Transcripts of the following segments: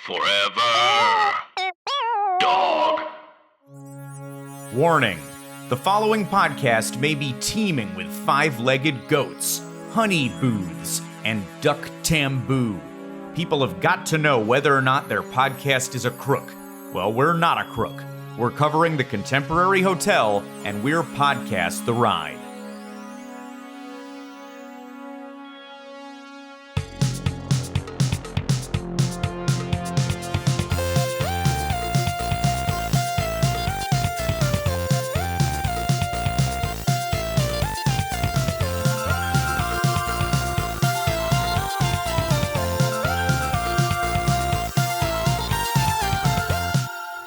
Forever. Dog. Warning. The following podcast may be teeming with five-legged goats, honey booths, and duck tamboo. People have got to know whether or not their podcast is a crook. Well, we're not a crook. We're covering the Contemporary Hotel, and we're Podcast The Ride.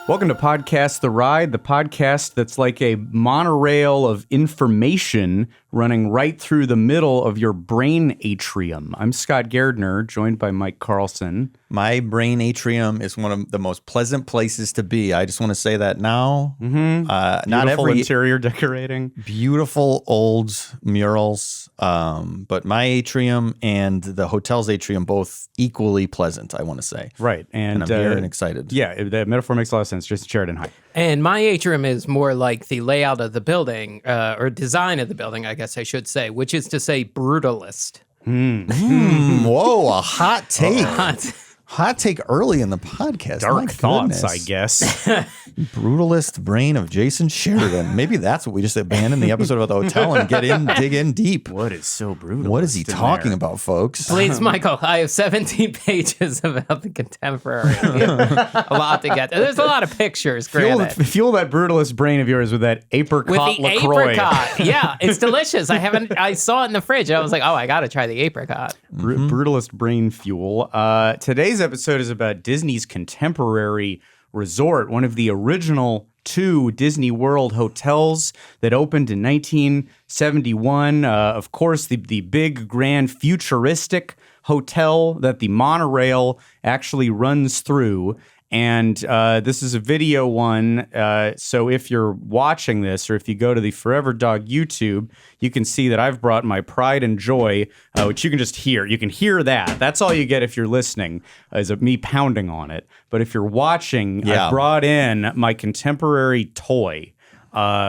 Welcome to Podcast The Ride, the podcast that's like a monorail of information running right through the middle of your brain atrium. I'm Scott Gardner, joined by Mike Carlson. My brain atrium is one of the most pleasant places to be. I just want to say that now. Mm-hmm. Not every interior decorating. Beautiful old murals, but my atrium and the hotel's atrium both equally pleasant, I want to say. Right. And I'm here and excited. Yeah, that metaphor makes a lot of sense. Jason Sheridan, hi. And my atrium is more like the layout of the building, or design of the building, I guess I should say, which is to say brutalist. Whoa, a hot take. Hot take early in the podcast. Dark My thoughts, goodness. I guess. Brutalist brain of Jason Sheridan. Maybe that's what we just abandon the episode about the hotel and dig in deep. What is so brutal? What is he talking about, folks? Please, Michael, I have 17 pages about the contemporary. A lot to get. There's a lot of pictures, granted. Fuel that brutalist brain of yours with that apricot With the LaCroix. apricot. Yeah, it's delicious. I saw it in the fridge. I was like, oh, I got to try the apricot. Brutalist brain fuel. Today's episode is about Disney's Contemporary Resort, one of the original two Disney World hotels that opened in 1971. Of course, the big, grand, futuristic hotel that the monorail actually runs through. And this is a video one, so if you're watching this, or if you go to the Forever Dog YouTube, you can see that I've brought my pride and joy, which you can just hear. You can hear that. That's all you get if you're listening, is me pounding on it. But if you're watching, I brought in my contemporary toy,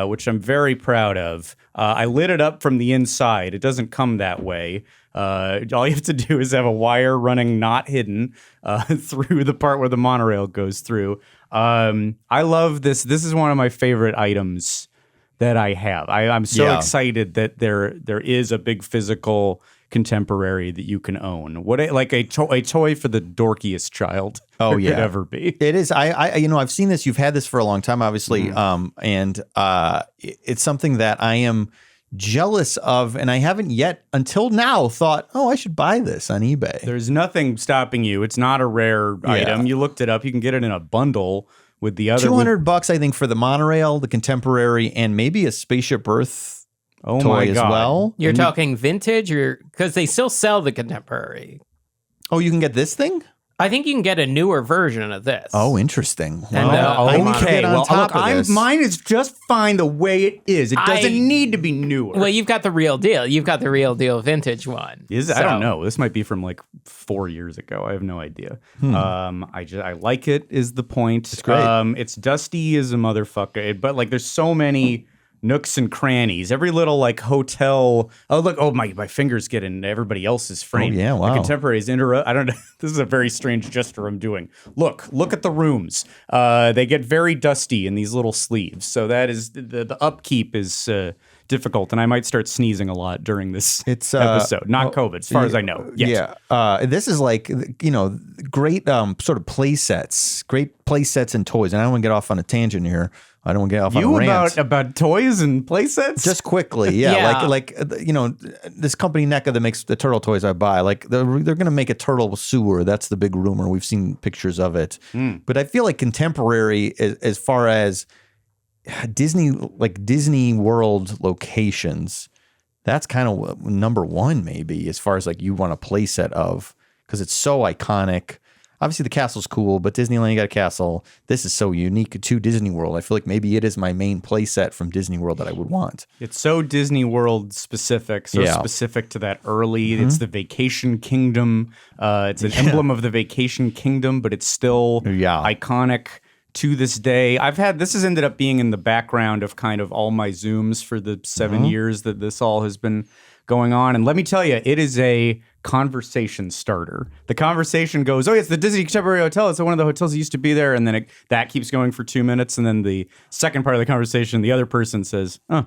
which I'm very proud of. I lit it up from the inside. It doesn't come that way. All you have to do is have a wire running not hidden through the part where the monorail goes through. I love this. This is one of my favorite items that I have. I'm so excited that there is a big physical contemporary that you can own. Like a toy for the dorkiest child. Could ever be. It is. I've seen this. You've had this for a long time, obviously, and it's something that I am jealous of, and I haven't yet until now thought, I should buy this on eBay. There's nothing stopping you. It's not a rare item. You looked it up. You can get it in a bundle with the other $200, I think, for the monorail, the contemporary, and maybe a Spaceship Earth toy as well. You're talking vintage, or because they still sell the contemporary. Oh, you can get this thing? I think you can get a newer version of this. Oh, interesting. And, I need to get on top of this. Mine is just fine the way it is. It doesn't need to be newer. Well, you've got the real deal. You've got the real deal vintage one. Is it? I don't know. This might be from like 4 years ago. I have no idea. I like it is the point. It's great. It's dusty as a motherfucker, but like there's so many nooks and crannies. Every little like hotel. Oh look! Oh my fingers get in everybody else's frame. Oh yeah! Wow. The contemporaries interrupt. I don't know. This is a very strange gesture I'm doing. Look at the rooms. They get very dusty in these little sleeves. So that is the upkeep is difficult, and I might start sneezing a lot during this episode. Not COVID, as far as I know. Yet. Yeah. This is like great sort of play sets, and toys. And I don't want to get off on a tangent here. I don't want to get off on a rant. about toys and play sets? Just quickly, like this company NECA that makes the turtle toys I buy, like they're going to make a turtle sewer. That's the big rumor. We've seen pictures of it. But I feel like contemporary, as far as Disney World locations, that's kind of number one maybe, as far as like you want a play set of, because it's so iconic. obviously the castle's cool, but Disneyland, you got a castle. This is so unique to Disney World. I feel like maybe it is my main play set from Disney World that I would want. It's so Disney World specific, so specific to that early. It's the Vacation Kingdom. It's an emblem of the Vacation Kingdom, but it's still iconic to this day. This has ended up being in the background of kind of all my Zooms for the 7 years that this all has been going on. And let me tell you, it is a conversation starter. The conversation goes, oh, it's the Disney Contemporary Hotel. It's one of the hotels that used to be there. And then that keeps going for 2 minutes. And then the second part of the conversation, the other person says, oh.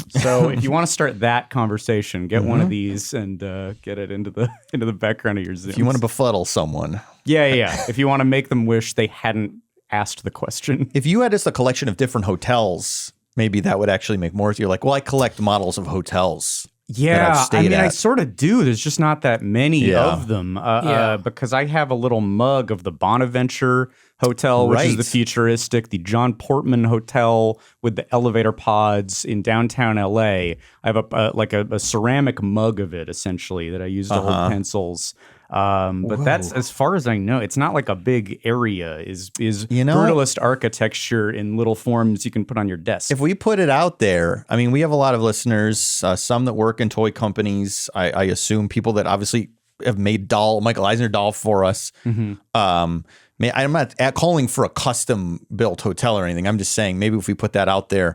So if you want to start that conversation, get one of these and get it into the background of your Zooms. If you want to befuddle someone. Yeah. If you want to make them wish they hadn't asked the question. If you had just a collection of different hotels, maybe that would actually make more. You're like, well, I collect models of hotels. Yeah, I mean, I sort of do. There's just not that many of them because I have a little mug of the Bonaventure Hotel, which is the futuristic, the John Portman Hotel with the elevator pods in downtown LA. I have a ceramic mug of it, essentially, that I use to hold pencils. But that's, as far as I know, it's not like a big area. Is brutalist architecture in little forms you can put on your desk. If we put it out there, I mean, we have a lot of listeners, some that work in toy companies. I assume people that obviously have made Michael Eisner doll for us. I'm not calling for a custom built hotel or anything. I'm just saying maybe if we put that out there,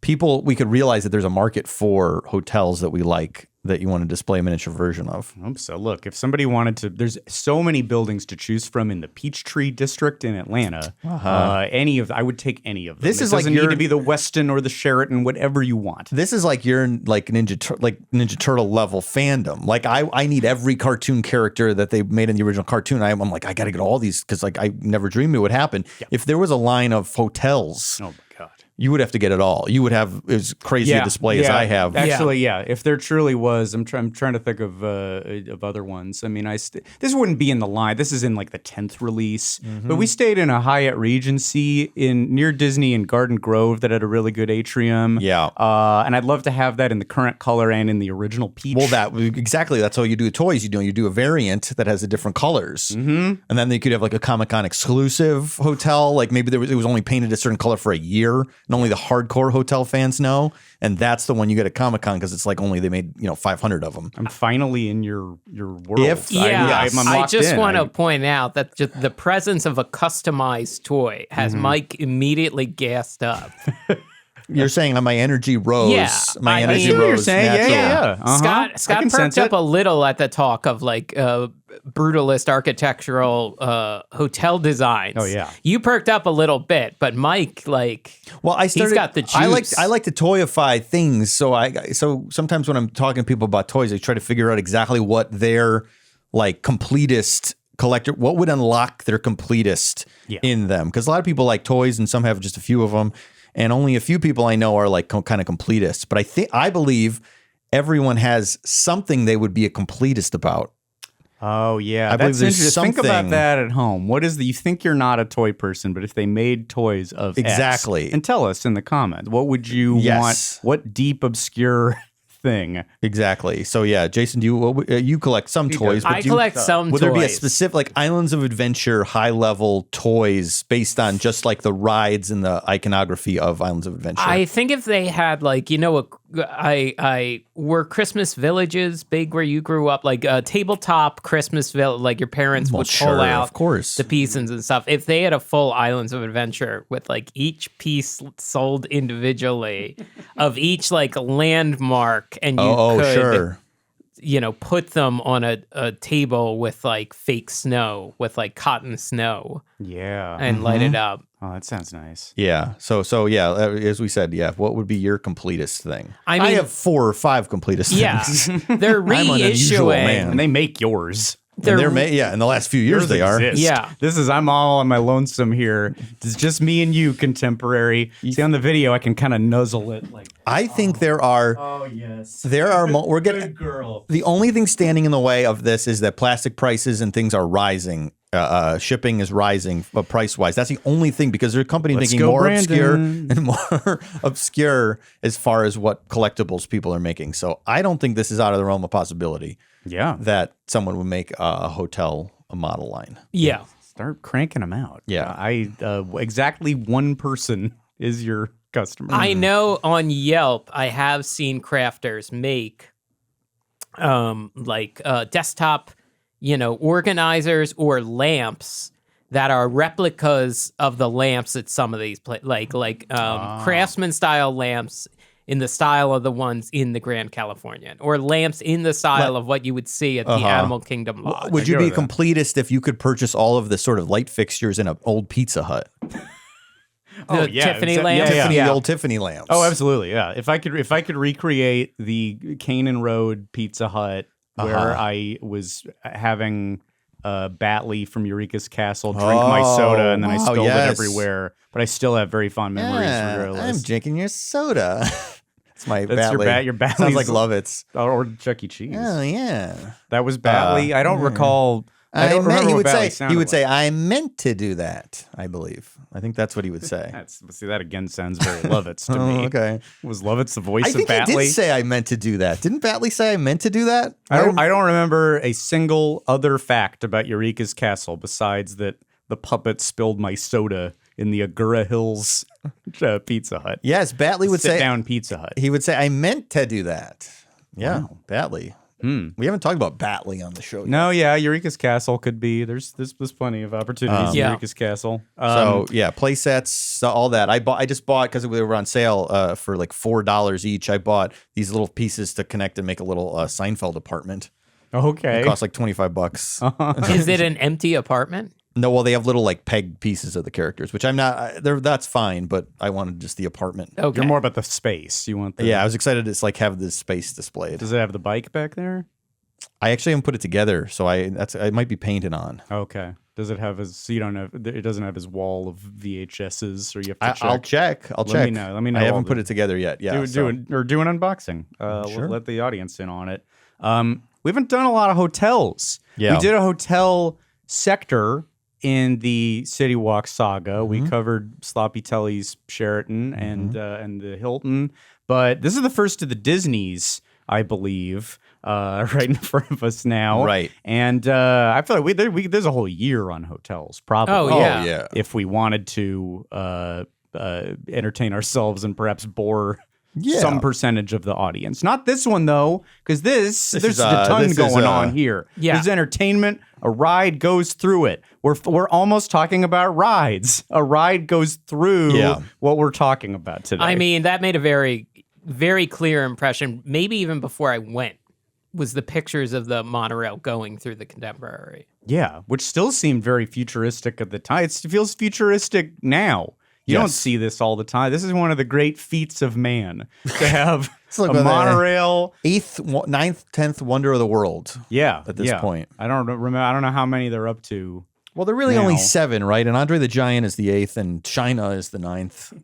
we could realize that there's a market for hotels that we like, that you want to display a miniature version of. I hope so. Look, if somebody wanted to, there's so many buildings to choose from in the Peachtree District in Atlanta. I would take any of them. It doesn't need to be the Westin or the Sheraton, whatever you want. This is like your Ninja Turtle level fandom. Like I need every cartoon character that they made in the original cartoon. I'm like, I got to get all these because like I never dreamed it would happen. Yeah. If there was a line of hotels. Oh my God. You would have to get it all. You would have as crazy a display as I have. Actually, if there truly was, I'm trying to think of other ones. I mean, this wouldn't be in the line. This is in like the 10th release. But we stayed in a Hyatt Regency near Disney in Garden Grove that had a really good atrium. Yeah. And I'd love to have that in the current color and in the original peach. Well, that's how you do toys. You do a variant that has the different colors. And then they could have like a Comic-Con exclusive hotel. Like maybe it was only painted a certain color for a year. And only the hardcore hotel fans know, and that's the one you get at Comic-Con because it's like only they made 500 of them. I'm finally in your world. I just want to point out that just the presence of a customized toy has Mike immediately gassed up. You're saying my energy rose. Yeah, my energy rose. You're saying, yeah. Scott perked up a little at the talk of like brutalist architectural hotel designs. Oh yeah, you perked up a little bit, but Mike, he's got the juice. I like to toyify things, so sometimes when I'm talking to people about toys, I try to figure out exactly what their like completist collector, what would unlock their completist in them, because a lot of people like toys and some have just a few of them. And only a few people I know are like kind of completists. But I believe everyone has something they would be a completist about. Oh, yeah. That's interesting. Think about that at home. What is you think you're not a toy person, but if they made toys of X, and tell us in the comments, what would you want? What deep, obscure thing? Exactly. So yeah, Jason, you collect some toys? I collect some toys. Would there be a specific like Islands of Adventure high level toys based on just like the rides and the iconography of Islands of Adventure? I think if they had like were Christmas villages big where you grew up, like a tabletop Christmas village, like your parents would pull out of course the pieces and stuff. If they had a full Islands of Adventure with like each piece sold individually of each like landmark, and you could put them on a table with like fake snow, with like cotton snow, and light it up. Oh, that sounds nice. Yeah. So yeah, as we said, what would be your completest thing? I mean, I have 4 or 5 completest things. They're reissuing, and they make yours. In the last few years they are. Yeah. I'm all on my lonesome here. It's just me and you, contemporary. See on the video, I can kind of nuzzle it. I think there are. Oh yes. There are. We're getting. Good girl. The only thing standing in the way of this is that plastic prices and things are rising. Shipping is rising, price wise. That's the only thing, because there are companies making more obscure and more obscure as far as what collectibles people are making. So I don't think this is out of the realm of possibility. Yeah, that someone would make a hotel a model line. Yeah. Start cranking them out. Yeah. Exactly one person is your customer. I know on Yelp, I have seen crafters make desktop, organizers or lamps that are replicas of the lamps at some of these craftsman style lamps in the style of the ones in the Grand Californian, or lamps in the style of what you would see at the Animal Kingdom Lodge. Would you be a completist if you could purchase all of the sort of light fixtures in an old Pizza Hut? Tiffany lamps? The old Tiffany lamps. Oh, absolutely, yeah. If I could recreate the Canaan Road Pizza Hut where I was having Batley from Eureka's Castle drink my soda and then I spilled it everywhere, but I still have very fond memories regardless. I'm drinking your soda. That's my That's Batley. your Batley. Sounds like Lovitz. Or Chuck E. Cheese. Oh, yeah. That was Batley. I don't recall. I don't remember he what would Batley say, sounded he would like. say, I meant to do that, I believe. I think that's what he would say. See, that again sounds very Lovitz to me. Okay. Was Lovitz the voice I of think Batley? he did say I meant to do that. Didn't Batley say I meant to do that? I don't remember a single other fact about Eureka's Castle besides that the puppet spilled my soda in the Agoura Hills Pizza Hut. Yes, Batley would say. Sit-down Pizza Hut. He would say, I meant to do that. Yeah, Wow. Batley. We haven't talked about Batley on the show yet. No, yeah, Eureka's Castle could be. There's plenty of opportunities in Eureka's Castle. Play sets, all that. I just bought, because they were on sale for like $4 each. I bought these little pieces to connect and make a little Seinfeld apartment. Okay. It cost like $25. Is it an empty apartment? No, well, they have little like peg pieces of the characters, which I'm not. That's fine, but I wanted just the apartment. Okay. You're more about the space. You want the. Yeah, I was excited to like have this space displayed. Does it have the bike back there? I actually haven't put it together, so I might be painted on. Okay. Does it have his? So you don't have. It doesn't have his wall of VHSs, or you have to check. I'll check. Let me know. Let me know. I haven't put it together yet. Yeah. Do an unboxing. Sure. Let the audience in on it. We haven't done a lot of hotels. Yeah. We did a hotel sector in the City Walk saga. We covered Sloppy Telly's Sheraton and the Hilton, but this is the first of the Disneys, I believe, right in front of us now. Right. And I feel like there's a whole year on hotels, probably. Oh, yeah. If we wanted to entertain ourselves and perhaps bore some percentage of the audience. Not this one, though, because there's a ton going on here. Yeah. There's entertainment. A ride goes through it. We're almost talking about rides. A ride goes through what we're talking about today. I mean, that made a very, very clear impression, maybe even before I went, was the pictures of the monorail going through the Contemporary. Yeah, which still seemed very futuristic at the time. It feels futuristic now. You don't see this all the time. This is one of the great feats of man to have a monorail. 8th, 9th, 10th wonder of the world. Yeah, at this point. I don't remember. I don't know how many they're up to. Well, they're really now. only 7, right? And Andre the Giant is the 8th, and China is the 9th,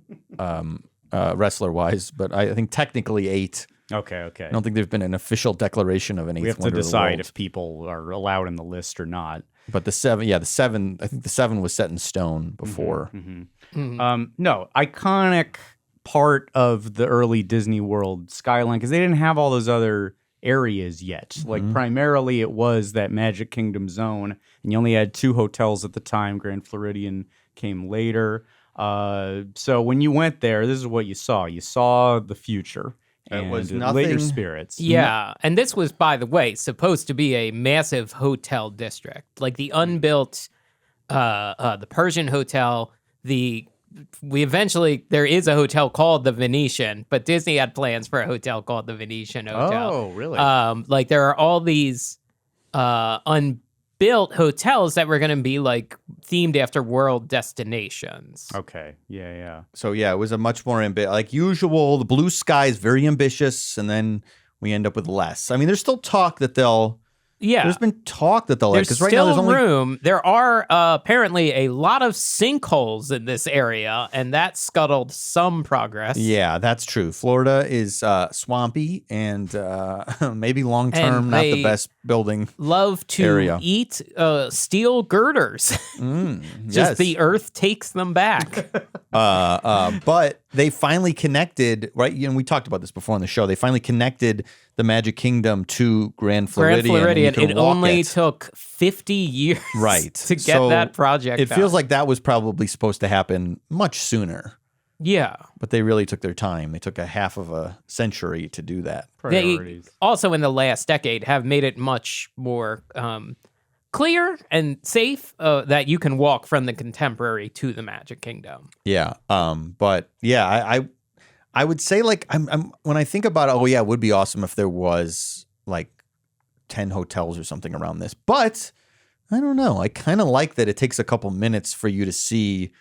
wrestler-wise. But I think technically 8. Okay. I don't think there's been an official declaration of an 8th We have to wonder decide of the world. if people are allowed in the list or not. But the 7, I think the 7 was set in stone before. No, iconic part of the early Disney World skyline, because they didn't have all those other areas yet. Like primarily it was that Magic Kingdom zone, and you only had 2 hotels at the time. Grand Floridian came later. So when you went there, this is what you saw. You saw the future. It was and later nothing- spirits. Yeah, and this was, by the way, supposed to be a massive hotel district, like the unbuilt, the Persian Hotel. There is a hotel called the Venetian, but Disney had plans for a hotel called the Venetian Hotel. Oh, really? Like there are all these unbuilt hotels that were going to be like themed after world destinations. Okay. Yeah. So yeah, it was a much more like usual. The blue sky is very ambitious, and then we end up with less. I mean, there's still talk that they'll. Yeah, there's been talk that they'll. There's because right still now there's only room. There are apparently a lot of sinkholes in this area, and that scuttled some progress. Yeah, that's true. Florida is swampy and maybe long term And not the they best building. Love to area. eat steel girders. Just Yes. the earth takes them back. But they finally connected, right? You know, we talked about this before on the show. They finally connected the Magic Kingdom to Grand Floridian. It only took 50 years to get that project It feels like that was probably supposed to happen much sooner. Yeah. But they really took their time. They took a half of a century to do that. They also, in the last decade, have made it much more clear and safe that you can walk from the Contemporary to the Magic Kingdom. Yeah. But yeah, I would say, like, I'm when I think about it would be awesome if there was like 10 hotels or something around this. But I don't know. I kind of like that it takes a couple minutes for you to see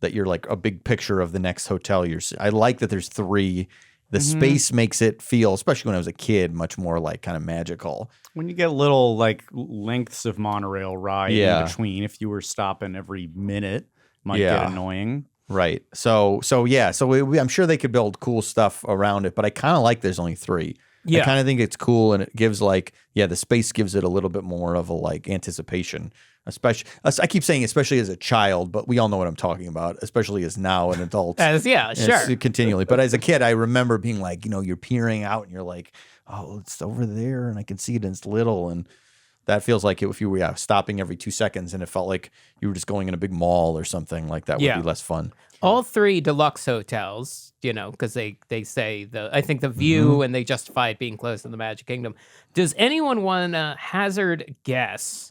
that you're like a big picture of the next hotel. I like that there's 3. The space makes it feel, especially when I was a kid, much more like kind of magical. When you get little like lengths of monorail ride in between, if you were stopping every minute, might get annoying. Right. So I'm sure they could build cool stuff around it, but I kind of like there's only 3. I kind of think it's cool, and it gives like, the space gives it a little bit more of a like anticipation. Especially, I keep saying especially as a child, but we all know what I'm talking about, especially as now an adult. Sure. Continually. But as a kid, I remember being like, you're peering out and you're like, oh, it's over there and I can see it and it's little. And that feels like if you were stopping every 2 seconds and it felt like you were just going in a big mall or something like that would be less fun. All 3 deluxe hotels, because they say I think the view and they justify it being close to the Magic Kingdom. Does anyone want to hazard guess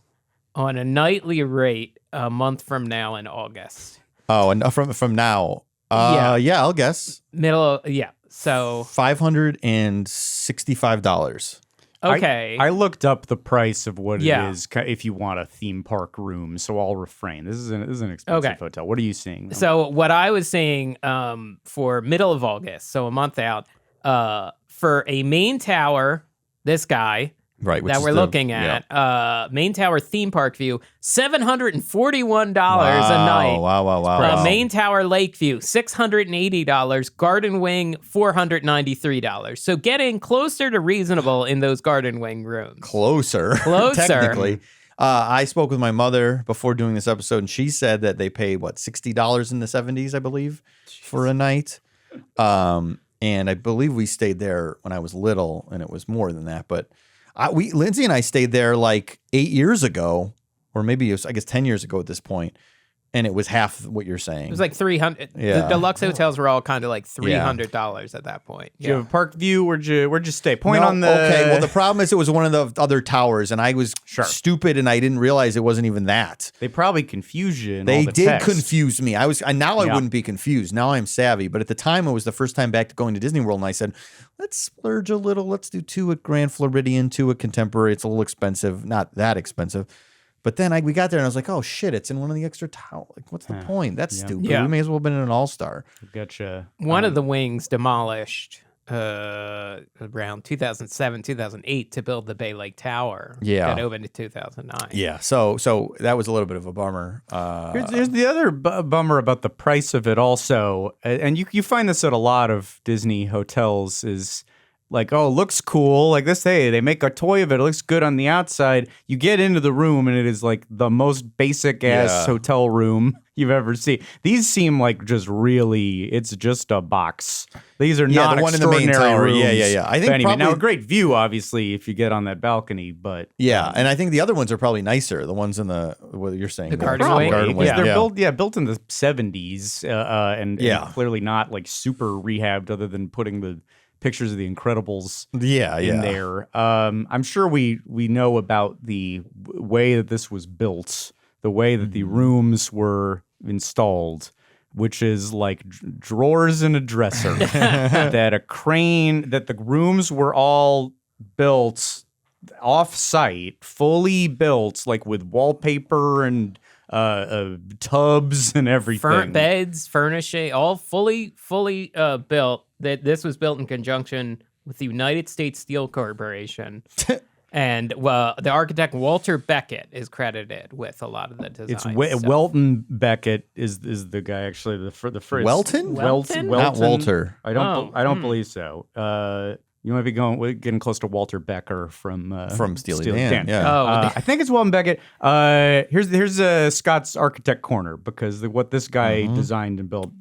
on a nightly rate a month from now in August? Oh, and from now. I'll guess. So $565. Okay. I looked up the price of what it is if you want a theme park room, so I'll refrain. This is an expensive hotel. What are you seeing? So what I was seeing for middle of August, so a month out, for a main tower, this guy, right, that we're looking at, main tower theme park view, $741 a night. Wow. Main tower lake view, $680. Garden wing, $493. So getting closer to reasonable in those garden wing rooms. Closer. Technically. I spoke with my mother before doing this episode, and she said that they paid, $60 in the 70s, I believe, for a night. And I believe we stayed there when I was little, and it was more than that, but Lindsay and I stayed there like 8 years ago, or maybe it was, 10 years ago at this point, and it was half what you're saying. It was like $300. The deluxe hotels were all kind of like $300 at that point. Do you have a park view? Where'd you stay? On the. Okay, well, the problem is it was one of the other towers, and I was stupid, and I didn't realize it wasn't even that. They probably confused you. They did confuse me. I wouldn't be confused. Now I'm savvy, but at the time it was the first time back to going to Disney World, and I said, let's splurge a little. Let's do 2 at Grand Floridian, 2 at Contemporary. It's a little expensive, not that expensive. But then we got there and I was like, oh shit, it's in one of the extra towers. Like, what's the point? That's stupid. We may as well have been in an all-star. Gotcha. One of the wings demolished around 2007, 2008 to build the Bay Lake Tower. That opened in 2009. Yeah, so that was a little bit of a bummer. Here's the other bummer about the price of it also, and you find this at a lot of Disney hotels is like, oh, it looks cool. Like this, hey, they make a toy of it. It looks good on the outside. You get into the room and it is like the most basic ass hotel room you've ever seen. These seem like just really, it's just a box. These are not the one extraordinary in the main tower. rooms. Yeah. I think probably, now a great view, obviously, if you get on that balcony, but and I think the other ones are probably nicer. The ones in what you're saying, the garden wing. They're built in the 70s, and clearly not like super rehabbed, other than putting the pictures of the Incredibles in there. I'm sure we know about the way that this was built, the way that the rooms were installed, which is like drawers in a dresser, that the rooms were all built off-site, fully built, like with wallpaper and tubs and everything. Beds, furnishing, all fully built. That this was built in conjunction with the United States Steel Corporation. And the architect Walter Beckett is credited with a lot of the designs. Welton Beckett is the guy, actually, the first. Welton? Welton? Not Walter. I don't believe so. You might be getting close to Walter Becker from Steely Dan. Yeah. Oh, I think it's Walton Beckett. Here's Scott's Architect Corner, because what this guy designed and built.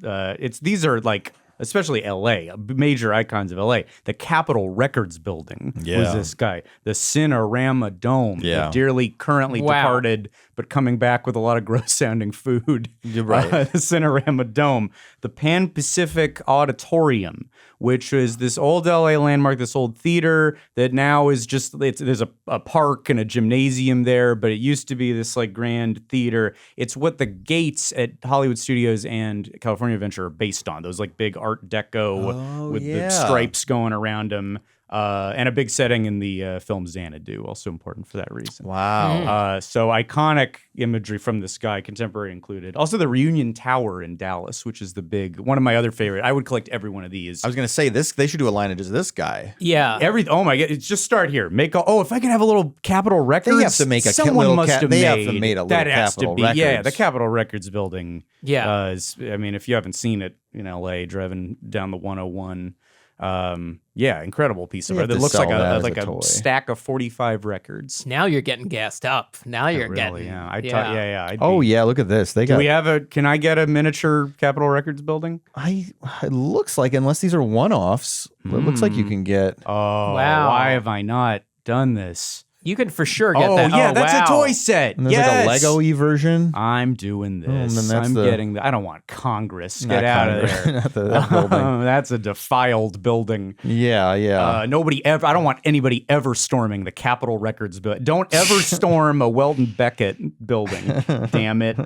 These are like, especially L.A., major icons of L.A. The Capitol Records building was this guy. The Cinerama Dome, the dearly currently departed, but coming back with a lot of gross-sounding food. You're right. The Cinerama Dome. The Pan Pacific Auditorium, which is this old L.A. landmark, this old theater that now is just, there's a park and a gymnasium there, but it used to be this like grand theater. It's what the gates at Hollywood Studios and California Adventure are based on. Those like big Art Deco with the stripes going around them. And a big setting in the film Xanadu, also important for that reason. Wow. So iconic imagery from this guy, contemporary included. Also the Reunion Tower in Dallas, which is one of my other favorite. I would collect every one of these. I was going to say this. They should do a lineage as this guy. Yeah. Oh my God! Just start here. If I can have a little Capitol Records, they have to make a someone little. Must have they made have to made a little that has Capitol to be. Records. Yeah, the Capitol Records building. Yeah. I mean, if you haven't seen it in LA, driving down the 101. Incredible piece of art. It looks like a stack of 45 records. Now you're getting gassed up. Now you're getting. Yeah. Look at this. Can I get a miniature Capitol Records building? It looks like, unless these are one-offs, it looks like you can get. Oh, wow. Why have I not done this? You can for sure get that. Yeah, that's a toy set. And there's like a Lego-y version. I'm doing this. And then getting I don't want Congress. Get out of there. Not that building. That's a defiled building. Yeah. I don't want anybody ever storming the Capitol Records building. Don't ever storm a Weldon Beckett building. Damn it.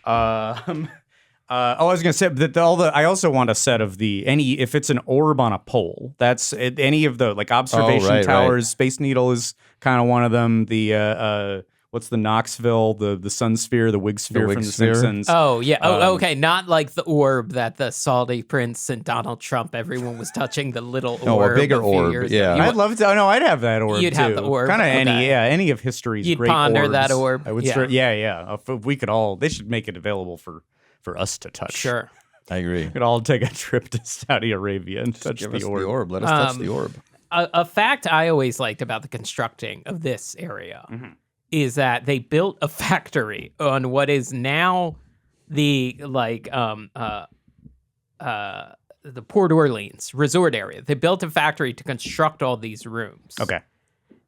I was gonna say that I also want a set of if it's an orb on a pole. That's any of the like observation towers. Right. Space Needle is kind of one of them. The what's the Knoxville, the Sun Sphere, the Wig Sphere from The Simpsons. Oh yeah. Okay. Not like the orb that the Saudi prince and Donald Trump. Everyone was touching the little orb. No, a bigger orb. Yeah. I'd love to. No, I'd have that orb. You'd too. have the orb. Kind of any of history's You'd great ponder orbs. that orb. I would. Yeah. If we could all, they should make it available for us to touch. Sure. I agree. We could all take a trip to Saudi Arabia and touch the orb. Let us touch the orb. A fact I always liked about the constructing of this area is that they built a factory on what is now the Port Orleans resort area. They built a factory to construct all these rooms. Okay.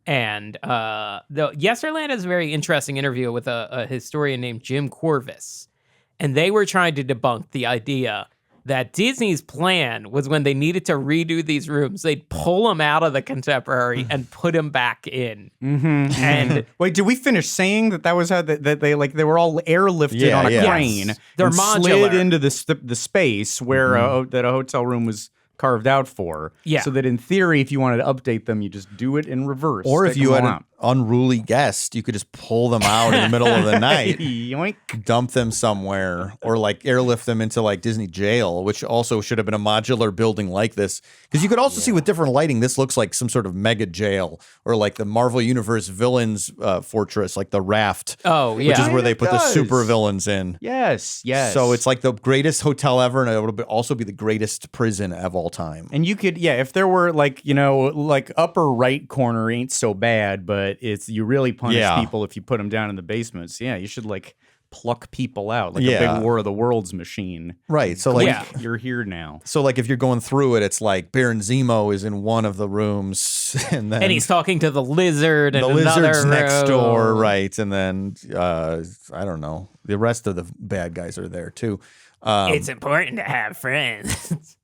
And Yesterland has a very interesting interview with a historian named Jim Corvus. And they were trying to debunk the idea that Disney's plan was when they needed to redo these rooms, they'd pull them out of the contemporary and put them back in. Mm-hmm. And wait, did we finish saying that was how that they were all airlifted on a crane? Yes. They're modular. Slid into the space where that a hotel room was carved out for. Yeah. So that in theory, if you wanted to update them, you just do it in reverse. Or if you had an unruly guest, you could just pull them out in the middle of the night, yoink, dump them somewhere, or like airlift them into like Disney jail, which also should have been a modular building like this. Because you could also see with different lighting, this looks like some sort of mega jail, or like the Marvel Universe villains fortress, like the Raft. Oh, yeah. Which is where they put the super villains in. Yes. So it's like the greatest hotel ever, and it would also be the greatest prison of all time. And you could, if there were like upper right corner ain't so bad, but you really punish people if you put them down in the basements. Yeah, you should like pluck people out like a big War of the Worlds machine. Right. So like you're here now. So like if you're going through it, it's like Baron Zemo is in one of the rooms, and he's talking to the lizard, and the another lizard's next room. door, right? And then I don't know, the rest of the bad guys are there too. It's important to have friends.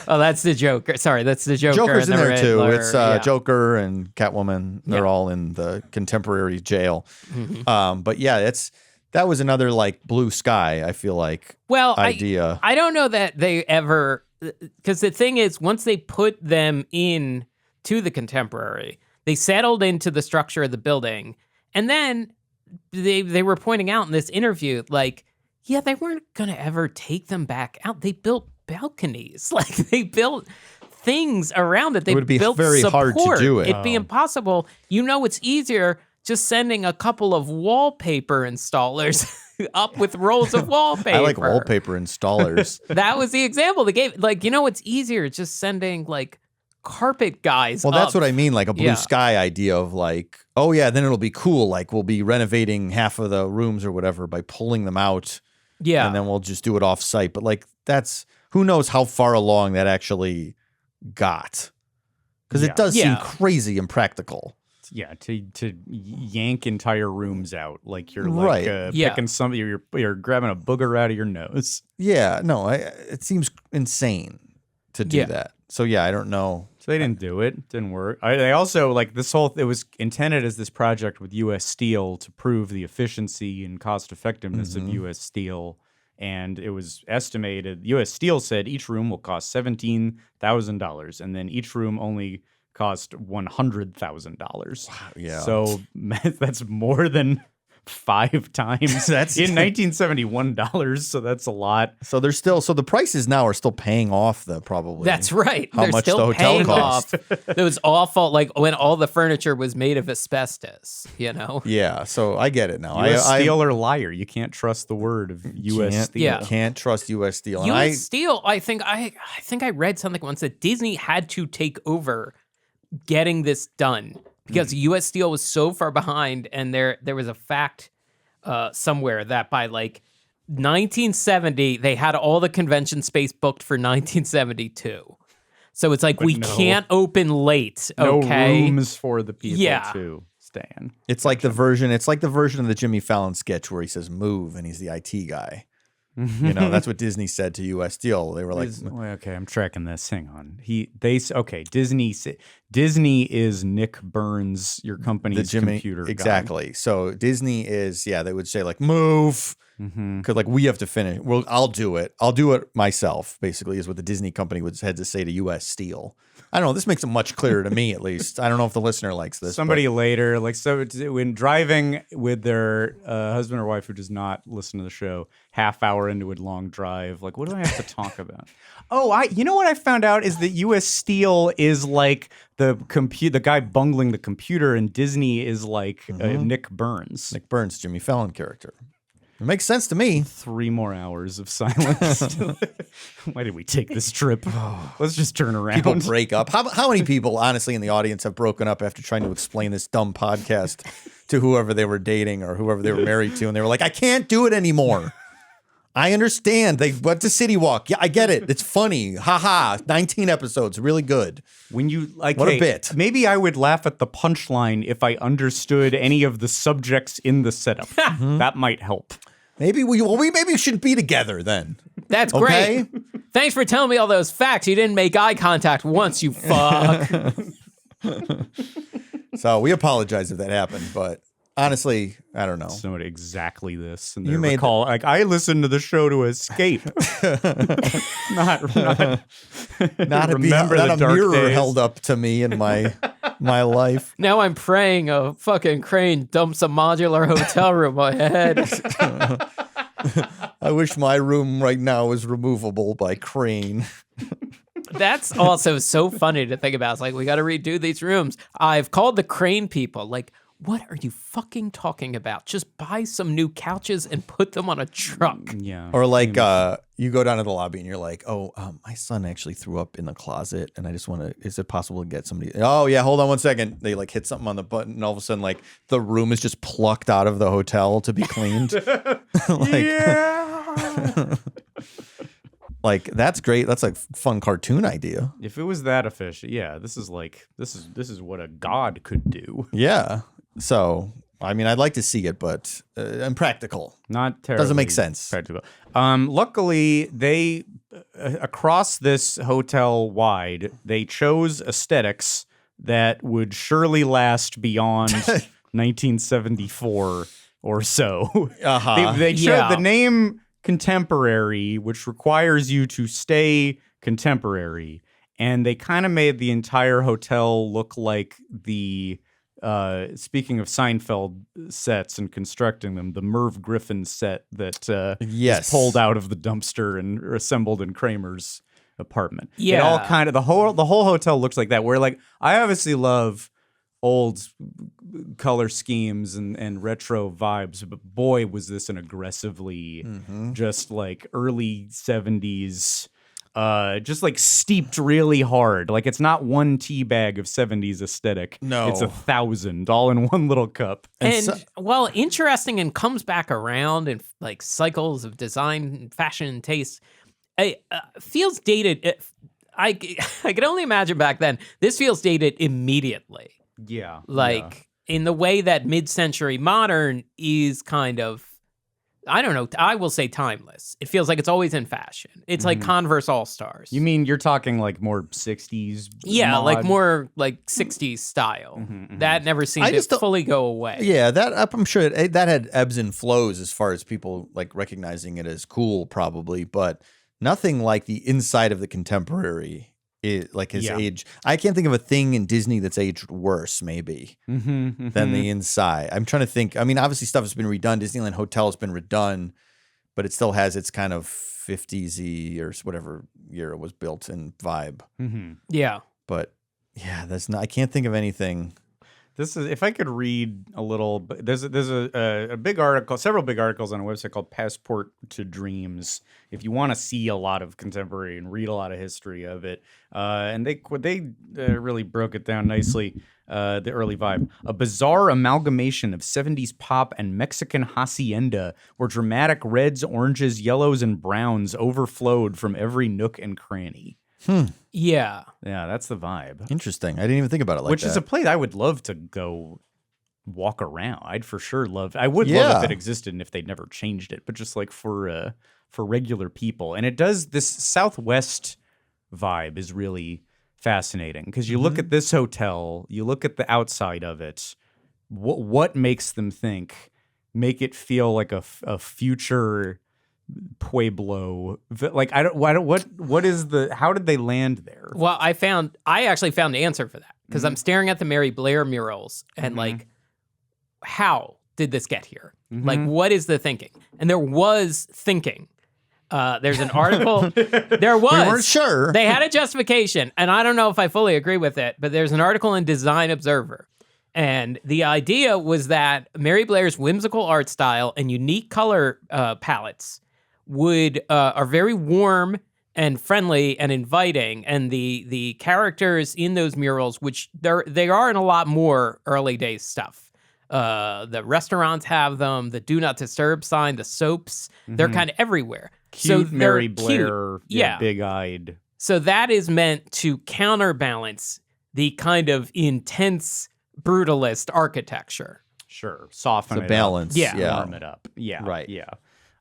Oh, that's the Joker. Sorry, that's the Joker. Joker's and in the there too. Riddler. It's Joker and Catwoman. They're all in the contemporary jail. Mm-hmm. But that was another like blue sky, I feel like, idea. I don't know that they ever, because the thing is, once they put them in to the contemporary, they settled into the structure of the building, and then they were pointing out in this interview, like, they weren't gonna ever take them back out. They built balconies, like they built things around it. They would be built very support. hard to do it. It'd be impossible. It's easier just sending a couple of wallpaper installers up with rolls of wallpaper. I like wallpaper installers. That was the example they gave. Like, it's easier just sending like carpet guys. Well, that's up. what I mean, like a blue sky idea of like, oh yeah, then it'll be cool. Like we'll be renovating half of the rooms or whatever by pulling them out. Yeah. And then we'll just do it off site. But like who knows how far along that actually got. Because it does seem crazy impractical. Yeah, to yank entire rooms out like you're picking something, you're grabbing a booger out of your nose. Yeah, no, it seems insane to do that. So yeah, I don't know. So they didn't do it. It didn't work. They also like this whole. It was intended as this project with U.S. Steel to prove the efficiency and cost effectiveness of U.S. Steel, and it was estimated. U.S. Steel said each room will cost $17,000, and then each room only cost $100,000. Wow, yeah. So that's more than 5 times. That's in 1971 dollars. So that's a lot. So there's still the prices now are still paying off probably. That's right. How They're much still the hotel paying cost. off those awful, like when all the furniture was made of asbestos. You know. Yeah. So I get it now. U.S. Steel or liar. You can't trust the word of U.S. Steel. Yeah. Can't trust U.S. Steel. U.S. Steel. I think I read something once that Disney had to take over getting this done because U.S. Steel was so far behind, and there was a fact somewhere that by like 1970 they had all the convention space booked for 1972. So it's like can't open late. Okay, no rooms for the people to stay in. It's like the version. It's like the version of the Jimmy Fallon sketch where he says "move" and he's the IT guy. You know, that's what Disney said to U.S. Steel. They were like, okay, I'm tracking this. Hang on. Disney is Nick Burns, your company's computer guy. Exactly. So Disney is, they would say like, move. Because like we have to finish. Well, I'll do it. I'll do it myself, basically, is what the Disney company had to say to U.S. Steel. I don't know. This makes it much clearer to me, at least. I don't know if the listener likes this. Somebody later, when driving with their husband or wife who does not listen to the show, half hour into a long drive, like, what do I have to talk about? You know what I found out is that U.S. Steel is like the guy bungling the computer, and Disney is like Nick Burns. Nick Burns, Jimmy Fallon character. It makes sense to me. 3 more hours of silence. Why did we take this trip? Let's just turn around. People break up. How many people, honestly, in the audience have broken up after trying to explain this dumb podcast to whoever they were dating or whoever they were married to, and they were like, I can't do it anymore. I understand. They went to City Walk. Yeah, I get it. It's funny. Ha ha. 19 episodes. Really good. When you like, what a bit. Maybe I would laugh at the punchline if I understood any of the subjects in the setup. That might help. Maybe maybe we should be together then. That's great. Thanks for telling me all those facts. You didn't make eye contact once, you fuck. So we apologize if that happened, but honestly, I don't know. Somebody exactly this. And you made recall, like, I listened to the show to escape. not a mirror days. Held up to me in my life. Now I'm praying a fucking crane dumps a modular hotel room on my head. I wish my room right now was removable by crane. That's also so funny to think about. It's like, we got to redo these rooms. I've called the crane people. Like, what are you fucking talking about? Just buy some new couches and put them on a truck. Yeah. Or like you go down to the lobby and you're like, my son actually threw up in the closet and I just want to, is it possible to get somebody? Oh yeah, hold on one second. They like hit something on the button and all of a sudden like the room is just plucked out of the hotel to be cleaned. Yeah. Like, that's great. That's a fun cartoon idea. If it was that efficient, this is what a god could do. Yeah. So, I mean, I'd like to see it, but impractical. Not terribly. Doesn't make sense. Practical. Luckily, they across this hotel wide, they chose aesthetics that would surely last beyond 1974 or so. They chose the name contemporary, which requires you to stay contemporary, and they kind of made the entire hotel look like the speaking of Seinfeld sets and constructing them, the Merv Griffin set that is pulled out of the dumpster and assembled in Kramer's apartment. It all kind of the whole hotel looks like that, where like I obviously love old color schemes and retro vibes, but boy, was this an aggressively just like early 70s just like steeped really hard. Like it's not one tea bag of 70s aesthetic. No. It's 1,000 all in one little cup. And well, interesting and comes back around in like cycles of design and fashion and taste. It feels dated. I could only imagine back then. This feels dated immediately. Yeah. Like in the way that mid-century modern is kind of, I don't know, I will say timeless. It feels like it's always in fashion. It's like Converse All-Stars. You mean you're talking like more 60s? Yeah, mod? like more like 60s style. That never seemed to fully go away. Yeah, that I'm sure that had ebbs and flows as far as people like recognizing it as cool, probably, but nothing like the inside of the contemporary. Like his age. I can't think of a thing in Disney that's aged worse, maybe, than the inside. I'm trying to think. I mean, obviously stuff has been redone. Disneyland Hotel has been redone, but it still has its kind of 50s-y or whatever year it was built in vibe. Yeah. But yeah, I can't think of anything. This is, if I could read a little, there's a big article, several big articles on a website called Passport to Dreams. If you want to see a lot of contemporary and read a lot of history of it, and they really broke it down nicely. The early vibe, a bizarre amalgamation of 70s pop and Mexican hacienda, where dramatic reds, oranges, yellows, and browns overflowed from every nook and cranny. Yeah. Yeah, that's the vibe. Interesting. I didn't even think about it like that. Which is a place I would love to go walk around. I'd for sure love. I would love if it existed and if they'd never changed it, but just like for regular people. And it does, this Southwest vibe is really fascinating because you look at this hotel, you look at the outside of it. What makes them make it feel like a future Pueblo? Like what is the, how did they land there? Well, I actually found the answer for that because I'm staring at the Mary Blair murals and like, how did this get here? Like, what is the thinking? And there was thinking. There's an article. There was. We weren't sure. They had a justification, and I don't know if I fully agree with it, but there's an article in Design Observer. And the idea was that Mary Blair's whimsical art style and unique color palettes are very warm and friendly and inviting, and the characters in those murals, which they are in a lot more early days stuff. The restaurants have them, the do not disturb sign, the soaps, they're kind of everywhere. Cute so Mary cute. Blair, big-eyed. So that is meant to counterbalance the kind of intense brutalist architecture. Sure, soften the it balance. up. Warm it up. Yeah, right. Yeah.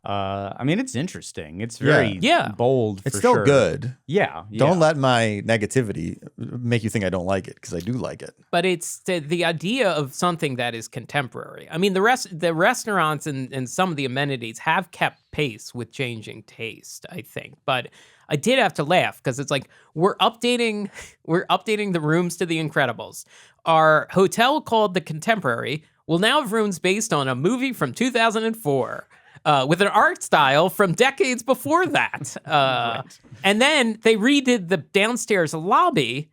I mean, it's interesting. It's very bold. It's for still sure. good. Yeah. Don't let my negativity make you think I don't like it, because I do like it. But it's the idea of something that is contemporary. I mean, the restaurants and some of the amenities have kept pace with changing taste, I think. But I did have to laugh because it's like we're updating the rooms to the Incredibles. Our hotel called the Contemporary will now have rooms based on a movie from 2004. With an art style from decades before that. Right. And then they redid the downstairs lobby,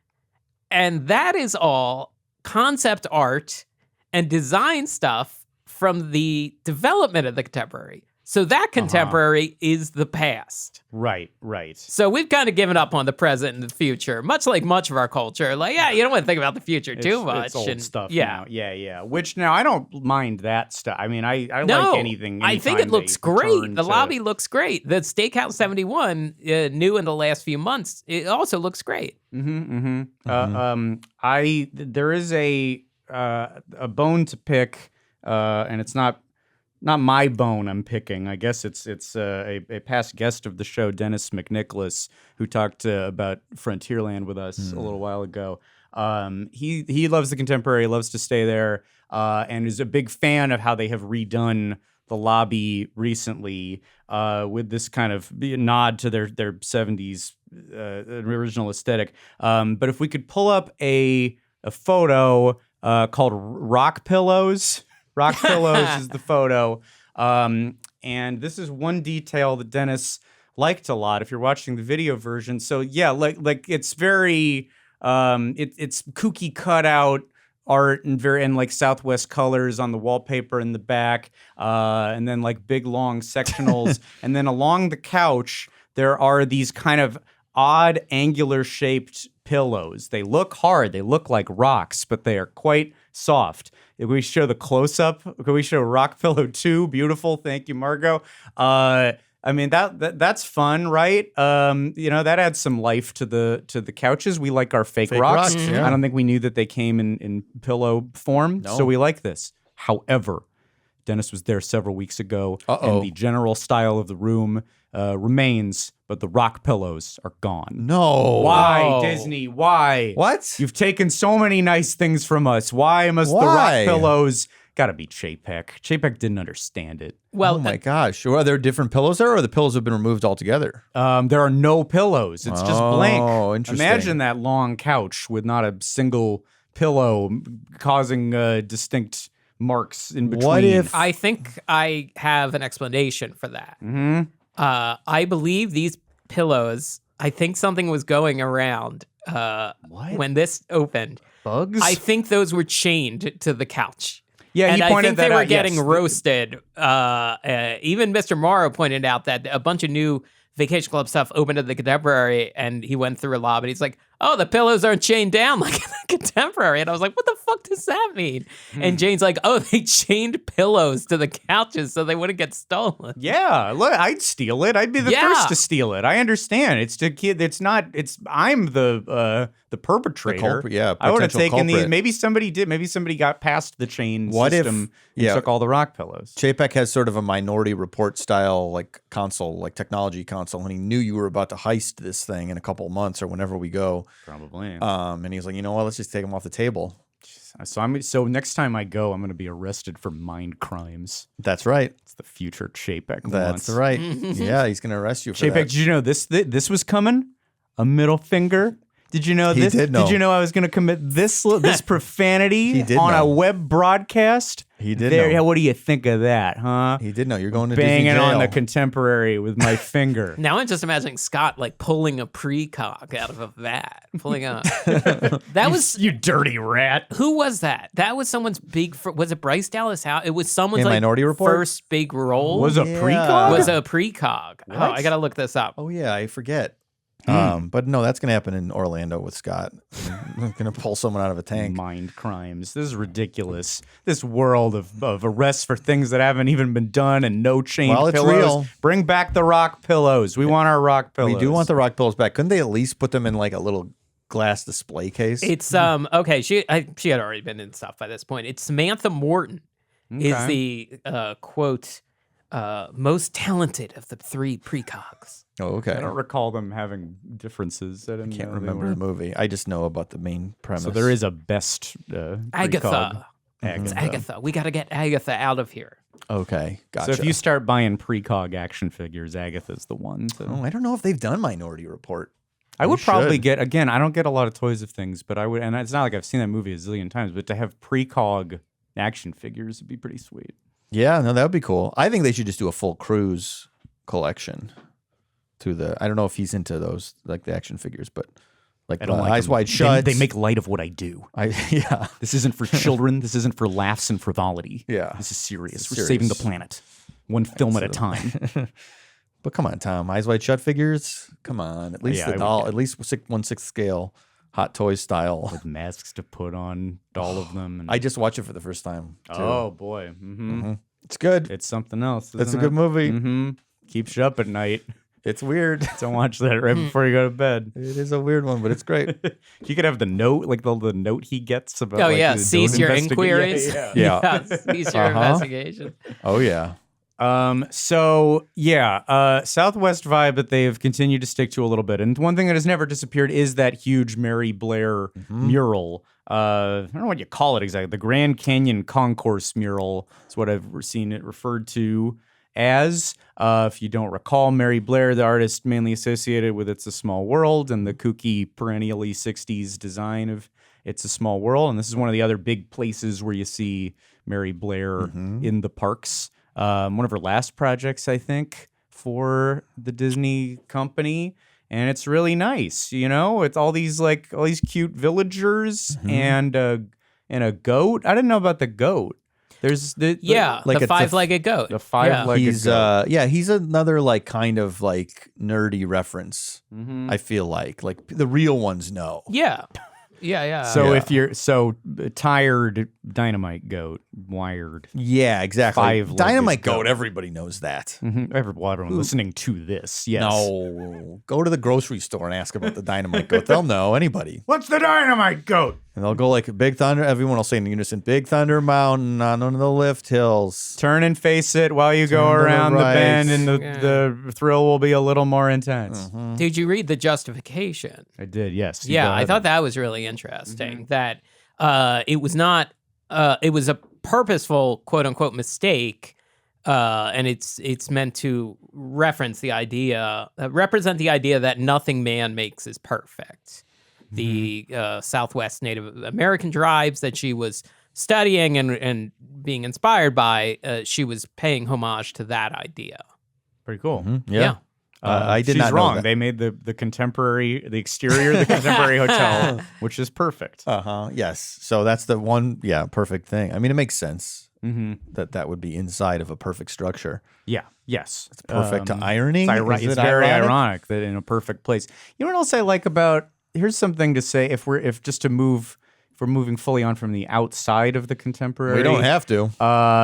and that is all concept art and design stuff from the development of the Contemporary. So that Contemporary is the past. Right. So we've kind of given up on the present and the future, much like much of our culture. Like, you don't want to think about the future too much. It's old stuff now. Yeah. Which now I don't mind that stuff. I mean, I like anything. I think it looks great. The lobby looks great. The Steakhouse 71, new in the last few months, it also looks great. There is a bone to pick, and it's not my bone I'm picking. I guess it's a past guest of the show, Dennis McNicholas, who talked about Frontierland with us a little while ago. He loves the Contemporary, loves to stay there, and is a big fan of how they have redone the lobby recently with this kind of nod to their 70s original aesthetic. But if we could pull up a photo called Rock Pillows. Rock Pillows is the photo. And this is one detail that Dennis liked a lot if you're watching the video version. So yeah, like it's very it's kooky cutout art and like Southwest colors on the wallpaper in the back, and then like big long sectionals. And then along the couch there are these kind of odd angular shaped pillows. They look hard. They look like rocks, but they are quite soft. If we show the close up, can we show Rock Pillow 2? Beautiful. Thank you, Margot. I mean that's fun, right? That adds some life to the couches. We like our fake rocks. Yeah. I don't think we knew that they came in pillow form, so we like this. However, Dennis was there several weeks ago, and the general style of the room remains, but the rock pillows are gone. No. Why, Disney? Why? What? You've taken so many nice things from us. Why must the rock pillows? Gotta be Chapek. Chapek didn't understand it. Well, oh my gosh. Are there different pillows there, or the pillows have been removed altogether? There are no pillows. It's just blank. Oh, interesting. Imagine that long couch with not a single pillow causing distinct marks in between. What if I think I have an explanation for that. Mm-hmm. I believe these pillows, I think something was going around when this opened. Bugs? I think those were chained to the couch. Yeah, and he I pointed think that they were out, getting yes. roasted. Even Mr. Morrow pointed out that a bunch of new Vacation Club stuff opened at the Contemporary, and he went through a lot, and he's like, "Oh, the pillows aren't chained down like in the Contemporary," and I was like, "What the fuck does that mean?" And Jane's like, "Oh, they chained pillows to the couches so they wouldn't get stolen." Yeah, look, I'd steal it. I'd be the first to steal it. I understand. It's the kid. It's not. It's I'm the perpetrator. The culprit, yeah, I would have potential taken these. culprit. Maybe somebody did. Maybe somebody got past the chain What if- system yeah. and took all the rock pillows. Chapek has sort of a Minority Report style like console, like technology console, and he knew you were about to heist this thing in a couple of months or whenever we go. Probably. And he was like, you know what? Let's just take them off the table. So next time I go, I'm going to be arrested for mind crimes. That's right. It's the future Chapek. That's right. Yeah, he's going to arrest you for Chapek, that. did you know this was coming? A middle finger? Did you know He this? did know. Did you know I was going to commit this profanity He did on a know. web broadcast? He did There, know. What do you think of that, huh? He did know. You're going to Disney Banging jail. on the Contemporary with my finger. Now I'm just imagining Scott like pulling a precog out of a vat, pulling a. That was You dirty rat. who was that? That was someone's big. Was it Bryce Dallas Howard? It was someone's In like Minority Report? first big role. Was a Yeah. precog? was a precog. Oh, I gotta look this up. Oh, yeah, I forget. But no, that's going to happen in Orlando with Scott. I'm going to pull someone out of a tank. Mind crimes. This is ridiculous. This world of arrests for things that haven't even been done and no chain Well, it's pillows. real. Bring back the rock pillows. We want our rock pillows. We do want the rock pillows back. Couldn't they at least put them in like a little glass display case? It's okay. She had already been in stuff by this point. It's Samantha Morton is the quote most talented of the three precogs. Oh, okay. I don't recall them having differences. I Can't remember the movie. I just know about the main premise. So there is a best Agatha. precog. It's Agatha. We got to get Agatha out of here. Okay, gotcha. So if you start buying precog action figures, Agatha's the one. I don't know if they've done Minority Report. I would They probably should. get, again, I don't get a lot of Toys of Things, but I would, and it's not like I've seen that movie a zillion times, but to have precog action figures would be pretty sweet. Yeah, no, that would be cool. I think they should just do a full cruise collection. I don't know if he's into those, like the action figures, but like, I don't like Eyes them. Wide Shut. They make light of what I do. Yeah. This isn't for children. This isn't for laughs and frivolity. Yeah. This is serious. It's We're serious. saving the planet. One film at a time. But come on, Tom. Eyes Wide Shut figures? Come on. At least Yeah, I the would doll, get- at least 1/6 scale, Hot Toys style. With masks to put on, all of them. And, I just watched it for the first time, too. oh, boy. Mm-hmm. It's good. It's something else. It's a good movie. Mm-hmm. Keeps you up at night. It's weird. Don't watch that right before you go to bed. It is a weird one, but it's great. You could have the note, like the note he gets about. Oh like, yeah, the cease your investigation. inquiries. Yeah. Cease your investigation. Oh, yeah. So yeah, Southwest vibe that they have continued to stick to a little bit. And one thing that has never disappeared is that huge Mary Blair mural. I don't know what you call it exactly. The Grand Canyon Concourse mural is what I've seen it referred to as. If you don't recall, Mary Blair, the artist mainly associated with It's a Small World and the kooky, perennially 60s design of It's a Small World. And this is one of the other big places where you see Mary Blair in the parks. One of her last projects, I think, for the Disney company. And it's really nice, you know? It's all these cute villagers and a goat. I didn't know about the goat. There's the Like the it's a- five-legged goat. the five-legged He's goat. he's another like kind of like nerdy reference. I feel like the real ones know. Yeah. Yeah. So Yeah. if you're tired dynamite goat, wired. Yeah, exactly. Five-legged Dynamite goat. goat. Everybody knows that. Everyone listening to this, yes. No, go to the grocery store and ask about the dynamite goat. They'll know. Anybody. What's the dynamite goat? And they'll go like Big Thunder. Everyone will say in unison, Big Thunder Mountain on one of the lift hills. Turn and face it while you go Turn to the around the right. bend, and the thrill will be a little more intense. Did you read the justification? I did, yes. Yeah, Go I ahead. thought that was really interesting. That it was not. It was a purposeful quote unquote mistake, and it's meant to represent the idea that nothing man makes is perfect. The Southwest Native American tribes that she was studying and being inspired by, she was paying homage to that idea. Pretty cool. Yeah. I did She's not know wrong. that. They made the exterior of the contemporary hotel, which is perfect. Yes. So that's the one. Yeah. Perfect thing. I mean, it makes sense that would be inside of a perfect structure. Yeah. Yes. It's Perfect to ironing. It's Is it very ironic? ironic that in a perfect place. You know what else I like about? Here's something to say. If we're moving fully on from the outside of the contemporary, We don't have to.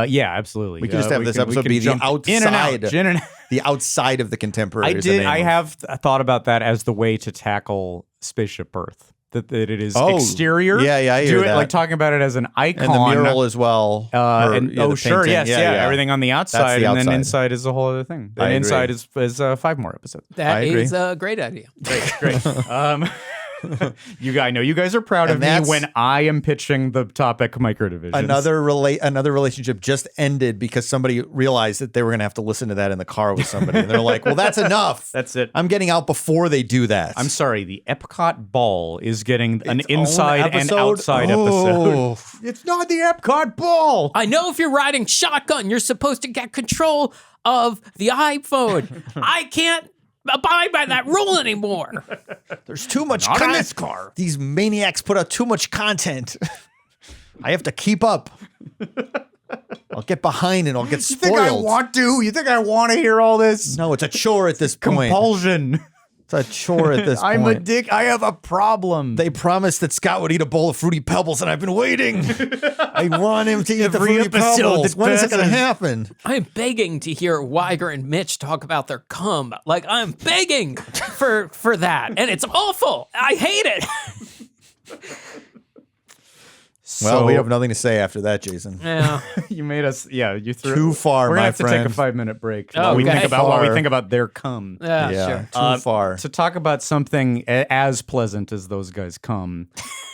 Yeah, absolutely. We could just have this episode be the jump in and out, outside. in and out. The outside of the contemporary. I is the name I of- have thought about that as the way to tackle Spaceship Earth. That it is Oh, exterior. yeah, I hear Do it that. like talking about it as an icon. and the mural as well. And sure, yes, yeah. Everything on the outside, the and then outside. inside is a whole other thing. I Then agree. inside is 5 more episodes. That agree. is a great idea. Great. I know you guys are proud And of me that's- when I am pitching the topic microdivisions. Another relationship just ended because somebody realized that they were going to have to listen to that in the car with somebody, and they're like, "Well, that's enough. That's it. I'm getting out before they do that." I'm sorry. The Epcot Ball is getting an Its own inside and episode? outside Oh. episode. It's not the Epcot Ball. I know if you're riding shotgun, you're supposed to get control of the iPhone. I can't abide by that rule anymore. There's too much Not in content. this car. These maniacs put out too much content. I have to keep up. I'll get behind and I'll get You spoiled. think I want to? You think I want to hear all this? No, it's a chore at this point. Compulsion. It's a chore at this I'm a point. dick. I have a problem. They promised that Scott would eat a bowl of Fruity Pebbles, and I've been waiting. I want him to eat the Every Fruity episode Pebbles. that When is it going to passes. happen? I'm begging to hear Weiger and Mitch talk about their cum. Like, I'm begging for that. And it's awful. I hate it. Well, we have nothing to say after that, Jason. Yeah. You made us. Yeah, you threw Too far, We're gonna my have to take a friend. 5-minute break Oh, while we okay. think about Far. their cum. Yeah, sure. Too far. To talk about something as pleasant as those guys come.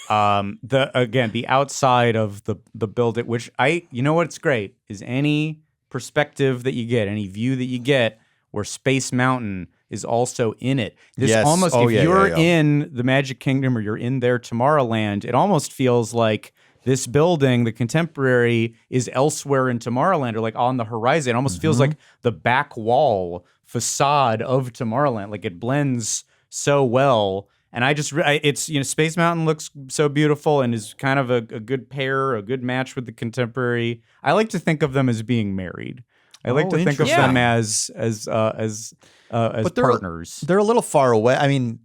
The outside of the building, which you know what's great is any perspective that you get, any view that you get where Space Mountain is also in it. This Yes. almost Oh, if yeah, you're yeah, yeah. in the Magic Kingdom or you're in their Tomorrowland, it almost feels like this building, the Contemporary, is elsewhere in Tomorrowland or like on the horizon. It almost feels like the back wall facade of Tomorrowland. Like it blends so well. And it's, Space Mountain looks so beautiful and is kind of a good pair, a good match with the Contemporary. I like to think of them as being married. I like to think of interesting. them as they're- partners. They're a little far away. I mean,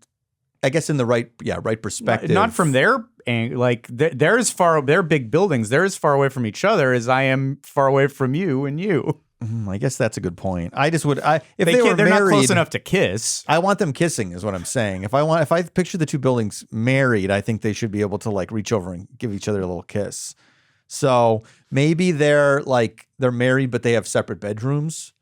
I guess in the right perspective. Not from their like they're as far. They're big buildings. They're as far away from each other as I am far away from you and you. I guess that's a good point. I just would. If they They're were married, not close enough to kiss. I want them kissing, is what I'm saying. If I picture the two buildings married, I think they should be able to like reach over and give each other a little kiss. So maybe they're married, but they have separate bedrooms.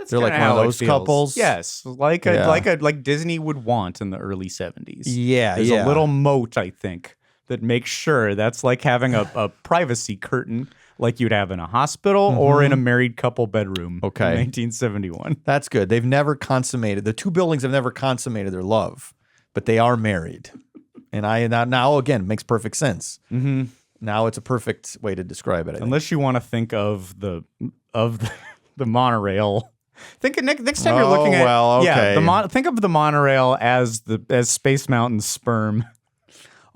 They're like one Kinda of how it those feels. couples. Yes, like Disney would want in the early 70s. Yeah, There's yeah. a little moat, I think, that makes sure that's like having a privacy curtain like you'd have in a hospital or in a married couple bedroom Okay. in 1971. That's good. They've never consummated. The two buildings have never consummated their love, but they are married. And now again makes perfect sense. Mm-hmm. Now it's a perfect way to describe it. I think. Unless you want to think of the monorail. Think next time you're looking at well, okay. think of the monorail as Space Mountain sperm.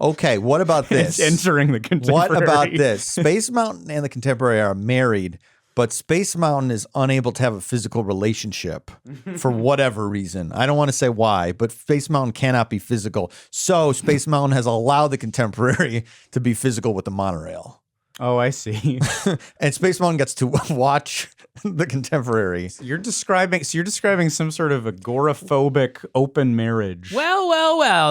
Okay, what about this? It's entering the Contemporary. What about this? Space Mountain and the Contemporary are married, but Space Mountain is unable to have a physical relationship for whatever reason. I don't want to say why, but Space Mountain cannot be physical. So Space Mountain has allowed the Contemporary to be physical with the monorail. Oh, I see. And Space Mountain gets to watch the Contemporary. You're describing some sort of agoraphobic open marriage. Well.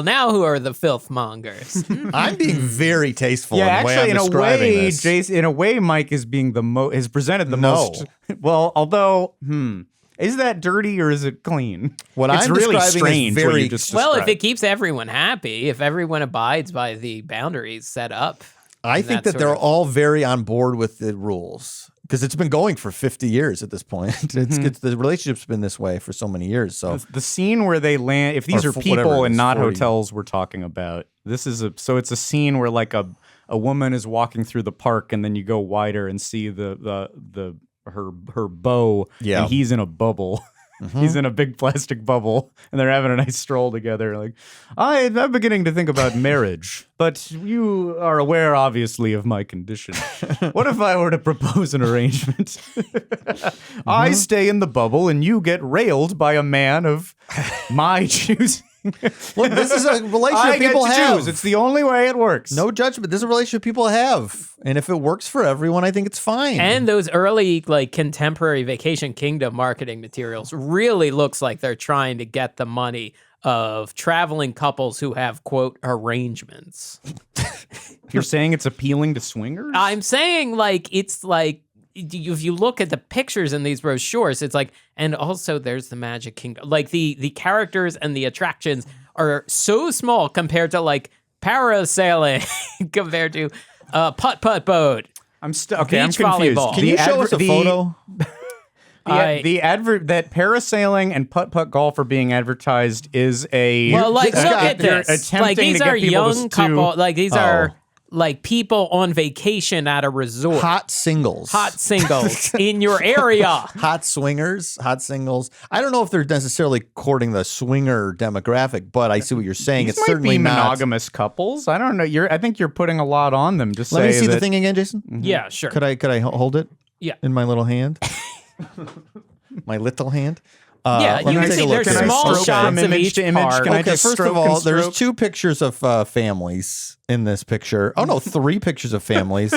Now who are the filth mongers? I'm being very tasteful. Yeah, in the way actually, I'm in a describing way, this. Jason, in a way, Mike is being is presented the most. Well, although, is that dirty or is it clean? What it's I'm really describing strange. is what very you just Well, if described. it keeps everyone happy, if everyone abides by the boundaries set up. I think that they're all very on board with the rules because it's been going for 50 years at this point. It's the relationship's been this way for so many years. So the scene where they land, if these Or are whatever people it and is, not 40. hotels we're talking about, it's a scene where like a woman is walking through the park and then you go wider and see her beau Yeah. and he's in a bubble. He's in a big plastic bubble, and they're having a nice stroll together. Like, I'm beginning to think about marriage, but you are aware, obviously, of my condition. What if I were to propose an arrangement? I stay in the bubble, and you get railed by a man of my choosing. look, this is a relationship I get people to have. choose. It's the only way it works. No judgment. This is a relationship people have, and if it works for everyone, I think it's fine. And those early, like, contemporary Vacation Kingdom marketing materials really looks like they're trying to get the money of traveling couples who have, quote, arrangements. You're saying it's appealing to swingers? I'm saying, like, it's like, if you look at the pictures in these brochures, it's like, and also there's the Magic Kingdom. Like, the characters and the attractions are so small compared to, like, parasailing, compared to putt-putt boat. I'm Beach confused. volleyball. Can you show us a photo? The advert that parasailing and putt-putt golf are being advertised is a Well, like, look at they're this. attempting Like, these to get are people young to couple. Like, these are Oh. like people on vacation at a resort. Hot singles. Hot singles in your area. Hot swingers, hot singles. I don't know if they're necessarily courting the swinger demographic, but I see what you're saying. These It's might certainly be not. monogamous couples. I don't know. I think you're putting a lot on them to say Let me see that. the thing again, Jason. Yeah, sure. Could I hold it? Yeah. In my little hand. My little hand. Yeah, let you me can take see a look there's here. small Stroke shots from of image each to image. part. Can I Okay, just first stroke of all, and there's stroke? 2 pictures of families in this picture. Oh no, 3 pictures of families.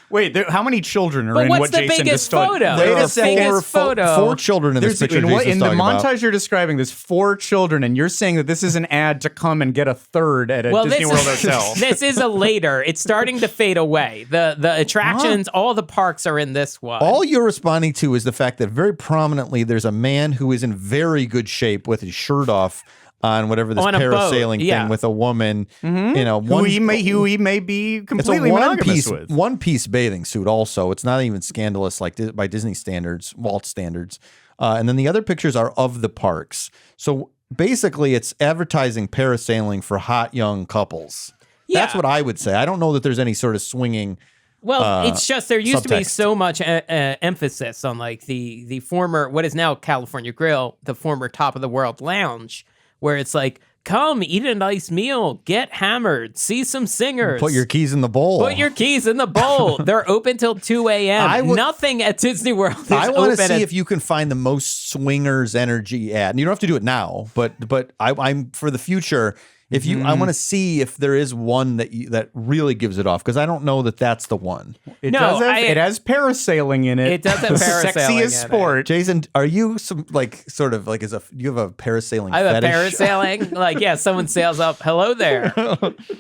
Wait, how many children are But in what's what the Jason biggest just told? photo? There Wait are a second. biggest photo. 4 children in this picture. in the Jason's talking montage about. you're describing, there's 4 children, and you're saying that this is an ad to come and get a third at a Disney World hotel. This is a later. It's starting to fade away. The attractions, all the parks are in this one. All you're responding to is the fact that very prominently there's a man who is in very good shape with his shirt off on whatever this On a boat, parasailing yeah. thing with a woman. You know, who he may be it's a completely monogamous with. one piece bathing suit. Also, it's not even scandalous like by Disney standards, Walt standards. And then the other pictures are of the parks. So basically, it's advertising parasailing for hot young couples. Yeah. That's what I would say. I don't know that there's any sort of swinging. Well, it's just there used to be subtext. so much emphasis on like the former what is now California Grill, the former Top of the World Lounge, where it's like, come eat a nice meal, get hammered, see some singers, Put your keys in the bowl. Put your keys in the bowl. They're open till 2 a.m. Nothing at Disney World is I want to open see at- if you can find the most swingers energy ad. And you don't have to do it now, but I'm for the future. If you, I want to see if there is one that really gives it off because I don't know that that's the one. It No, does have, it has parasailing in it. It does have The parasailing in sexiest it. sport. Jason, are you some sort of like you have a parasailing? I have a fetish? parasailing. Like, yeah, someone sails up. Hello there.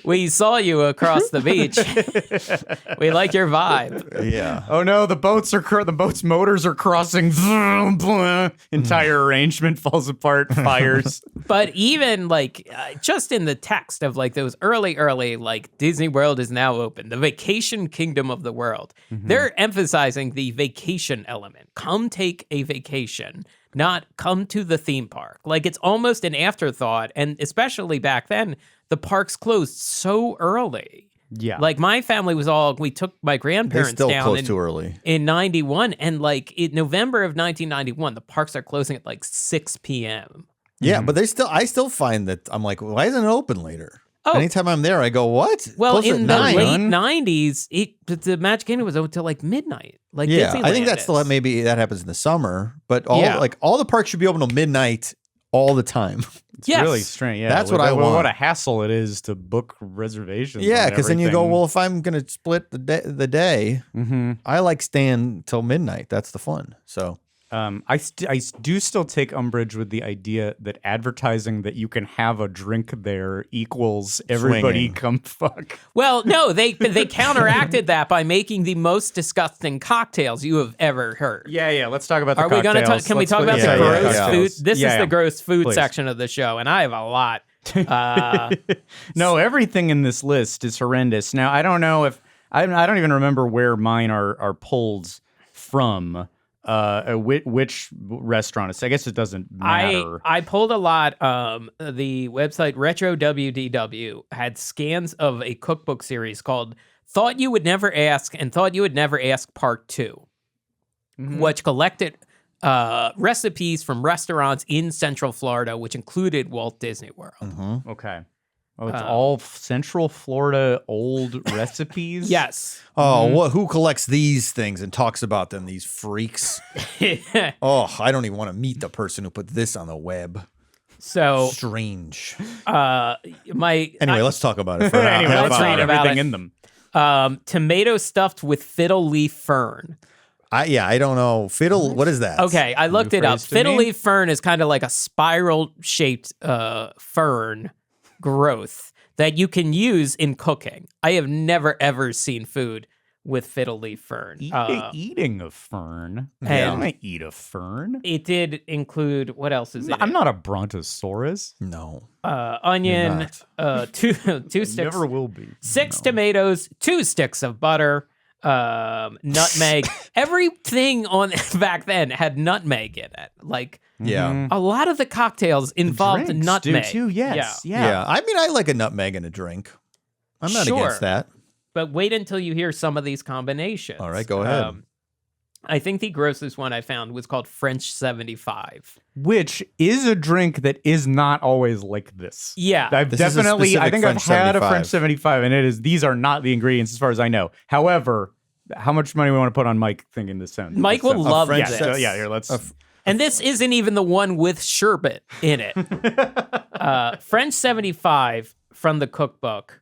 We saw you across the beach. We like your vibe. Yeah. Oh no, the boat's motors are crossing. Entire arrangement falls apart. Fires. But even like just in the text of like those early like Disney World is now open, the vacation kingdom of the world, they're emphasizing the vacation element. Come take a vacation, not come to the theme park. Like it's almost an afterthought. And especially back then, the parks closed so early. Yeah. Like my family we took my They grandparents still down close too early. in 91. And like in November of 1991, the parks are closing at like 6 p.m. Yeah, but I still find that I'm like, why isn't it open later? Anytime I'm there, I go, what? Well, Close in at the 9? late 90s, the Magic Kingdom was open till like midnight. Like Yeah, Disneyland I think that's is. maybe that happens in the summer, but all the parks should be open till midnight all the time. It's Yes. really strange. Yeah, That's what I want. What a hassle it is to book reservations. Yeah, because then you go, everything. well, if I'm going to split the day, Mm-hmm. I like staying till midnight. That's the fun. So I do still take umbrage with the idea that advertising that you can have a drink there equals everybody Swinging. come fuck. Well, no, they counteracted that by making the most disgusting cocktails you have ever heard. Yeah. Let's talk about the Are we cocktails. going to? Can we Let's talk look about at the yeah, gross yeah. food? This Yeah, is yeah. the gross food Please. section of the show, and I have a lot. No, everything in this list is horrendous. Now, I don't know if I don't even remember where mine are pulled from. Which restaurant? I guess it doesn't matter. I pulled a lot. The website Retro WDW had scans of a cookbook series called "Thought You Would Never Ask" and "Thought You Would Never Ask" Part 2, which collected recipes from restaurants in Central Florida, which included Walt Disney World. Okay. Oh, it's all Central Florida old recipes? Yes. who collects these things and talks about them? These freaks. Oh, I don't even want to meet the person who put this on the web. So Strange. anyway, Let's talk about it. For Anyway, half let's hour. read about everything it. in them. tomato stuffed with fiddle leaf fern. I don't know. Fiddle, what is that? Okay, I looked it up. phrase to Fiddle me? leaf fern is kind of like a spiral-shaped fern growth that you can use in cooking. I have never, ever seen food with fiddle leaf fern. Eating a fern. Yeah. I might eat a fern. It did include, what else is in I'm it? not a brontosaurus. No. Onion, two sticks, Never will be. 6 tomatoes, 2 sticks of butter, nutmeg. Everything on back then had nutmeg in it. Like, Yeah. a lot of the cocktails involved Drinks nutmeg. do too, yes. Yeah. I mean, I like a nutmeg in a drink. I'm not Sure. against that. But wait until you hear some of these combinations. All right, go ahead. I think the grossest one I found was called French 75. Which is a drink that is not always like this. Yeah. I've This is a definitely, I specific think French I've had a 75. French 75, and these are not the ingredients as far as I know. However, how much money we want to put on Mike thinking this sounds? Mike will love French this. se- Here, let's. And this isn't even the one with sherbet in it. French 75 from the cookbook.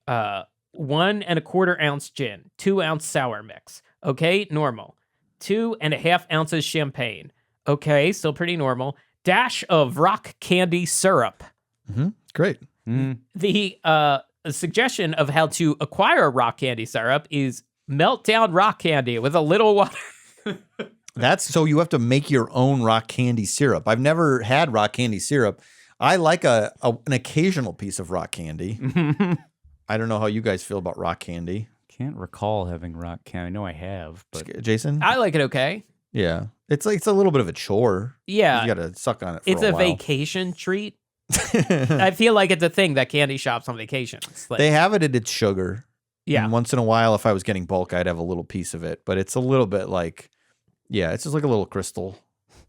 1 1/4 ounce gin, 2 ounce sour mix. Okay, normal. 2 1/2 ounces champagne. Okay, still pretty normal. Dash of rock candy syrup. Great. The suggestion of how to acquire rock candy syrup is melt down rock candy with a little water. That's so you have to make your own rock candy syrup. I've never had rock candy syrup. I like an occasional piece of rock candy. I don't know how you guys feel about rock candy. Can't recall having rock candy. I know I have, but Jason? I like it okay. Yeah. It's like it's a little bit of a chore. Yeah. You got to suck on it for It's a a while. vacation treat. I feel like it's a thing that candy shops on vacations. Like, They have it at its sugar. yeah. And once in a while, if I was getting bulk, I'd have a little piece of it. But it's a little bit like, yeah, it's just like a little crystal.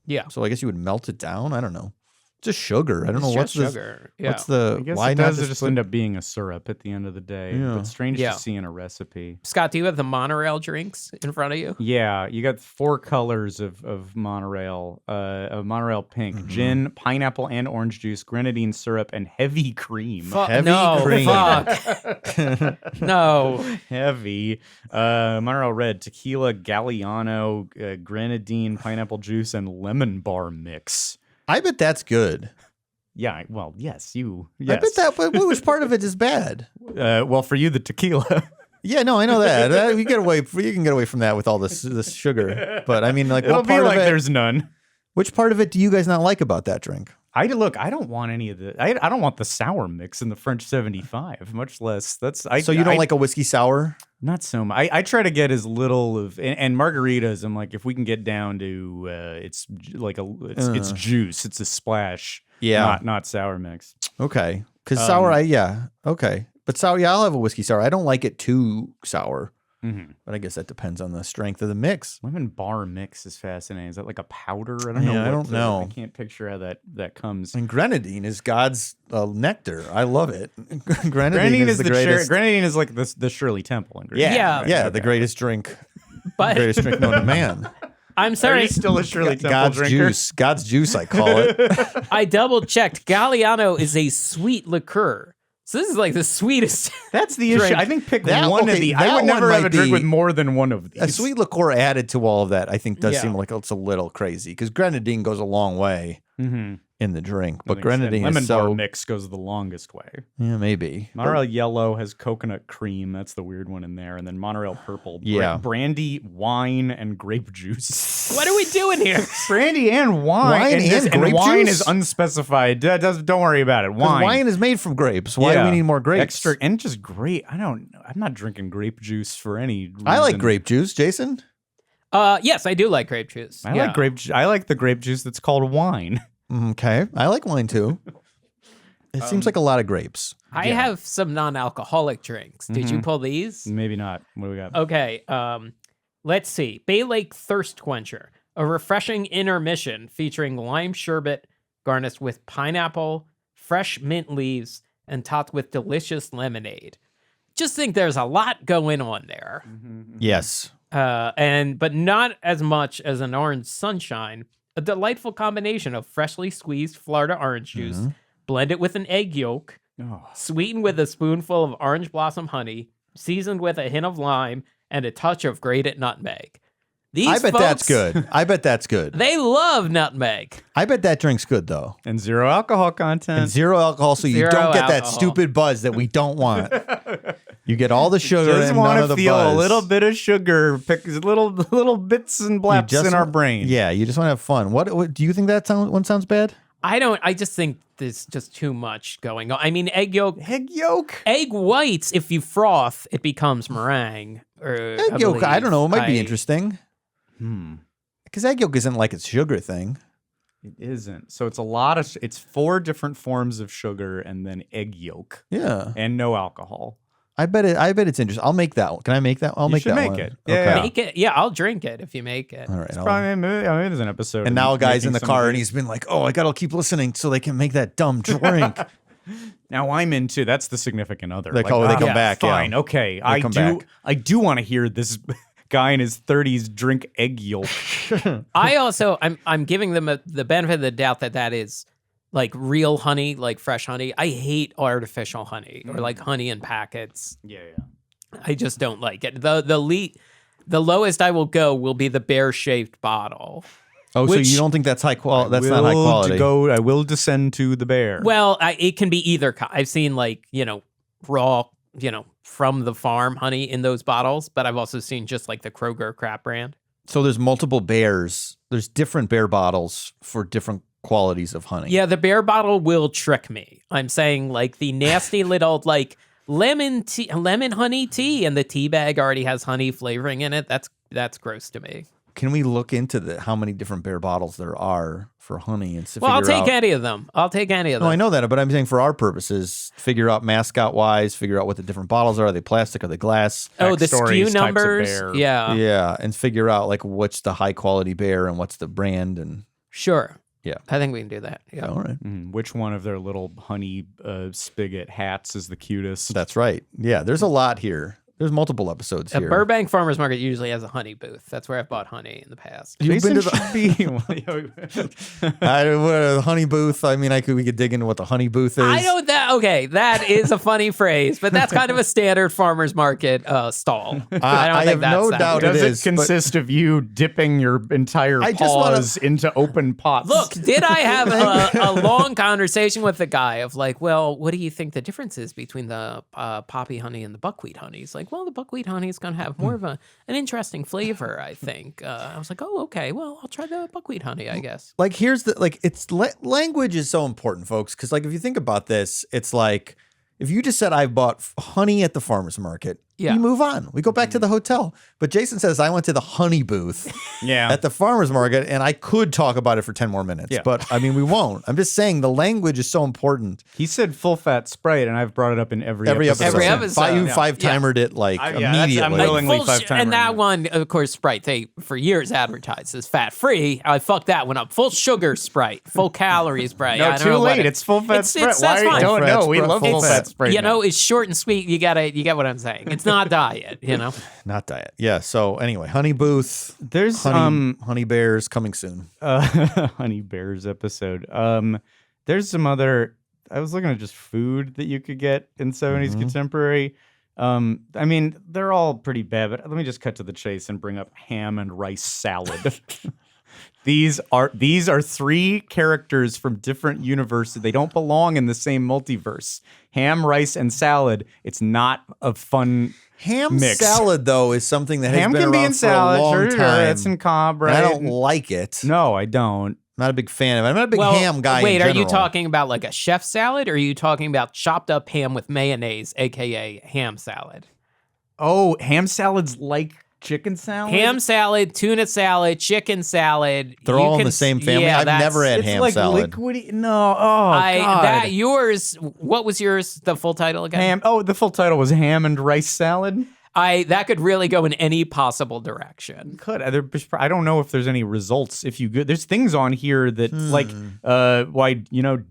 Yeah. So I guess you would melt it down. I don't know. Just sugar. I don't know It's what's just the sugar. Yeah. what's the I guess why it not does just put- end up being a syrup at the end of the day. Yeah. But strange Yeah. to see in a recipe. Scott, do you have the monorail drinks in front of you? Yeah, you got 4 colors of monorail, of monorail pink: gin, pineapple and orange juice, grenadine syrup, and heavy cream. Heavy no, cream. fuck. No. Heavy. Monorail red: tequila, Galliano, grenadine, pineapple juice, and lemon bar mix. I bet that's good. Yeah, well, yes, you. I Yes. bet that. But which part of it is bad? Well, for you, the tequila. Yeah, no, I know that. You get away. You can get away from that with all this sugar. But I mean, like, It'll what be part like of it? there's none. Which part of it do you guys not like about that drink? I don't want any of the. I don't want the sour mix in the French 75. Much less that's. So you don't like a whiskey sour? Not so much. I try to get as little of and margaritas. I'm like, if we can get down to it's it's juice. It's a splash. Yeah. Not sour mix. Okay. Because sour, okay. But sour, yeah, I'll have a whiskey sour. I don't like it too sour. But I guess that depends on the strength of the mix. Lemon bar mix is fascinating. Is that like a powder? I don't know. Yeah, I don't know. I can't picture how that comes. And grenadine is God's nectar. I love it. Grenadine is the greatest. Grenadine is like the Shirley Temple ingredient. Yeah. The greatest drink. But The greatest drink known to man. I'm Are sorry. you still a Shirley Temple God's drinker? juice. God's juice, I call it. I double checked. Galliano is a sweet liqueur. So this is like the sweetest. That's the issue. drink. I think pick That- one of okay, the. that I would one never have might a drink be- with more than one of these. A sweet liqueur added to all of that, I think, does Yeah. seem like it's a little crazy because grenadine goes a long way in the drink, but grenadine lemon is so bar mix goes the longest way. yeah, maybe. Monorail yellow has coconut cream. That's the weird one in there, and then Monorail purple. Yeah. Brandy, wine, and grape juice. What are we doing here? Brandy and wine. Wine and grape wine juice? is unspecified. Don't worry about it. 'Cause Wine. wine is made from grapes. Why do we need more grapes? Extra and just grape. I don't know. I'm not drinking grape juice for any reason. I like grape juice, Jason. Yes, I do like grape juice. I like grape. I like the grape juice that's called wine. Okay, I like wine too. It seems like a lot of grapes. I have some non-alcoholic drinks. Did you pull these? Maybe not. What do we got? Okay. Let's see. Bay Lake Thirst Quencher, a refreshing intermission featuring lime sherbet garnished with pineapple, fresh mint leaves, and topped with delicious lemonade. Just think there's a lot going on there. Yes. But not as much as an orange sunshine. A delightful combination of freshly squeezed Florida orange juice, blended with an egg yolk, sweetened with a spoonful of orange blossom honey, seasoned with a hint of lime, and a touch of grated nutmeg. I bet that's good. I bet that's good. They love nutmeg. I bet that drink's good though. And zero alcohol content. And zero alcohol, so you Zero don't get that alcohol. stupid buzz that we don't want. You get all the sugar Just and want none of to the feel buzz. a little bit of sugar, pick little bits and You blaps just in our want- brain. Yeah, you just want to have fun. What do you think that one sounds bad? I just think there's just too much going on. I mean, egg yolk, Egg yolk. egg whites, if you froth, it becomes meringue. Egg yolk, I don't know. It might be interesting. Hmm. Because egg yolk isn't like a sugar thing. It isn't. So it's 4 different forms of sugar and then egg yolk Yeah, and no alcohol. I bet it's interesting. I'll make that one. Can I make that? I'll You make should that make one. it. Yeah, Okay. yeah. Make it. Yeah, I'll drink it if you make it. All right. I'll- Probably maybe there's an episode. and of now a guy's making in the some car of and these. he's been like, "Oh, I gotta keep listening so they can make that dumb drink." Now I'm into that's the significant other. They come back, yeah. Fine. Okay. come back. I do want to hear this guy in his 30s drink egg yolk. I also, I'm giving them the benefit of the doubt that is like real honey, like fresh honey. I hate artificial honey or like honey in packets. Yeah. I just don't like it. The lowest I will go will be the bear shaped bottle. Oh, Which- so you don't think that's high quality? That's not high quality. I will descend to the bear. Well, it can be either. I've seen like raw, from the farm honey in those bottles, but I've also seen just like the Kroger crap brand. So there's multiple bears. There's different bear bottles for different qualities of honey. Yeah, the bear bottle will trick me. I'm saying like the nasty little like lemon honey tea, and the tea bag already has honey flavoring in it. That's gross to me. Can we look into how many different bear bottles there are for honey and Well, I'll figure take out? any of them. I'll take any of them. No, I know that, but I'm saying for our purposes, figure out mascot wise, figure out what the different bottles are. Are they plastic? Are they glass? Oh, the Backstories, SKU types of numbers. bear. Yeah, Yeah, and figure out like what's the high quality bear and what's the brand and sure. Yeah. I think we can do that. Yeah. all right. Which one of their little honey spigot hats is the cutest? That's right. Yeah, there's a lot here. There's multiple episodes A here. Burbank Farmers Market usually has a honey booth. That's where I've bought honey in the past. You've been to the. the honey booth. I mean, we could dig into what the honey booth is. I know that. Okay, that is a funny phrase, but that's kind of a standard farmers market stall. I don't I think have that's no that doubt weird. Does it it is, but- consist of you dipping your entire I just wanna- paws into open pots? Look, did I have a long conversation with the guy of like, well, what do you think the difference is between the poppy honey and the buckwheat honey? He's like, well, the buckwheat honey is going to have more of an interesting flavor, I think. I was like, oh, okay, well, I'll try the buckwheat honey, I guess. Like here's the language is so important, folks, because like if you think about this, it's like if you just said I bought honey at the farmer's market Yeah. We move on. We go back to the hotel. But Jason says, I went to the honey booth at the farmer's market, and I could talk about it for 10 more minutes. Yeah. But, I mean, we won't. I'm just saying the language is so important. He said full-fat Sprite, and I've brought it up in every episode. Every episode. You five-timered it, immediately. I'm willingly five-timered and that it. one, of course, Sprite, they, for years, advertised as fat-free. I fucked that one up. Full sugar Sprite. Full calorie Sprite. No, too late. It's full-fat Sprite. That's fine. Don't know. We love full-fat Sprite. You know, it's short and sweet. You get what I'm saying. It's not diet, you know? Not diet. Yeah. So anyway, honey booth. There's honey bears coming soon. Honey Bears episode. There's some other. I was looking at just food that you could get in 70s contemporary. I mean, they're all pretty bad, but let me just cut to the chase and bring up ham and rice salad. These are three characters from different universes. They don't belong in the same multiverse. Ham, rice, and salad. It's not a fun Ham mix. salad, though, is something that has Ham been can be around in for salad. a long Sure, time. it's in cob, right? And I don't like it. No, I don't. I'm not a big fan of it. I'm not a big ham guy. Wait, in are you general. talking about like a chef salad, or are you talking about chopped up ham with mayonnaise, aka ham salad? Oh, ham salad's like chicken salad? Ham salad, tuna salad, chicken salad. They're all in the same family. Yeah, I've never had It's ham like salad. liquidy. No, God. Yours. What was yours? The full title again? Ham. Oh, the full title was ham and rice salad. That could really go in any possible direction. Could I don't know if there's any results. If you go, there's things on here that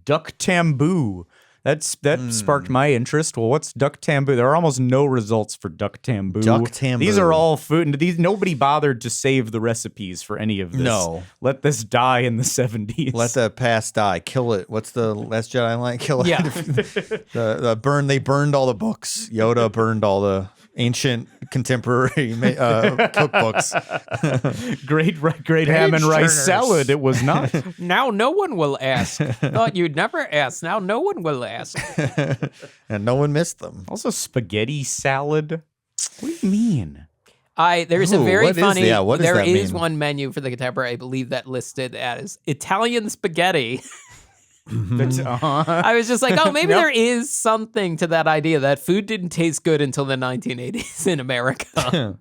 duck tambou. That sparked my interest. Well, what's duck tambou? There are almost no results for duck tambou. Duck tambou. These are all food, and nobody bothered to save the recipes for any of this. No. Let this die in the 70s. Let the past die. Kill it. What's the Last Jedi line? Kill it. Yeah. They burned all the books. Yoda burned all the ancient contemporary cookbooks. Great ham and rice turners. salad. It was not. Now no one will ask. Thought you'd never ask. Now no one will ask. And no one missed them. Also, spaghetti salad. What do you mean? There's a Ooh, very what is- funny. yeah, what does there that is mean? one menu for the contemporary, I believe, that listed as Italian spaghetti. I was just like, oh, maybe there is something to that idea that food didn't taste good until the 1980s in America.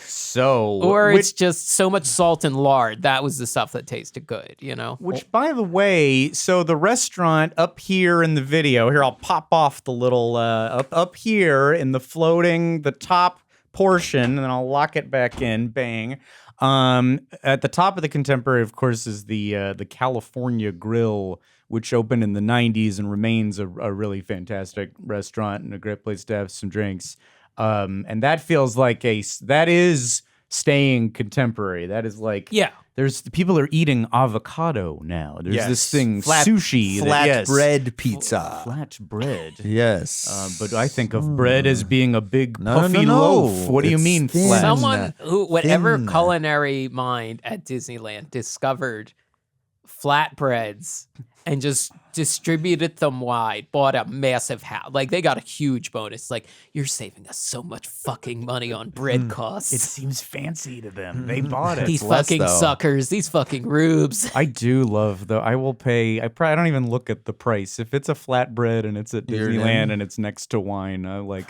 So, Or it's just so much salt and lard. That was the stuff that tasted good, you know? Which, by the way, so the restaurant up here in the video, here, I'll pop off the little, up here in the top portion, and then I'll lock it back in, bang. At the top of the contemporary, of course, is the California Grill, which opened in the 90s and remains a really fantastic restaurant and a great place to have some drinks. And that feels like that is staying contemporary. That is like, Yeah. people are eating avocado now. There's this thing, sushi. Flatbread pizza. Flat bread. Yes. But I think of bread as being a big No, puffy no. loaf. What do you It's mean thin. flat? Someone who, whatever Thin. culinary mind at Disneyland discovered flatbreads and just distributed them wide, bought a massive house. Like, they got a huge bonus. Like, you're saving us so much fucking money on bread costs. It seems fancy to them. They bought it. These less, fucking though. suckers, these fucking rubes. I do love, though. I will pay. I don't even look at the price. If it's a flatbread and it's at You're Disneyland in. and it's next to wine, I'm like,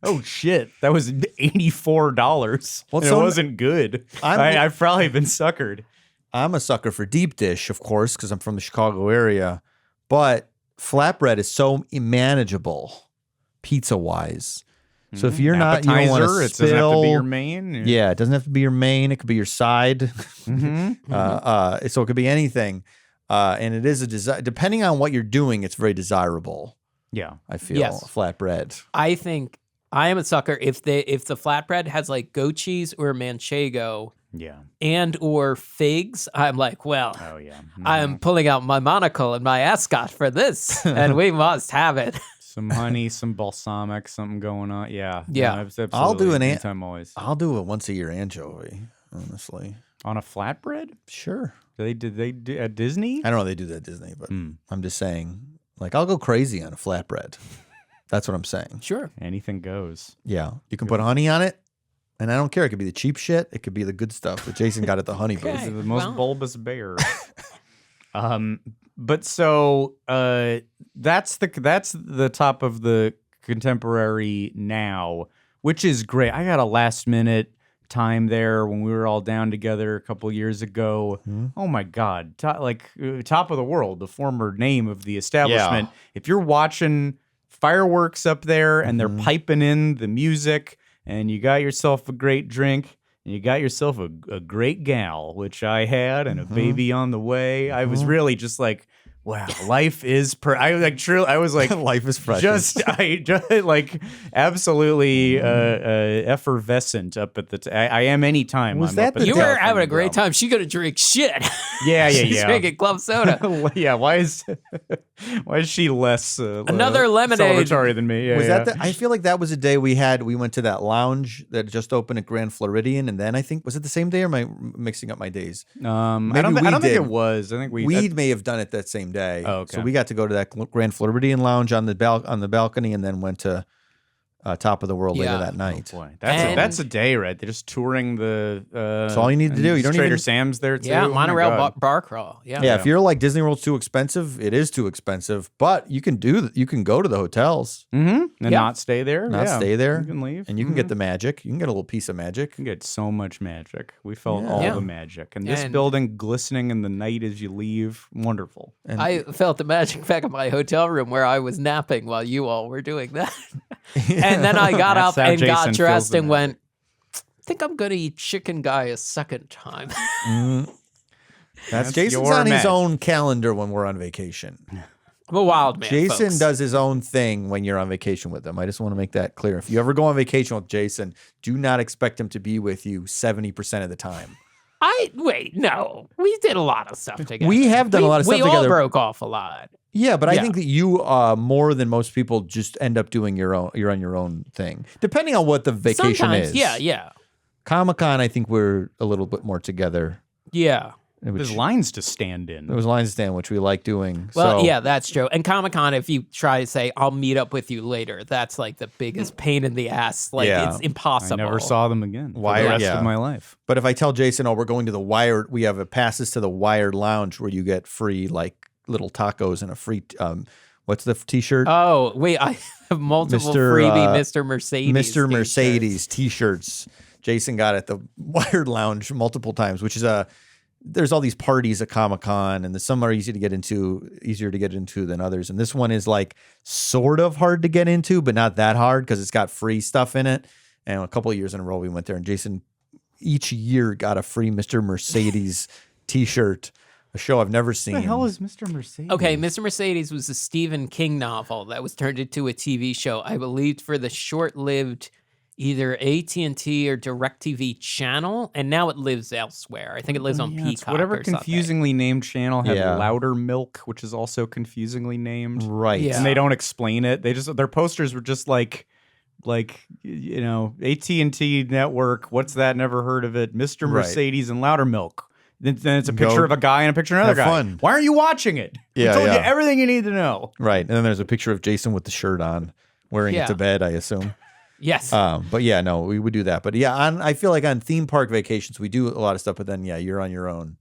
oh shit, that was $84. Well, And so it wasn't good. I've probably been suckered. I'm a sucker for deep dish, of course, because I'm from the Chicago area. But flatbread is so manageable, pizza wise. So if you're not, you don't want to Appetizer, it doesn't have to be your spill. main. Yeah, it doesn't have to be your main. It could be your side. Mm-hmm. So it could be anything. And it is a desire. Depending on what you're doing, it's very desirable. Yeah. I feel Yes. flatbread. I think I am a sucker if the flatbread has like goat cheese or manchego Yeah. and or figs. I'm like, well, Oh yeah. I'm pulling out my monocle and my ascot for this, and we must have it. Some honey, some balsamic, something going on. Yeah. Yeah. No, absolutely. I'll do an anytime, always. I'll do a once a year anchovy, honestly. On a flatbread? Sure. Did they do at Disney? I don't know if they do that at Disney, but I'm just saying, like, I'll go crazy on a flatbread. That's what I'm saying. Sure. Anything goes. Yeah. You can put honey on it, and I don't care. It could be the cheap shit. It could be the good stuff that Jason got at the honey booth. Okay. The most well. bulbous bear. But so that's the top of the contemporary now. which is great. I got a last minute time there when we were all down together a couple years ago. Oh my God. Top of the World, the former name of the establishment. Yeah. If you're watching fireworks up there and they're piping in the music and you got yourself a great drink and you got yourself a great gal, which I had, and a baby on the way, I was really just like, wow, life is I was like life is precious. Absolutely effervescent up at the I am anytime. Was I'm that up at the You the were top having a of the great drum. time. She gonna drink shit. Yeah. She's drinking club soda. Yeah, why is she less Another lemonade. celebratory than me? Yeah, Was yeah. that I feel like that was a day we went to that lounge that just opened at Grand Floridian, and then I think, was it the same day, or am I mixing up my days? I Maybe don't we think did. it was. I think we May have done it that same day. Oh, okay. So we got to go to that Grand Floridian lounge on the balcony, and then went to Top of the World later Yeah. that night. boy, And- that's a day, right? They're just touring the. That's all you need to and do. You don't Trader even- Sam's there too. Yeah, Oh my monorail God. bar crawl. Yeah. Yeah, if you're like Disney World's too expensive, it is too expensive. But you can go to the hotels, And Yeah. not stay there. not Yeah. stay there, You can leave, and you can get the magic. You can get a little piece of magic. You can get so much magic. We felt Yeah. all Yeah. the magic, and this And- building glistening in the night as you leave, wonderful. And I felt the magic back in my hotel room where I was napping while you all were doing that. And then I got That's up how and got Jason feels dressed the and went, I think I'm going to eat chicken guy a second time. that's That's Jason's your on his magic. own calendar when we're on vacation. I'm a wild man. Jason folks. does his own thing when you're on vacation with him. I just want to make that clear. If you ever go on vacation with Jason, do not expect him to be with you 70% of the time. No. We did a lot of stuff together. We have done a lot of stuff We all together. broke off a lot. Yeah, but I Yeah. think that you, more than most people, just end up doing you're on your own thing, depending on what the vacation Sometimes, is. yeah. Comic-Con, I think we're a little bit more together. Yeah. There's lines to stand in. There was lines stand, which we like doing. Well, so, yeah, that's true. And Comic-Con, if you try to say, I'll meet up with you later, that's like the biggest pain in the ass. Like, Yeah. it's I impossible. never saw them again for Why- the rest yeah. of my life. But if I tell Jason, we're going to the Wired, we have passes to the Wired Lounge where you get free, like, little tacos and a free, what's the T-shirt? Oh, wait, I have multiple Mr., freebie Mr. Mercedes. Mr. t-shirts. Mercedes T-shirts. Jason got at the Wired Lounge multiple times, which is there's all these parties at Comic-Con, and some are easier to get into than others. And this one is like sort of hard to get into, but not that hard because it's got free stuff in it. And a couple of years in a row we went there, and Jason each year got a free Mr. Mercedes T-shirt, a show I've never seen. What the hell is Mr. Mercedes? Okay, Mr. Mercedes was a Stephen King novel that was turned into a TV show, I believe, for the short-lived either AT&T or DirecTV channel, and now it lives elsewhere. I think it lives on Yeah, it's Peacock whatever or something. confusingly named channel had Yeah. Louder Milk, which is also confusingly named. Right. Yeah. And they don't explain it. Their posters were just like AT&T network. What's that? Never heard of it. Mr. Right. Mercedes and Louder Milk. Then it's a Go- picture of a guy and a picture of another have guy. fun. Why aren't you watching it? Yeah, I told you yeah. everything you need to know. Right. And then there's a picture of Jason with the shirt on, wearing it Yeah. to bed, I assume. Yes. But yeah, no, we would do that. But yeah, I feel like on theme park vacations we do a lot of stuff. But then yeah, you're on your own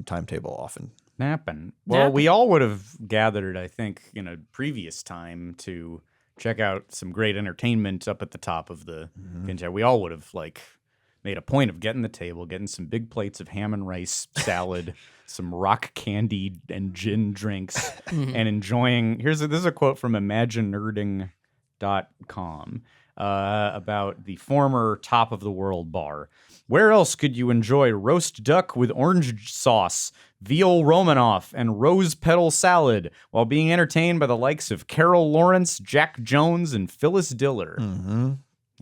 timetable often. Napping. Well, we all would have gathered, I think, in a previous time to check out some great entertainment up at the top of the pinch. We all would have made a point of getting the table, getting some big plates of ham and rice salad, some rock candy and gin drinks, and enjoying. This is a quote from ImagineNerding.com about the former Top of the World bar. Where else could you enjoy roast duck with orange sauce, veal Romanoff, and rose petal salad while being entertained by the likes of Carol Lawrence, Jack Jones, and Phyllis Diller? Mm-hmm.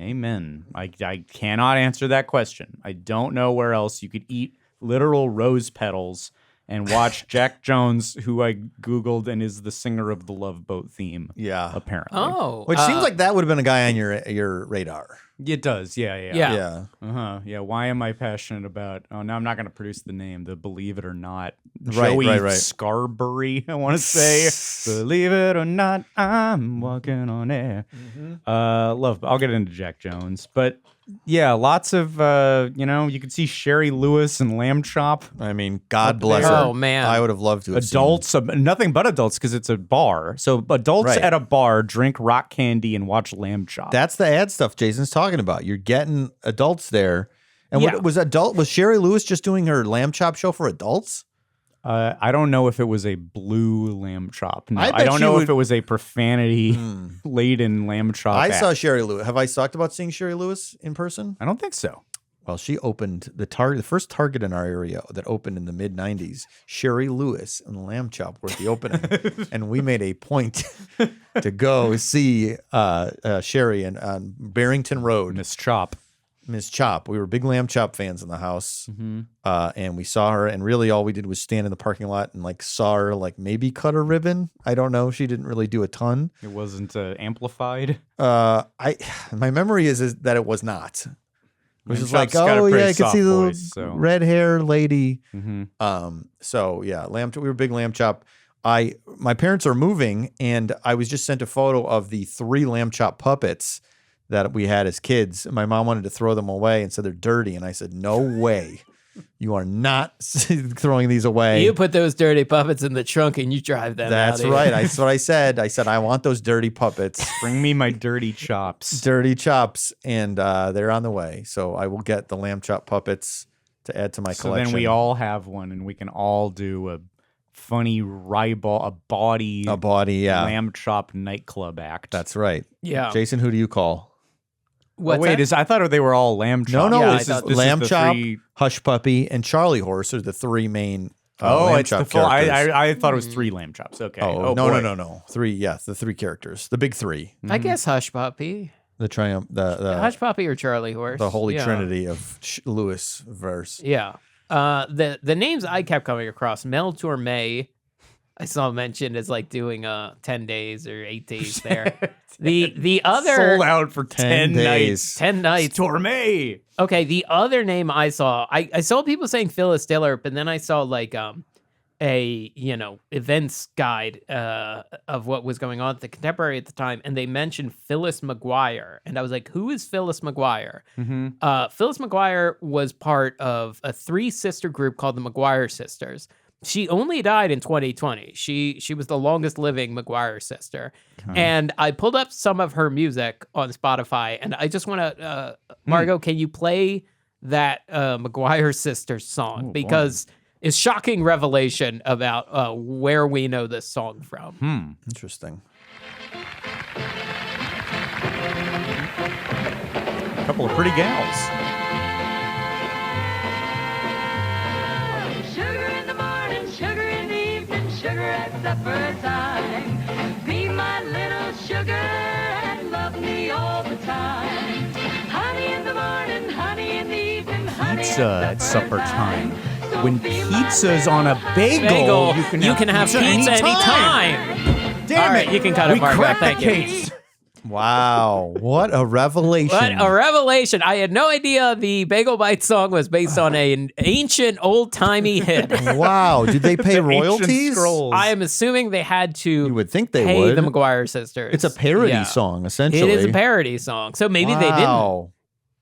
Amen. I cannot answer that question. I don't know where else you could eat literal rose petals and watch Jack Jones, who I Googled and is the singer of the Love Boat theme. Yeah. Apparently. oh. Which seems like that would have been a guy on your radar. It does. Yeah. Yeah. Yeah. Yeah. Why am I passionate about? Oh, now I'm not going to produce the name. The Believe It or Not. Right, Joey right. Scarberry. I want to say, believe it or not, I'm walking on air. Love. I'll get into Jack Jones, but yeah, lots of you can see Sherry Lewis and Lamb Chop. I mean, God Up bless there. her. Oh, man. I would have loved to have Adults, nothing but adults, because it's a bar. So adults Right. at a bar drink rock candy and watch Lamb Chop. That's the ad stuff Jason's talking about. You're getting adults there. And Yeah. was Sherry Lewis just doing her Lamb Chop show for adults? I don't know if it was a blue lamb chop. No, I I, bet don't she know would- if it was a profanity laden lamb chop. I act. saw Sherry Lewis. Have I talked about seeing Sherry Lewis in person? I don't think so. Well, she opened the first Target in our area that opened in the mid '90s. Sherry Lewis and Lamb Chop were at the opening, and we made a point to go see Sherry on Barrington Road. Miss Chop. Miss Chop. We were big Lamb Chop fans in the house, and we saw her. And really, all we did was stand in the parking lot and saw her maybe cut a ribbon. I don't know. She didn't really do a ton. It wasn't amplified. My memory is that it was not. It was Lamb just like, Chop's got a oh pretty yeah, I could soft see the voice, so. red hair lady. Mm-hmm. So yeah, we were big Lamb Chop. My parents are moving, and I was just sent a photo of the 3 Lamb Chop puppets that we had as kids. My mom wanted to throw them away and said they're dirty, and I said, no way. You are not throwing these away. You put those dirty puppets in the trunk and you drive them That's out. right. That's what I said. I said, I want those dirty puppets. Bring me my dirty chops. Dirty chops, and they're on the way. So I will get the Lamb Chop puppets to add to my So collection. then we all have one, and we can all do a funny a body yeah. Lamb Chop nightclub act. That's right. Yeah. Jason, who do you call? What's wait, that? I thought they were all Lamb Chop. No, Yeah, it's I thought- this is Lamb the Chop, 3 Hush Puppy, and Charlie Horse are the 3 main Oh, Lamb it's Chop the full. characters. I thought it was 3 lamb chops. Okay. Oh, boy. no. 3, yes, the 3 characters. The big 3. I guess Hush Puppy. The triumph, Hush Puppy or Charlie Horse. the holy Yeah. trinity of Lewis verse. Yeah. The names I kept coming across, Mel Torme, I saw mentioned as doing 10 days or 8 days there. The other Sold out for 10 10 days. nights. 10 nights. Gourmet. Okay, the other name I saw, I saw people saying Phyllis Diller, but then I saw a events guide of what was going on at the Contemporary at the time, and they mentioned Phyllis McGuire, and I was like, who is Phyllis McGuire? Phyllis McGuire was part of a 3-sister group called the McGuire Sisters. She only died in 2020. She was the longest living McGuire sister. And I pulled up some of her music on Spotify, and I just want to, Margot, can you play that McGuire Sisters song? Because it's shocking revelation about where we know this song from. Interesting. A couple of pretty gals. Sugar in the morning, sugar in the evening, sugar at supper time. Be my little sugar and love me all the time. Honey in the morning, honey in the evening, honey Pizza at supper time. So When be my pizza's on a bagel, you can have pizza anytime. Damn All right, it. you can cut it, We Margo. cracked the Thank you. case. Wow, what a revelation. What a revelation. I had no idea the Bagel Bite song was based on an ancient old-timey hit. Wow, did they pay Ancient royalties? scrolls. I am assuming they had to You would think they pay would. the McGuire sisters. It's a parody Yeah. song, essentially. It is a parody song. So maybe they didn't. Wow.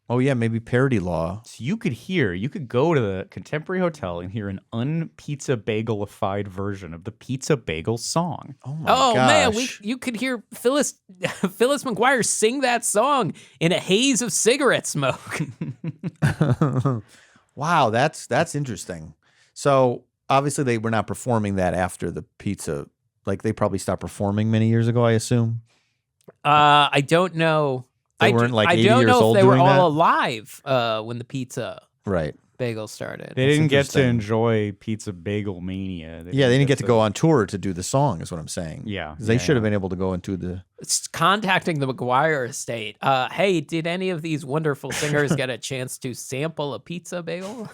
Oh, yeah, maybe parody law. So you could go to the Contemporary Hotel and hear an un-pizza bagelified version of the Pizza Bagel song. Oh, my Oh man, gosh. you could hear Phyllis McGuire sing that song in a haze of cigarette smoke. Wow, that's interesting. So obviously they were not performing that after the pizza. They probably stopped performing many years ago, I assume. I don't know. They weren't, 80 I don't years know old if they were doing all that? alive when the pizza Right. bagel started. They didn't get to interesting. enjoy Pizza Bagel Mania. Yeah, they didn't get to go on tour to do the song, is what I'm saying. Yeah, 'Cause they yeah, should have been able to go into the. It's contacting the McGuire estate. Hey, did any of these wonderful singers get a chance to sample a pizza bagel?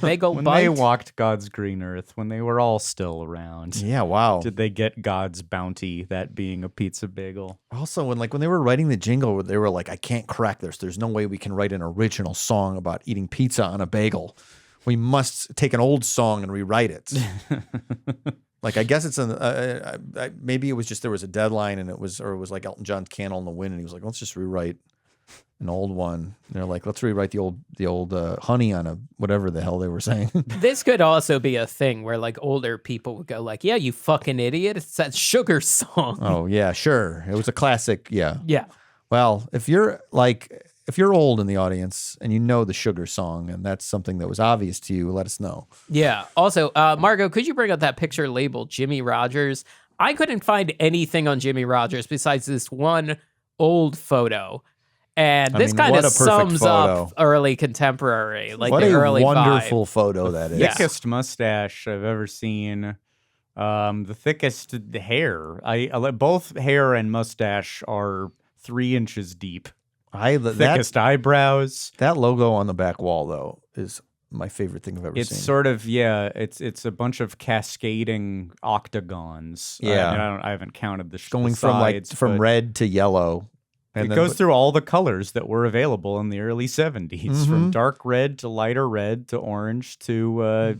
Bagel When bite. they walked God's green earth, when they were all still around. Yeah, wow. Did they get God's bounty, that being a pizza bagel? Also, when they were writing the jingle, they were like, I can't crack this. There's no way we can write an original song about eating pizza on a bagel. We must take an old song and rewrite it. Like, I guess it's maybe it was just there was a deadline and it was like Elton John's Candle in the Wind, and he was like, let's just rewrite an old one. And they're like, let's rewrite the old honey on a whatever the hell they were saying. This could also be a thing where like older people would go like, yeah, you fucking idiot. It's that Sugar song. Oh, yeah, sure. It was a classic. Yeah. Yeah. Well, if you're old in the audience and you know the Sugar song and that's something that was obvious to you, let us know. Yeah. Also, Margot, could you bring up that picture labeled Jimmy Rogers? I couldn't find anything on Jimmy Rogers besides this one old photo. And this kind of sums up early contemporary, like what the early wonderful vibe. Photo that is. Yeah. Thickest mustache I've ever seen. The thickest hair. Both hair and mustache are 3 inches deep. Thickest eyebrows. That logo on the back wall, though, is my favorite thing I've ever seen. It's sort of, it's a bunch of cascading octagons. Yeah. I haven't counted the going sides, from red to yellow. And it goes through all the colors that were available in the early 70s, from dark red to lighter red to orange to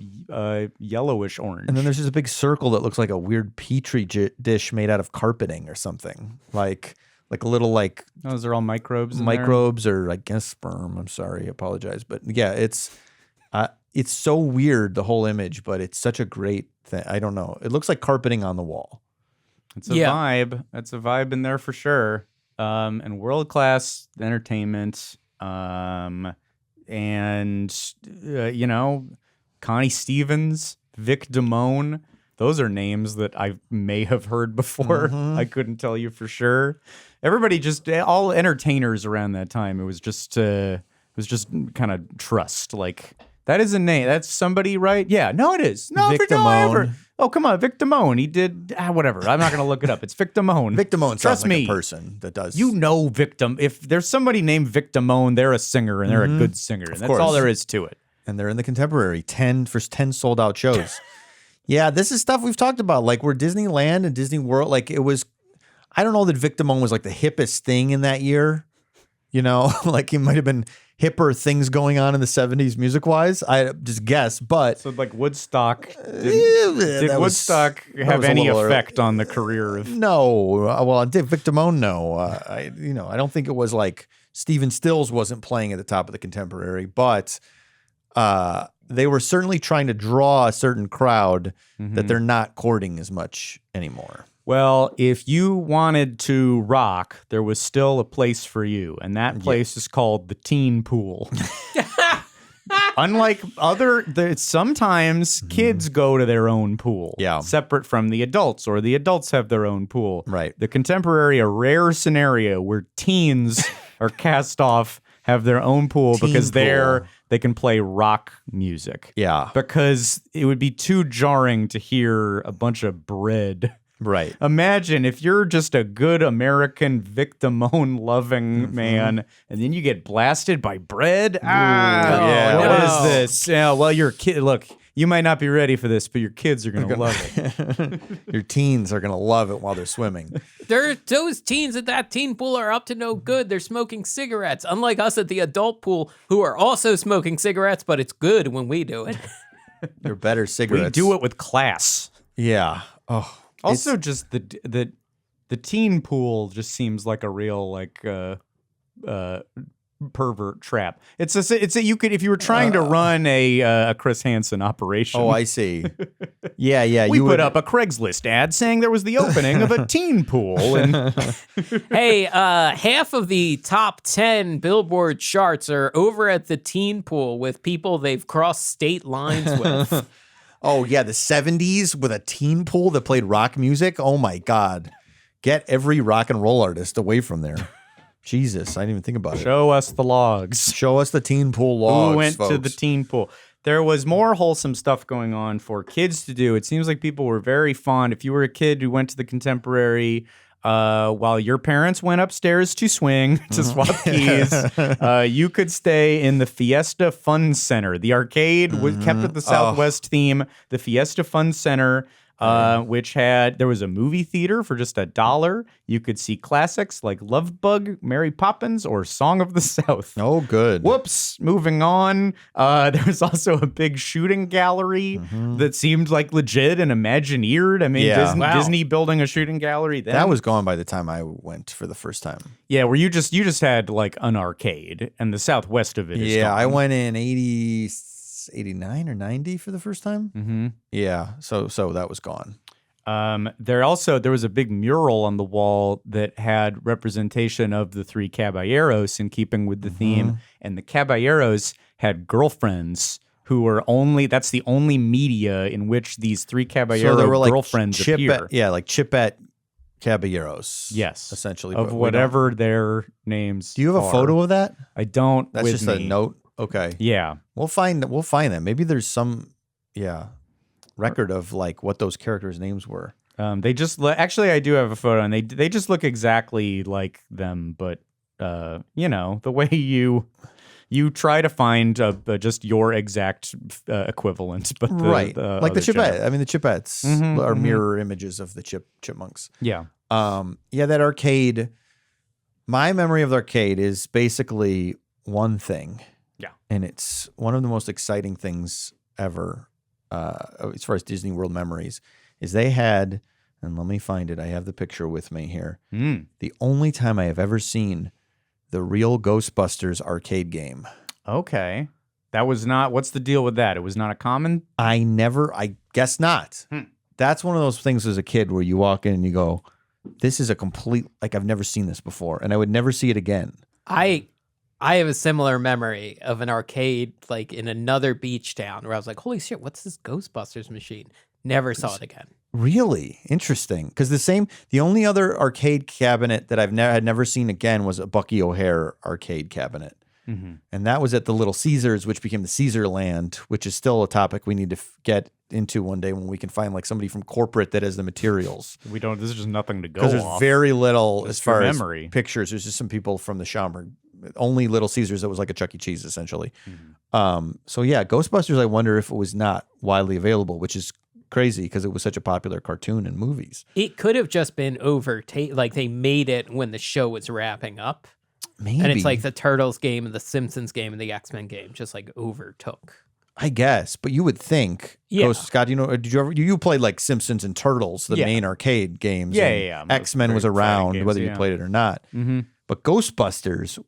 yellowish orange. And then there's just a big circle that looks like a weird petri dish made out of carpeting or something. Like a little those are all microbes. Or I guess sperm. I'm sorry, I apologize, but yeah, it's so weird, the whole image, but it's such a great thing. I don't know. It looks like carpeting on the wall. It's a vibe. It's a vibe in there for sure. And world-class entertainment. And Connie Stevens, Vic Damone. Those are names that I may have heard before. I couldn't tell you for sure. Everybody all entertainers around that time. It was just kind of trust. Like, that is a name. That's somebody, right? Yeah. No, it is. No, Vic Damone. Oh, come on. Vic Damone. He did whatever. I'm not going to look it up. It's Vic Damone. Vic Damone Trust sounds like me. a person that does. You know Victim. If there's somebody named Vic Damone, they're a singer and they're a good singer. And that's course. all there is to it. And they're in the contemporary 10 sold out shows. Yeah, this is stuff we've talked about. Like, where Disneyland and Disney World, like, it was, I don't know that Vic Damone was like the hippest thing in that year. You know, like, he might have been hipper things going on in the 70s music wise. I just guess, but So, like, Woodstock, did Woodstock have any effect on the career of? No. Well, Vic Damone, no. I don't think it was like Stephen Stills wasn't playing at the top of the contemporary, but they were certainly trying to draw a certain crowd that they're not courting as much anymore. Well, if you wanted to rock, there was still a place for you, and that place is called the teen pool. Unlike sometimes kids go to their own pool, separate from the adults, or the adults have their own pool. Right. The contemporary, a rare scenario where teens are cast off, have their own pool because they can play rock music. Yeah. Because it would be too jarring to hear a bunch of bread. Right. Imagine if you're just a good American Vic Damone loving man, and then you get blasted by bread. What is this? Yeah, well, your kid. Look, you might not be ready for this, but your kids are gonna love it. Your teens are gonna love it while they're swimming. Those teens at that teen pool are up to no good. They're smoking cigarettes, unlike us at the adult pool, who are also smoking cigarettes, but it's good when we do it. They're better cigarettes. We do it with class. Yeah. Oh. Also, just the teen pool just seems like a real pervert trap. You could, if you were trying to run a Chris Hansen operation. Oh, I see. Yeah. We put up a Craigslist ad saying there was the opening of a teen pool. And hey, half of the top 10 Billboard charts are over at the teen pool with people they've crossed state lines with. Oh, yeah, the 70s with a teen pool that played rock music. Oh, my God. Get every rock and roll artist away from there. Jesus, I didn't even think about it. Show us the logs. Show us the teen pool logs, Who went folks. to the teen pool? there was more wholesome stuff going on for kids to do. It seems like people were very fond. If you were a kid who went to the Contemporary while your parents went upstairs to swing to swap keys, you could stay in the Fiesta Fun Center. The arcade was kept with the Southwest theme. The Fiesta Fun Center, which there was a movie theater for just $1. You could see classics like Love Bug, Mary Poppins, or Song of the South. Oh, good. Whoops. Moving on. There was also a big shooting gallery that seemed like legit and Imagineered. I mean, Disney building a shooting gallery. Then. That was gone by the time I went for the first time. Yeah, where you just had like an arcade, and the Southwest of it is gone. I went in 89 or 90 for the first time. Mm-hmm. Yeah, so that was gone. There was a big mural on the wall that had representation of the three caballeros in keeping with the theme, and the caballeros had girlfriends who were that's the only media in which these three caballero girlfriends appear. Like Chipette Caballeros. Yes, essentially of whatever their names. Do you have a photo of that? I don't. That's just a note. Okay. Yeah. We'll find that. Maybe there's some record of like what those characters' names were. They just actually I do have a photo, and they just look exactly like them, but the way you try to find just your exact equivalent, but like the Chipette. General. I mean, the Chipettes are mirror images of the chipmunks. Yeah. That arcade. My memory of the arcade is basically one thing. Yeah. And it's one of the most exciting things ever, as far as Disney World memories, is they had, and let me find it. I have the picture with me here. The only time I have ever seen the real Ghostbusters arcade game. Okay. That was not, what's the deal with that? It was not a common? I guess not. That's one of those things as a kid where you walk in and you go, this is a complete, like I've never seen this before, and I would never see it again. I have a similar memory of an arcade like in another beach town where I was like, holy shit, what's this Ghostbusters machine? Never saw it again. Really? Interesting. Because the only other arcade cabinet that had never seen again was a Bucky O'Hare arcade cabinet. Mm-hmm. And that was at the Little Caesars, which became the Caesar Land, which is still a topic we need to get into one day when we can find like somebody from corporate that has the materials. This is just nothing to go off. Because there's very little just as far memory. As pictures. There's just some people from the Schaumburg. Only Little Caesars that was like a Chuck E. Cheese, essentially. Mm-hmm. Ghostbusters, I wonder if it was not widely available, which is crazy because it was such a popular cartoon and movies. It could have just been like they made it when the show was wrapping up. Maybe. And it's like the Turtles game and the Simpsons game and the X-Men game just like overtook. I guess, but you would think. Yeah. Scott, you played like Simpsons and Turtles, the main arcade games. Yeah. X-Men was around, games, whether you played it or not. Mm-hmm. But Ghostbusters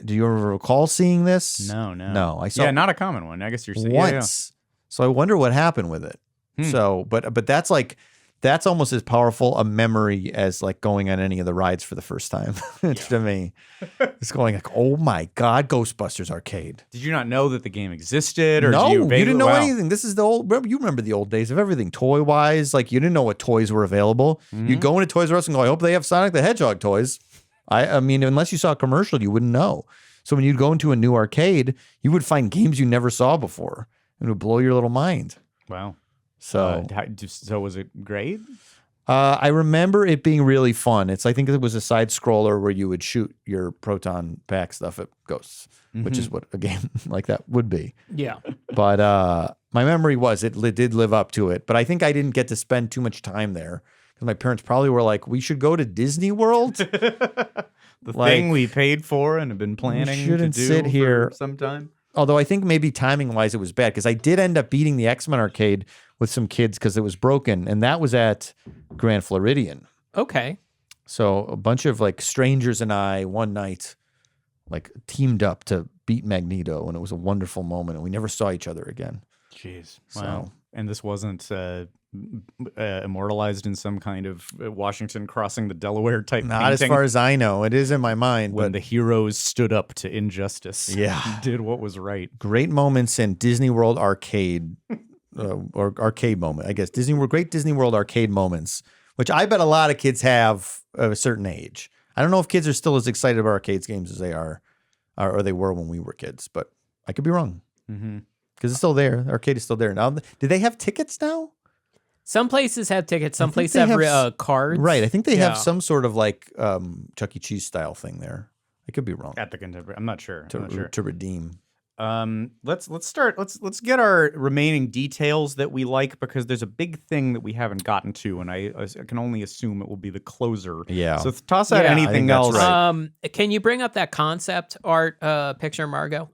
do you ever recall seeing this? No. I saw. Yeah, not a common one. I guess you're saying once. Yeah. So I wonder what happened with it. So, but that's almost as powerful a memory as like going on any of the rides for the first time to me. It's going like, oh my God, Ghostbusters arcade. Did you not know that the game existed? Or no, you didn't know anything. This is you remember the old days of everything toy wise. Like you didn't know what toys were available. Mm-hmm. You'd go into Toys R Us and go, I hope they have Sonic the Hedgehog toys. I mean, unless you saw a commercial, you wouldn't know. So when you'd go into a new arcade, you would find games you never saw before. It would blow your little mind. Wow. So, so was it great? I remember it being really fun. I think it was a side scroller where you would shoot your proton pack stuff at ghosts, which is what a game like that would be. Yeah. But my memory was it did live up to it. But I think I didn't get to spend too much time there because my parents probably were like, "We should go to Disney World." The thing we paid for and have been planning to do sit here for some time. Although I think maybe timing-wise it was bad because I did end up beating the X-Men arcade with some kids because it was broken, and that was at Grand Floridian. Okay. So a bunch of like strangers and I one night like teamed up to beat Magneto, and it was a wonderful moment, and we never saw each other again. Jeez. Wow. And this wasn't immortalized in some kind of Washington crossing the Delaware type Not painting. as far as I know. It is in my mind. When the heroes stood up to injustice. Yeah. Did what was right. Great moments in Disney World arcade, or arcade moment, I guess. Great Disney World arcade moments, which I bet a lot of kids have at a certain age. I don't know if kids are still as excited about arcades games as they are, or they were when we were kids, but I could be wrong. Mm-hmm. because it's still there. The arcade is still there now. Do they have tickets now? Some places have tickets. Some think places they have have cards. Right. I think they have Yeah. some sort of like Chuck E. Cheese style thing there. I could be wrong. At the contemporary, I'm not sure. To redeem. Let's start. Let's get our remaining details that we like, because there's a big thing that we haven't gotten to, and I can only assume it will be the closer. Yeah. So toss out Yeah. anything that's else. right. Can you bring up that concept art picture, Margot?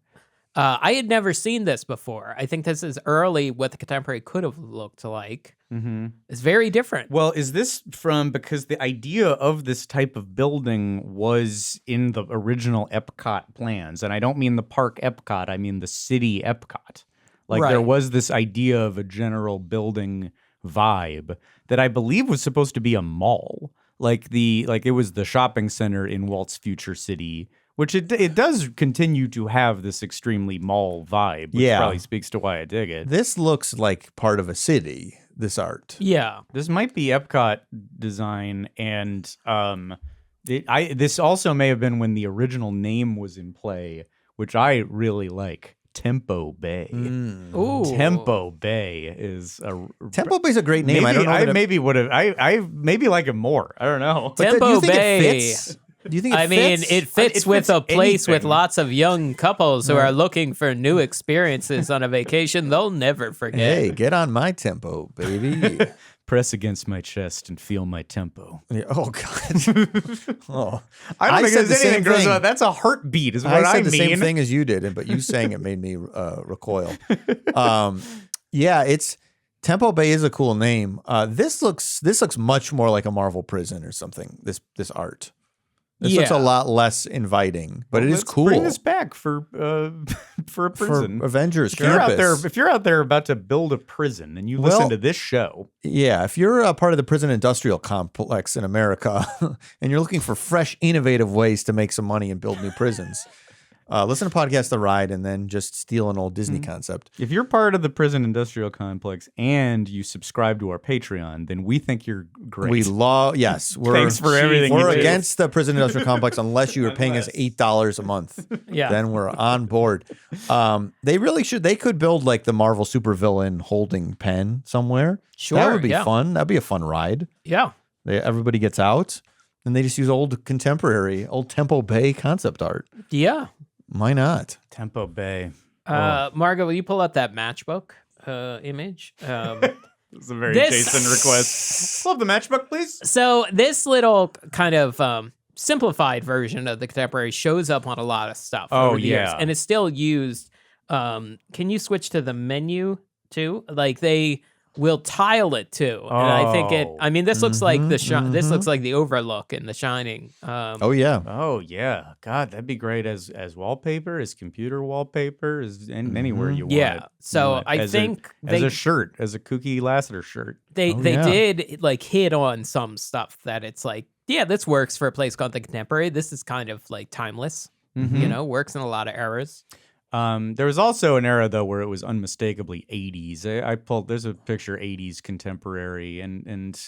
I had never seen this before. I think this is early what the contemporary could have looked like. Mm-hmm. It's very different. Well, is this because the idea of this type of building was in the original Epcot plans? And I don't mean the park Epcot, I mean the city Epcot. Like there Right. was this idea of a general building vibe that I believe was supposed to be a mall. Like it was the shopping center in Walt's future city, which it does continue to have this extremely mall vibe, which Yeah. probably speaks to why I dig it. This looks like part of a city, this art. Yeah. This might be Epcot design, and this also may have been when the original name was in play, which I really like. Tempo Bay. Ooh. Tempo Bay is a Tempo Bay's a great name. Maybe, I don't know. I that it- maybe would have. I maybe like it more. I don't know. but do Tempo you think Bay. it fits? Do you think it I mean, fits? it fits It with fits a place with anything. lots of young couples who are looking for new experiences on a vacation they'll never forget. Hey, get on my tempo, baby. Press against my chest and feel my tempo. Yeah, oh God. Oh, I don't think said there's the same anything gross thing. about. That's a heartbeat, is what I I, said the mean. same thing as you did, but you saying it made me recoil. Yeah, it's Tempo Bay is a cool name. This looks much more like a Marvel prison or something. This art. This looks a Yeah. lot less inviting, but it is Let's cool. Bring this back for a prison. For Avengers If you're out there, campus. if you're out there about to build a prison and you listen Well- to this show, Yeah, if you're a part of the prison industrial complex in America and you're looking for fresh, innovative ways to make some money and build new prisons, listen to Podcast The Ride and then just steal an old Disney concept. if you're part of the prison industrial complex and you subscribe to our Patreon, then we think you're great. We love, yes, we're, Thanks for everything we're you do. against the prison industrial complex unless you are paying us $8 a month. Yeah. Then we're on board. They really should. They could build like the Marvel supervillain holding pen somewhere. That Sure, would be yeah. fun. That'd be a fun ride. Yeah. Everybody gets out and they just use old Tempo Bay concept art. Yeah. Why not? Tempo Bay. Margo, will you pull out that matchbook image? It's a very This- Jason request. Pull up the matchbook, please. So this little kind of simplified version of the contemporary shows up on a lot of stuff. Oh, over the years, yeah. and it's still used. Can you switch to the menu too? Like they will tile it too, and I think it. I mean, this looks like this looks like the Overlook in The Shining. Oh yeah. Oh yeah, God, that'd be great as wallpaper, as computer wallpaper, as anywhere you want. Yeah. it. So You want it. I As think as a shirt, as a Kooky Lassiter shirt. they yeah. did like hit on some stuff that it's like, yeah, this works for a place called the Contemporary. This is kind of like timeless. You know, works in a lot of eras. There was also an era though where it was unmistakably 80s. I pulled there's a picture 80s contemporary and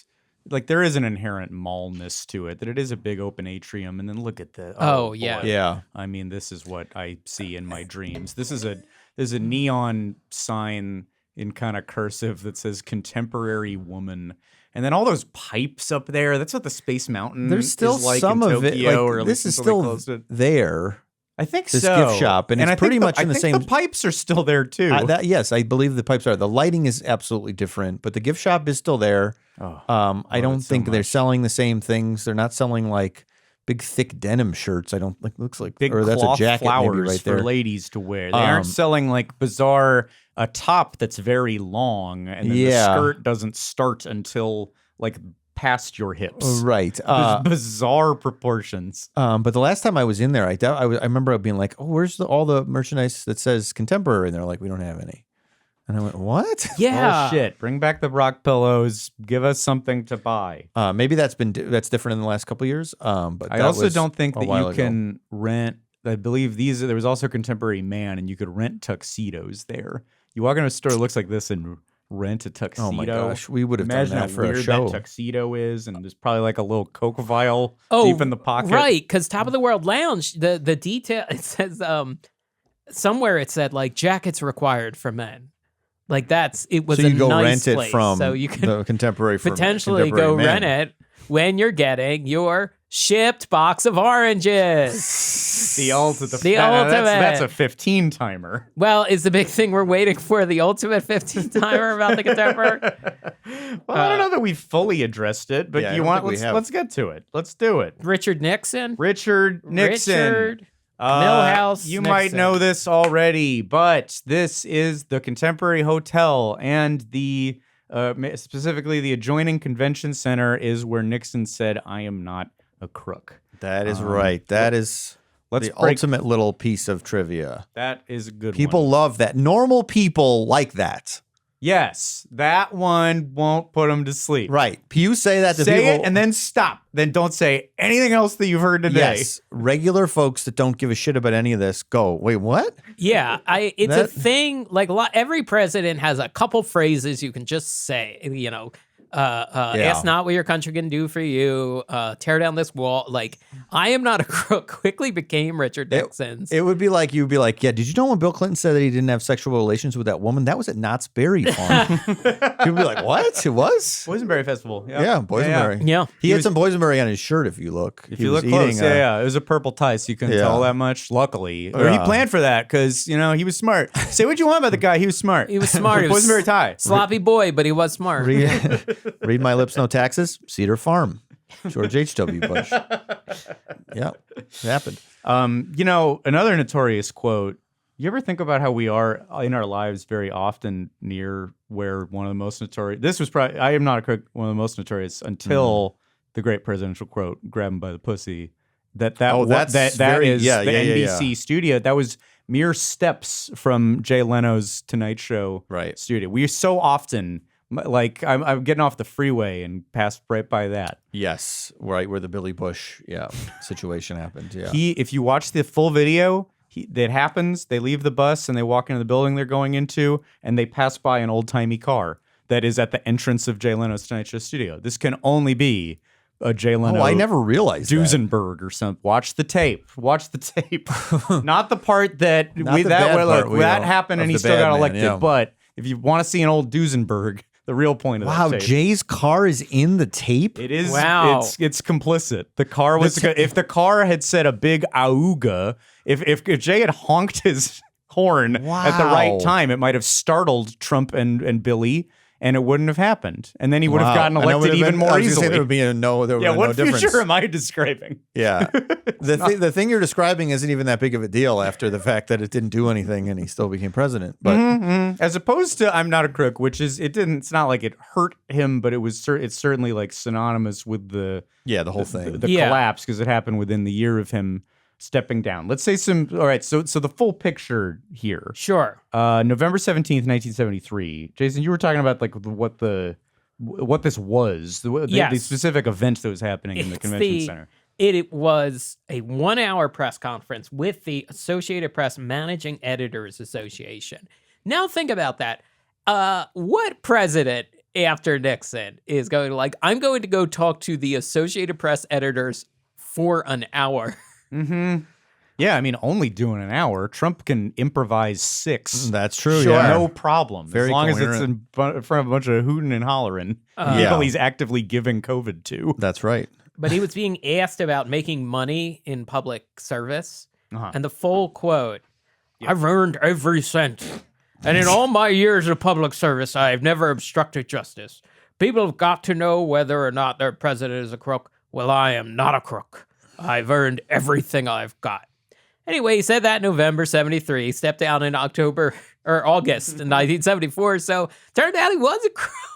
like there is an inherent mallness to it, that it is a big open atrium, and then look at the Oh, yeah. boy. Yeah. I mean, this is what I see in my dreams. There's a neon sign in kind of cursive that says "Contemporary Woman," and then all those pipes up there. That's what the Space Mountain There's still is like some in of it. Tokyo, Like, or at this least is until they still closed it. there. I think this so. gift shop, and it's I pretty think much in the I think same- the pipes are still there too. Yes, I believe the pipes are. The lighting is absolutely different, but the gift shop is still there. I don't it so think they're much. selling the same things. They're not selling like big thick denim shirts. I don't like. Looks like Big or that's a cloth jacket flowers maybe right for there. ladies to wear. They aren't selling like bizarre a top that's very long, and then Yeah. the skirt doesn't start until like past your hips. Right. Bizarre proportions. But the last time I was in there, I remember being like, "Oh, where's all the merchandise that says contemporary?" And they're like, "We don't have any." And I went, "What?" Yeah. Oh shit! Bring back the rock pillows. Give us something to buy. Maybe that's different in the last couple of years. But I that also was don't think a that while you ago. can rent. I believe there was also Contemporary Man, and you could rent tuxedos there. You walk into a store that looks like this and rent a tuxedo. Oh my gosh, we would have done Imagine that how for a weird show. that tuxedo is, and there's probably like a little Coke vial Oh, deep in the pocket. right? Because Top of the World Lounge, the detail it says somewhere it said like jackets required for men. Like it was so you a go nice rent it place. from so you can the contemporary potentially contemporary go men. rent it when you're getting your shipped box of oranges. The ultimate. ultimate. That's a 15 timer. Well, is the big thing we're waiting for the ultimate 15 timer about the contemporary? Well, I don't know that we've fully addressed it, but Yeah, I you don't want think we have. let's get to it. Let's do it. Richard Nixon. Richard Nixon. Richard Milhouse You might Nixon. know this already, but this is the Contemporary Hotel, and the specifically the adjoining convention center is where Nixon said, "I am not a crook." That is right. That is let's the break- ultimate little piece of trivia. That is a good People one. love that. Normal people like that. Yes, that one won't put them to sleep. Right. You say that to Say people. it and then stop. Then don't say anything else that you've heard today. Yes. Regular folks that don't give a shit about any of this go, wait, what? Yeah, it's a That- thing. Like every president has a couple phrases you can just say. You know, ask not what your country can do for you. Tear down this wall. Like, I am not a crook quickly became Richard Nixon's. It would be like, you'd be like, yeah, did you know when Bill Clinton said that he didn't have sexual relations with that woman? That was at Knott's Berry Farm. You'd be like, what? It was? Boysenberry Festival. Yeah, boysenberry. Yeah. He had some boysenberry on his shirt if you look. If He you was look close, eating, yeah. It was a purple tie, so you couldn't Yeah. tell that much. Luckily, or he Yeah. planned for that because he was smart. Say what you want about the guy, he was smart. He was smart. He was Boysenberry tie. sloppy boy, but he was smart. Read My Lips, No Taxes, Cedar Farm. George H.W. Bush. Yeah, it happened. Another notorious quote. You ever think about how we are in our lives very often near where one of the most notorious? This was probably I am not a crook. One of the most notorious until the great presidential quote, "Grab him by the pussy." That that's that very- is yeah, the yeah, yeah, NBC studio. That was mere steps from Jay Leno's Tonight Show Right. studio. We so often like I'm getting off the freeway and passed right by that. Yes, right where the Billy Bush situation happened. Yeah. If you watch the full video, that happens. They leave the bus and they walk into the building they're going into, and they pass by an old timey car that is at the entrance of Jay Leno's Tonight Show studio. This can only be a Jay Leno. Oh, I never realized that. Duesenberg or something. Watch the tape. Watch the tape. Not the part that Not the bad part, that happened of and he the still bad got man, elected. yeah. But if you want to see an old Duesenberg, the real point of Wow, that tape. Jay's car is in the tape? It is. Wow. It's complicit. The car was. If the car had said a big auga, if Jay had honked his horn at the right Wow. time, it might have startled Trump and Billy, and it wouldn't have happened. And then he would have gotten And it would elected have even been- more I was gonna say easily. there would be there would Yeah, be what no difference. future am I describing? Yeah. The thing you're describing isn't even that big of a deal after the fact that it didn't do anything and he still became president. But As opposed to "I'm not a crook," which is it's not like it hurt him, but it's certainly like synonymous with the whole thing. the Yeah. collapse because it happened within the year of him stepping down. Let's say all right, so the full picture here. Sure. November 17th, 1973. Jason, you were talking about like what this was, the Yes. specific event that was happening in the convention center. It was a 1-hour press conference with the Associated Press Managing Editors Association. Now think about that. What president after Nixon is going to I'm going to go talk to the Associated Press editors for an hour? Yeah, I mean, only doing an hour. Trump can improvise 6. That's true. Sure, Yeah. no problem. Very as long as it's coherent. in front of a bunch of hooting and hollering. People Yeah. he's actively giving COVID to. That's right. But he was being asked about making money in public service. Uh-huh. And the full quote, I've earned every cent. And in all my years of public service, I've never obstructed justice. People have got to know whether or not their president is a crook. Well, I am not a crook. I've earned everything I've got. Anyway, he said that in November 73, stepped down in August in 1974. So turned out he was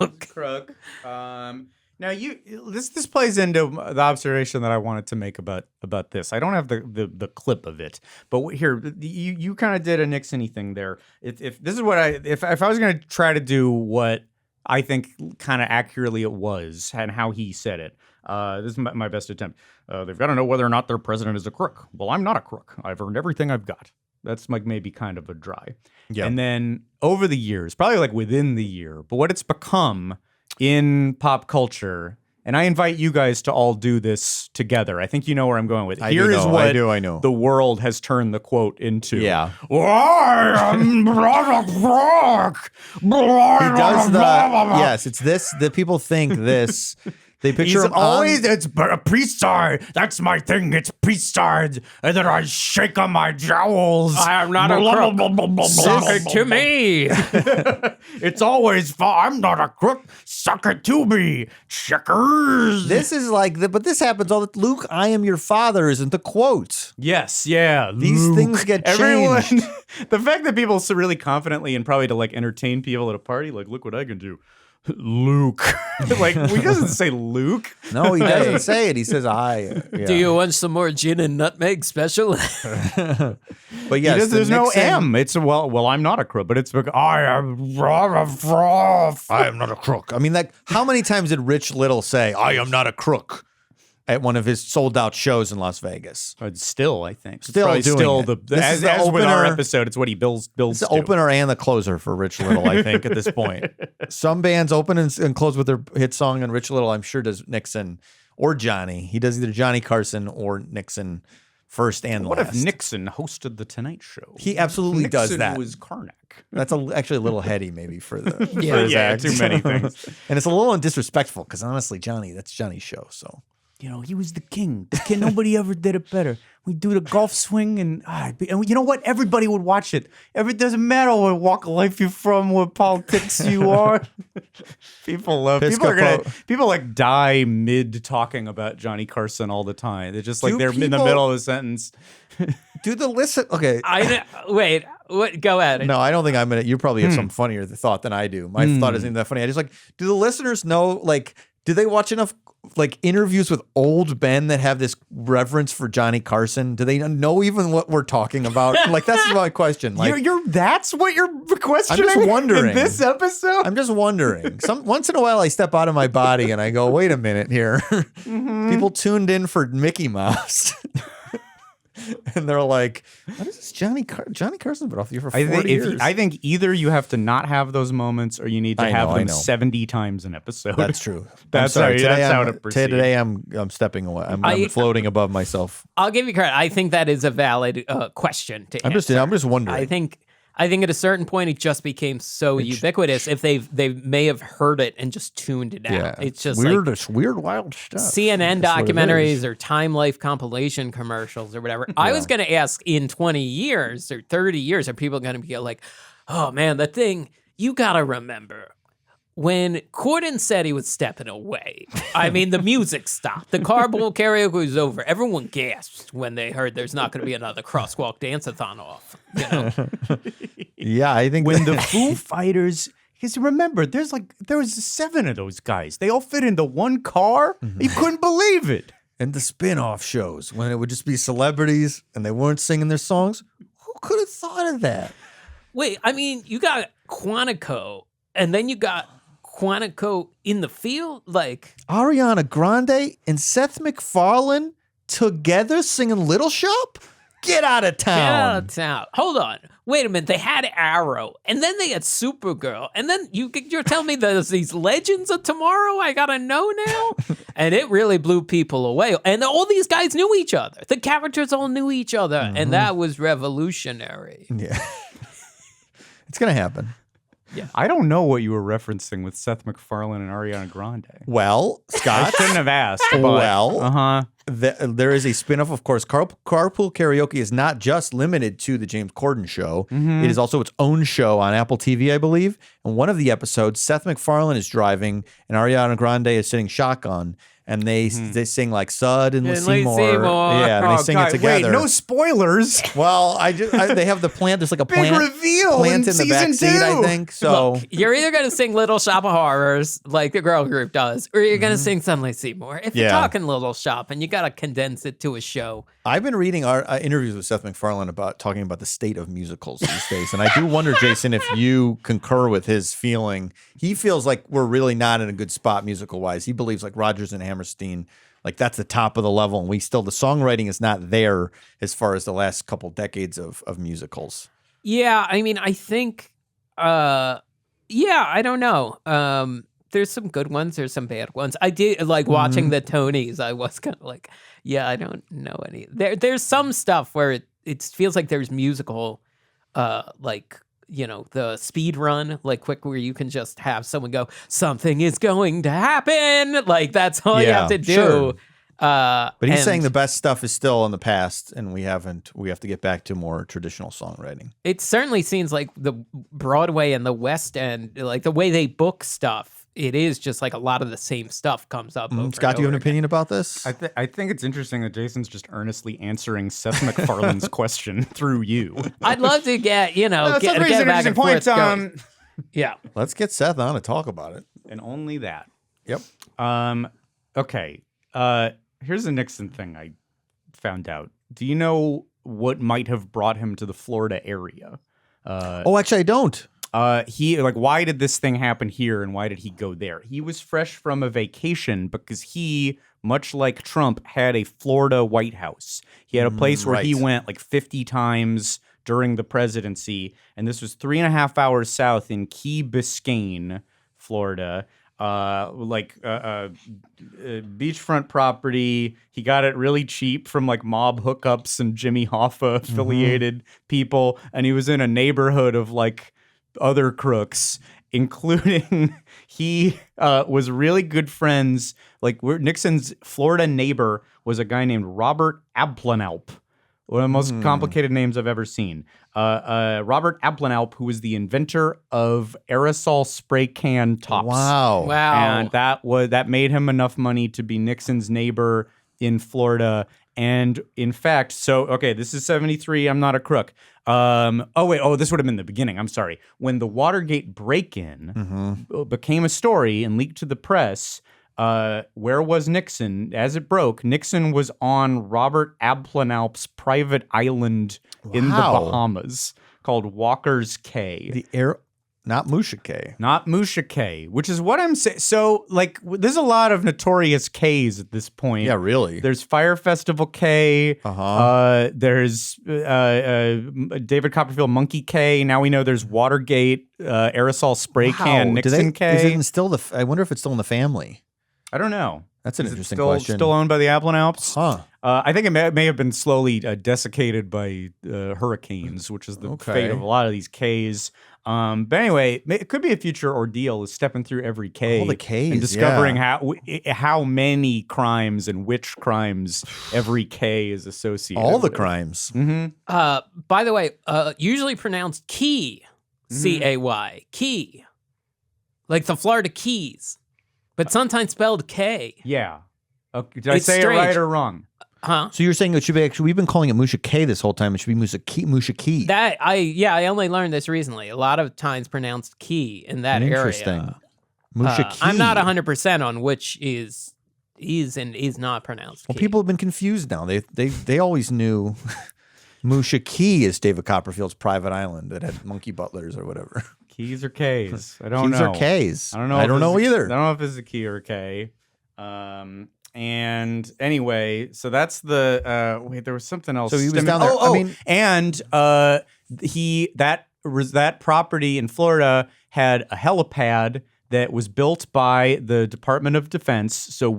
a crook. Now this plays into the observation that I wanted to make about this. I don't have the clip of it, but here you kind of did a Nixon-y thing there. If this is what if I was going to try to do what I think kind of accurately it was and how he said it. This is my best attempt. They've got to know whether or not their president is a crook. Well, I'm not a crook. I've earned everything I've got. That's like maybe kind of a dry. Yeah. And then over the years, probably like within the year, but what it's become in pop culture And I invite you guys to all do this together. I think you know where I'm going with it. Here is I what know. the world has turned the quote into. Yeah. I am not a crook. He does yes, it's this. The people think this. They picture He's him it's a priest side. That's my thing. It's priest side. And then I shake on my jowls. I am not a crook. Suck it to me. It's always I'm not a crook. Suck it to me. Checkers. This is like, but this happens all the Luke, I am your father isn't the quote. Yes, yeah. These Luke. things get Everyone, changed. the fact that people so really confidently and probably to like entertain people at a party, like, look what I can do. Luke. Like, he doesn't say Luke. No, he doesn't say it. He says I. Yeah. Do you want some more gin and nutmeg special? But yes, there's no M. It's well, I'm not a crook, but it's like I am not a crook. I mean, like, how many times did Rich Little say, I am not a crook at one of his sold out shows in Las Vegas? Still, I think. Still doing still it. the as with our episode, it's what he builds It's the to. opener and the closer for Rich Little, I think, at this point. Some bands open and close with their hit song, and Rich Little, I'm sure, does Nixon or Johnny. He does either Johnny Carson or Nixon first and What last. if Nixon hosted the Tonight Show? He absolutely does that. Nixon was Karnak. That's actually a little heady, maybe, for the for Yeah. his act. Too many things. And it's a little disrespectful because honestly, that's Johnny's show. So You know, he was the king. The king. Nobody ever did it better. We do the golf swing, and you know what? Everybody would watch it. It doesn't matter what walk of life you're from, what politics you are. People love. People like die mid talking about Johnny Carson all the time. They're just like they're in the middle of a sentence. do the listen. Okay, Wait. What? Go at it. no, I don't think I'm gonna. You probably have some funnier thought than I do. My thought isn't that funny. I just like. Do the listeners know? Like, do they watch enough? Like interviews with old men that have this reverence for Johnny Carson? Do they know even what we're talking about? Like, that's my question. Like, that's what you're questioning. I'm just wondering. In this episode. I'm just wondering. Once in a while, I step out of my body and I go, "Wait a minute here." People tuned in for Mickey Mouse, and they're like, "What is this Johnny Carson's been off the air for 40 years?" I think either you have to not have those moments, or you need to have them 70 times an episode. That's true. That's how it proceeds. Today I'm stepping away. I'm floating above myself. I'll give you credit. I think that is a valid question to I'm just wondering. I think at a certain point it just became so ubiquitous. If they may have heard it and just tuned it out. Yeah. It's just weird, like weird, wild stuff. CNN That's what it documentaries is. or Time Life compilation commercials or whatever. I was going to ask, in 20 years or 30 years, are people going to be like, oh man, the thing, you got to remember, when Corden said he was stepping away, I mean, the music stopped. The carpool karaoke was over. Everyone gasped when they heard there's not going to be another crosswalk dance-a-thon off. You know? Yeah, I think When the Foo Fighters, because remember, there was 7 of those guys. They all fit into one car. You couldn't believe it. and the spin-off shows when it would just be celebrities and they weren't singing their songs. Who could have thought of that? Wait, I mean, you got Quantico, and then you got Quantico in the field? Like, Ariana Grande and Seth MacFarlane together singing Little Shop? Get out of town. get out of town. Hold on. Wait a minute. They had Arrow, and then they had Supergirl, and then you're telling me there's these Legends of Tomorrow I gotta know now? And it really blew people away. And all these guys knew each other. The characters all knew each other, and that was revolutionary. Yeah. It's going to happen. I don't know what you were referencing with Seth MacFarlane and Ariana Grande. Well, I Scott. shouldn't have asked. But, Well, there is a spin-off, of course. Carpool Karaoke is not just limited to the James Corden show. It is also its own show on Apple TV, I believe. And one of the episodes, Seth MacFarlane is driving and Ariana Grande is sitting shotgun. And they sing like Suddenly Seymour. Yeah, and they sing it together. Wait, no spoilers. Well, they have the plant. There's like a Big reveal plant in in the season back seat, I 2. think. So Look, you're either going to sing Little Shop of Horrors, like the girl group does, or you're going to sing Suddenly Seymour. If you're talking Little Shop and you got to condense it to a show. I've been reading our interviews with Seth MacFarlane talking about the state of musicals these days, and I do wonder, Jason, if you concur with his feeling. He feels like we're really not in a good spot musical wise. He believes like Rodgers and Hammerstein, like that's the top of the level, and the songwriting is not there as far as the last couple decades of musicals. Yeah, I mean, I think, I don't know. there's some good ones. There's some bad ones. I did like watching the Tonys. I was kind of like, yeah, I don't know any. There's some stuff where it feels like there's musical, like, you know, the speed run, like quick, where you can just have someone go, something is going to happen. Like that's all you have to do. Sure. But he's saying the best stuff is still in the past, and we have to get back to more traditional songwriting. It certainly seems like the Broadway and the West End, like the way they book stuff, it is just like a lot of the same stuff comes up. Scott, do you have an opinion about this? I think it's interesting that Jason's just earnestly answering Seth MacFarlane's question through you. I'd love to get, you know, No, get Seth raises an back and interesting forth point. going. Yeah. Let's get Seth on to talk about it. And only that. Yep. Okay. Here's a Nixon thing I found out. Do you know what might have brought him to the Florida area? Actually, I don't. Why did this thing happen here and why did he go there? He was fresh from a vacation because he, much like Trump, had a Florida White House. He had a place where he went like 50 times during the presidency, and this was 3.5 hours south in Key Biscayne, Florida. Beachfront property. He got it really cheap from like mob hookups and Jimmy Hoffa affiliated people. And he was in a neighborhood of like other crooks, including he was really good friends. Like Nixon's Florida neighbor was a guy named Robert Abplanalp. One of the most complicated names I've ever seen. Robert Abplanalp, who was the inventor of aerosol spray can tops. Wow. And that made him enough money to be Nixon's neighbor in Florida. And in fact, this is 73. I'm not a crook. This would have been the beginning. I'm sorry. When the Watergate break-in became a story and leaked to the press, where was Nixon? As it broke, Nixon was on Robert Abplanalp's private island in the Bahamas called Walker's Cay. Not Musha Cay. Not Musha Cay, which is what I'm saying. So, like, there's a lot of notorious Cays at this point. Yeah, really. There's Fire Festival Cay. There's David Copperfield Monkey Cay. Now we know there's Watergate aerosol spray can Nixon Cay. I wonder if it's still in the family. I don't know. That's an interesting still, question. Still owned by the Abplanalps? Huh. I think it may have been slowly desiccated by hurricanes, which is the fate of a lot of these Ks. But anyway, it could be a future ordeal is stepping through every K. All the Ks, and discovering how many crimes and which crimes every K is associated with. All the crimes. By the way, usually pronounced Key, C-A-Y, Key. Like the Florida Keys. But sometimes spelled K. Yeah. Okay. Did I say it right or wrong? Huh? So you're saying it should be actually, we've been calling it Musha Cay this whole time. It should be Musha Key. I only learned this recently. A lot of times pronounced Key in that Interesting. area. Musha Key. I'm not 100% on which is and is not pronounced Well, Key. people have been confused now. They always knew Musha Key is David Copperfield's private island that had monkey butlers or whatever. Keys or Ks? I don't know. Keys or Ks? I don't know. I don't know either. I don't know if it's a key or a K. And anyway, so that's the wait. There was something else. So he was down there. That property in Florida had a helipad that was built by the Department of Defense. So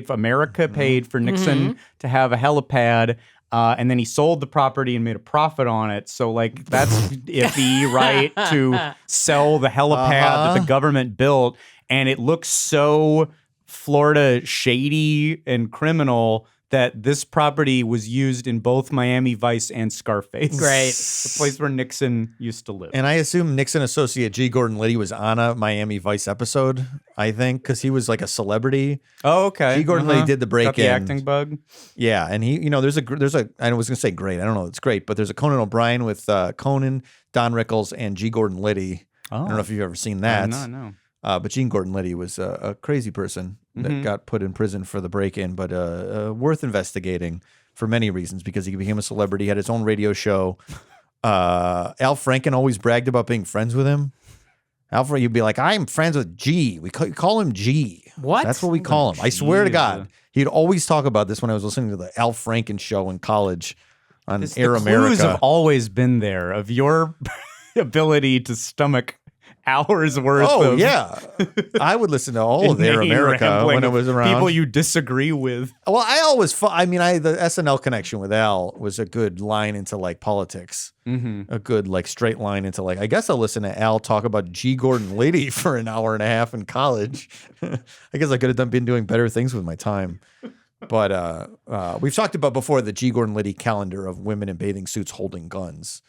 America paid for Nixon to have a helipad. And then he sold the property and made a profit on it. So, like, that's iffy, right? To sell the helipad that the government built. And it looks so Florida shady and criminal that this property was used in both Miami Vice and Scarface. Great. The place where Nixon used to live. And I assume Nixon associate G. Gordon Liddy was on a Miami Vice episode, I think, because he was like a celebrity. Oh, okay. G. Gordon Liddy did the break-in. Got the acting bug. Yeah, and he, there's a, I was going to say great. I don't know if it's great, but there's a Conan O'Brien with Conan, Don Rickles, and G. Gordon Liddy. I don't know if you've ever seen that. No. But Gene Gordon Liddy was a crazy person that got put in prison for the break-in, but worth investigating for many reasons because he became a celebrity, had his own radio show. Al Franken always bragged about being friends with him. Alfred, you'd be like, I'm friends with G. We call him G. What? That's what we call him. I swear to God. He'd always talk about this when I was listening to the Al Franken show in college on Air America. The clues have always been there of your ability to stomach hours worth Oh, of yeah. I would listen to all of Air inane America rambling when it of was around. people you disagree with. Well, I always, the SNL connection with Al was a good line into like politics. A good like straight line into like, I guess I'll listen to Al talk about G. Gordon Liddy for an hour and a half in college. I guess I could have been doing better things with my time. But we've talked about before the G. Gordon Liddy calendar of women in bathing suits holding guns.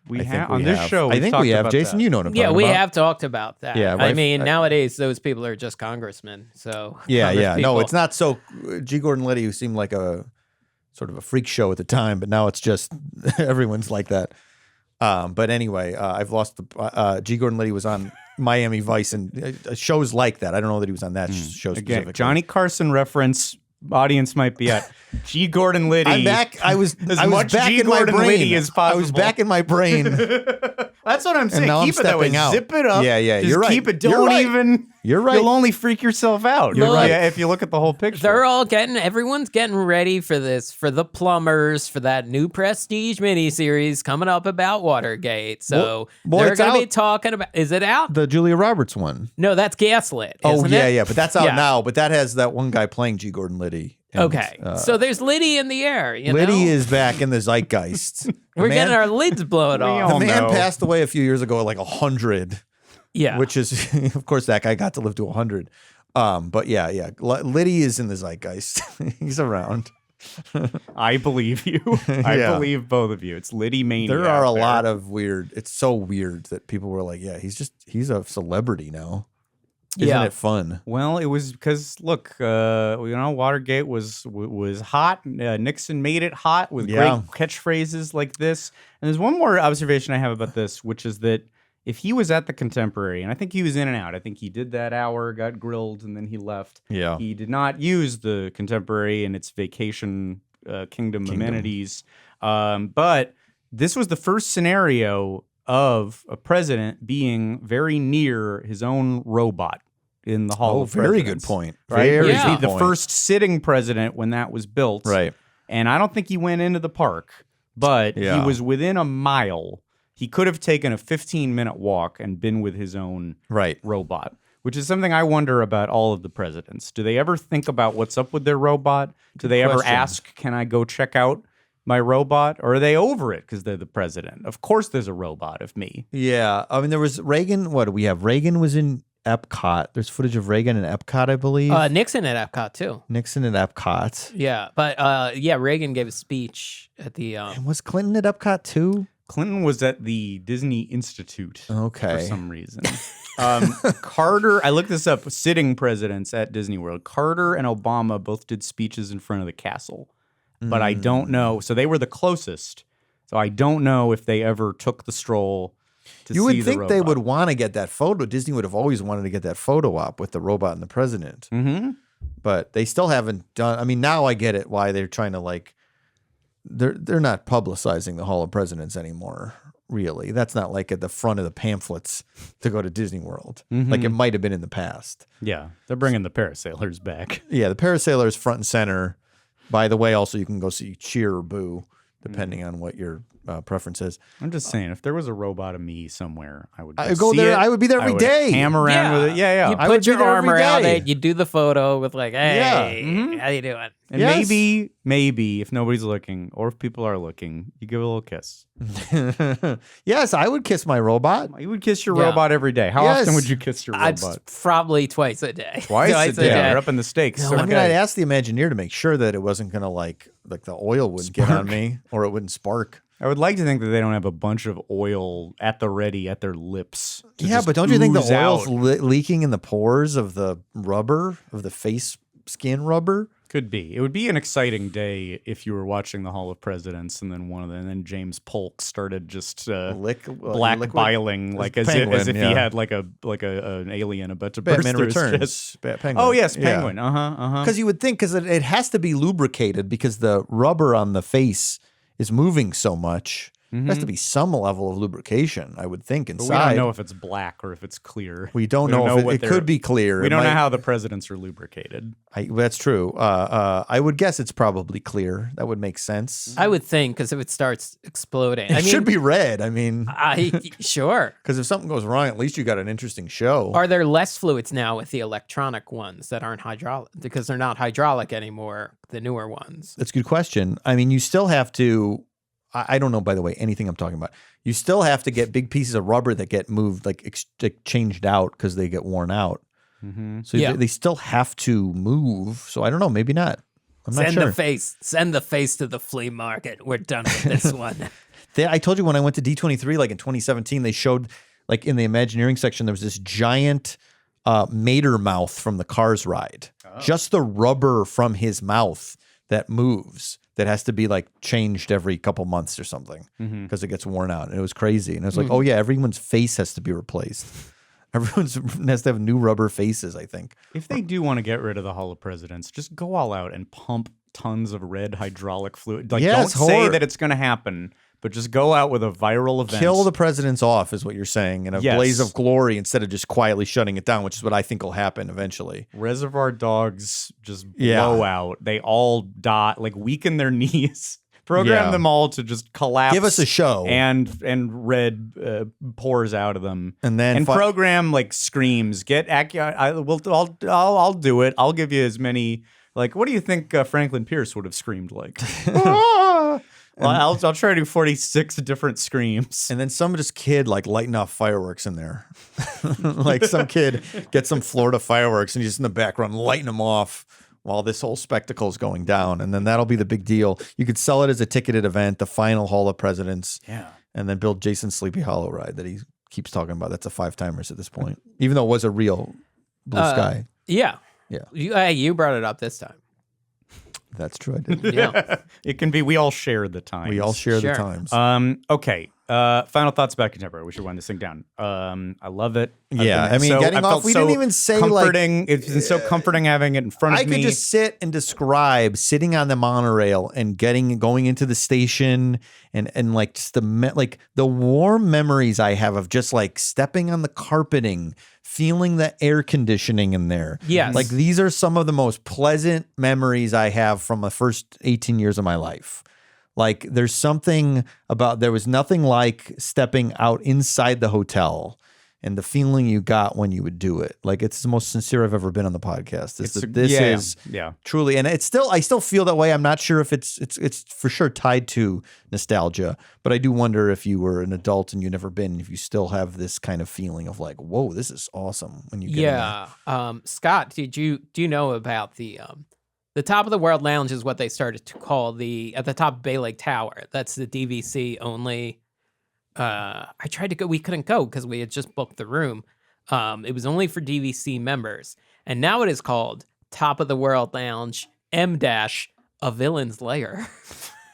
We have on this show. I think we have. Jason, you know what I'm talking about. Yeah, we have talked about that. Yeah, I mean, nowadays those people are just congressmen. So yeah. people- No, it's not so. G. Gordon Liddy, who seemed like a sort of a freak show at the time, but now it's just everyone's like that. But anyway, I've lost the. G. Gordon Liddy was on Miami Vice and shows like that. I don't know that he was on that show specifically. Johnny Carson reference. Audience might be at G. Gordon Liddy. I'm back. I was much back G. in my Gordon brain. Liddy as possible. I was back in my brain. That's what I'm saying. now Keep I'm it that way. stepping out. Zip it up. Yeah, Just you're right. keep it. You're Don't right. even. You're right. You'll only freak yourself out. You're right. Yeah, if you look at the whole picture. Everyone's getting ready for this, for the plumbers, for that new Prestige miniseries coming up about Watergate. So Well, they're it's going to be out. talking about, is it out? The Julia Roberts one. No, that's Gaslit. Oh isn't yeah, it? yeah, but that's out Yeah. now. But that has that one guy playing G. Gordon Liddy. And, Okay. So there's Liddy in the air. You Liddy know? is back in the zeitgeist. We're getting our lids blown off. all The man know. passed away a few years ago at like 100. Yeah. Which is, of course, that guy got to live to 100. But yeah. Liddy is in the zeitgeist. He's around. I believe you. I Yeah. believe both of you. It's Liddy mania. There are a out there. lot of weird. It's so weird that people were like, yeah, he's a celebrity now. Isn't Yeah. it fun? Well, it was because look, Watergate was hot. Nixon made it hot with Yeah. great catchphrases like this. And there's one more observation I have about this, which is that if he was at the Contemporary, and I think he was in and out. I think he did that hour, got grilled, and then he left. Yeah. He did not use the Contemporary and its vacation kingdom amenities. But this was the first scenario of a president being very near his own robot in the Hall of very Presidents. good point. Right? Very Yeah. good The point. first sitting president when that was built. Right. And I don't think he went into the park, but Yeah. he was within a mile. He could have taken a 15-minute walk and been with his own Right. robot, which is something I wonder about all of the presidents. Do they ever think about what's up with their robot? Do they ever question. ask, can I go check out my robot? Or are they over it because they're the president? Of course there's a robot of me. Yeah. I mean, there was Reagan. What do we have? Reagan was in Epcot. There's footage of Reagan in Epcot, I believe. Nixon at Epcot too. Nixon at Epcot. Yeah, but Reagan gave a speech at the. And was Clinton at Epcot too? Clinton was at the Disney Institute for Okay. some reason. Carter, I looked this up, sitting presidents at Disney World. Carter and Obama both did speeches in front of the castle. But I don't know. So they were the closest. So I don't know if they ever took the stroll to You see would the think they robot. would want to get that photo. Disney would have always wanted to get that photo op with the robot and the president. Mm-hmm. But they still haven't done. I mean, now I get it why they're trying to like. They're not publicizing the Hall of Presidents anymore. Really, that's not like at the front of the pamphlets to go to Disney World, like it might have been in the past. Yeah, they're bringing the parasailers back. Yeah, the Parasailer is front and center. By the way, also you can go see Cheer or Boo, depending on what your preference is. I'm just saying, if there was a robot of me somewhere, I would I would go see there. it. I would be there every would day. Ham around with it. Yeah. You I would put be your there arm every around day. it. You do the photo with like, hey, Yeah. how you doing? And Yes. maybe if nobody's looking or if people are looking, you give a little kiss. Yes, I would kiss my robot. You would kiss your Yeah. robot every day. How Yes. often would you kiss your I'd robot? probably twice a day. Twice a day. You're up in the stakes. I mean, I'd ask the Imagineer to make sure that it wasn't going to like the oil wouldn't get on me or it wouldn't spark. I would like to think that they don't have a bunch of oil at the ready at their lips. to Yeah, just but don't you think the ooze oil's out. leaking in the pores of the rubber, of the face skin rubber? Could be. It would be an exciting day if you were watching the Hall of Presidents and then and then James Polk started just black liquid? biling like as Penguin, if yeah. he had like an alien about to Batman burst through his Returns. chest. Penguin. Oh yes, Yeah. Penguin. Because you would think, because it has to be lubricated because the rubber on the face is moving so much. There has to be some level of lubrication, I would think, inside. But we don't know if it's black or if it's clear. We don't know if it could be clear. We don't know how the presidents are lubricated. That's true. I would guess it's probably clear. That would make sense. I would think, because if it starts exploding, It should be red. I mean, sure. because if something goes wrong, at least you got an interesting show. Are there less fluids now with the electronic ones that aren't hydraulic? Because they're not hydraulic anymore, the newer ones. That's a good question. I mean, you still have to. I don't know, by the way, anything I'm talking about. You still have to get big pieces of rubber that get moved, like changed out because they get worn out. Mm-hmm. So they still have to move. So I don't know, maybe not. I'm not sure. Send the face to the flea market. We're done with this one. I told you when I went to D23, like in 2017, they showed, like in the Imagineering section, there was this giant mater mouth from the Cars ride. Oh. Just the rubber from his mouth that moves. That has to be like changed every couple months or something because it gets worn out. And it was crazy. And it was like, oh yeah, everyone's face has to be replaced. Everyone has to have new rubber faces, I think. If they do want to get rid of the Hall of Presidents, just go all out and pump tons of red hydraulic fluid. Like, don't say that it's going to happen, but just go out with a viral event. Kill the presidents off is what you're saying in a blaze of glory instead of just quietly shutting it down, which is what I think will happen eventually. Reservoir Dogs just blow out. They all die, like weaken their knees. Program them all to just collapse. Give us a show. And red pours out of them. And then program like screams. Get accurate. I'll do it. I'll give you as many. Like, what do you think Franklin Pierce would have screamed like? Well, I'll try to do 46 different screams. And then some just kid like lighting off fireworks in there. Like some kid gets some Florida fireworks and he's just in the background lighting them off while this whole spectacle is going down. And then that'll be the big deal. You could sell it as a ticketed event, the final Hall of Presidents. Yeah. And then build Jason's Sleepy Hollow ride that he keeps talking about. That's a 5-timers at this point, even though it was a real blue sky. Yeah. Yeah. You brought it up this time. That's true. I did. Yeah. It can be, we all share the times. We all share the times. Okay. Final thoughts about Contemporary. We should wind this thing down. I love it. Yeah. I mean, getting off, we didn't even say comforting. Like. It's been so comforting having it in front of me. I could just sit and describe sitting on the monorail and going into the station and like just the warm memories I have of just like stepping on the carpeting, feeling the air conditioning in there. Yes. Like these are some of the most pleasant memories I have from the first 18 years of my life. Like there was nothing like stepping out inside the hotel and the feeling you got when you would do it. Like it's the most sincere I've ever been on the podcast. This is truly, and I still feel that way. I'm not sure if it's for sure tied to nostalgia, but I do wonder if you were an adult and you've never been, if you still have this kind of feeling of like, whoa, this is awesome when you get in there. Scott, do you know about the Top of the World Lounge is what they started to call at the top of Bay Lake Tower. That's the DVC only. I tried to go. We couldn't go because we had just booked the room. It was only for DVC members. And now it is called Top of the World Lounge M-A Villain's Lair.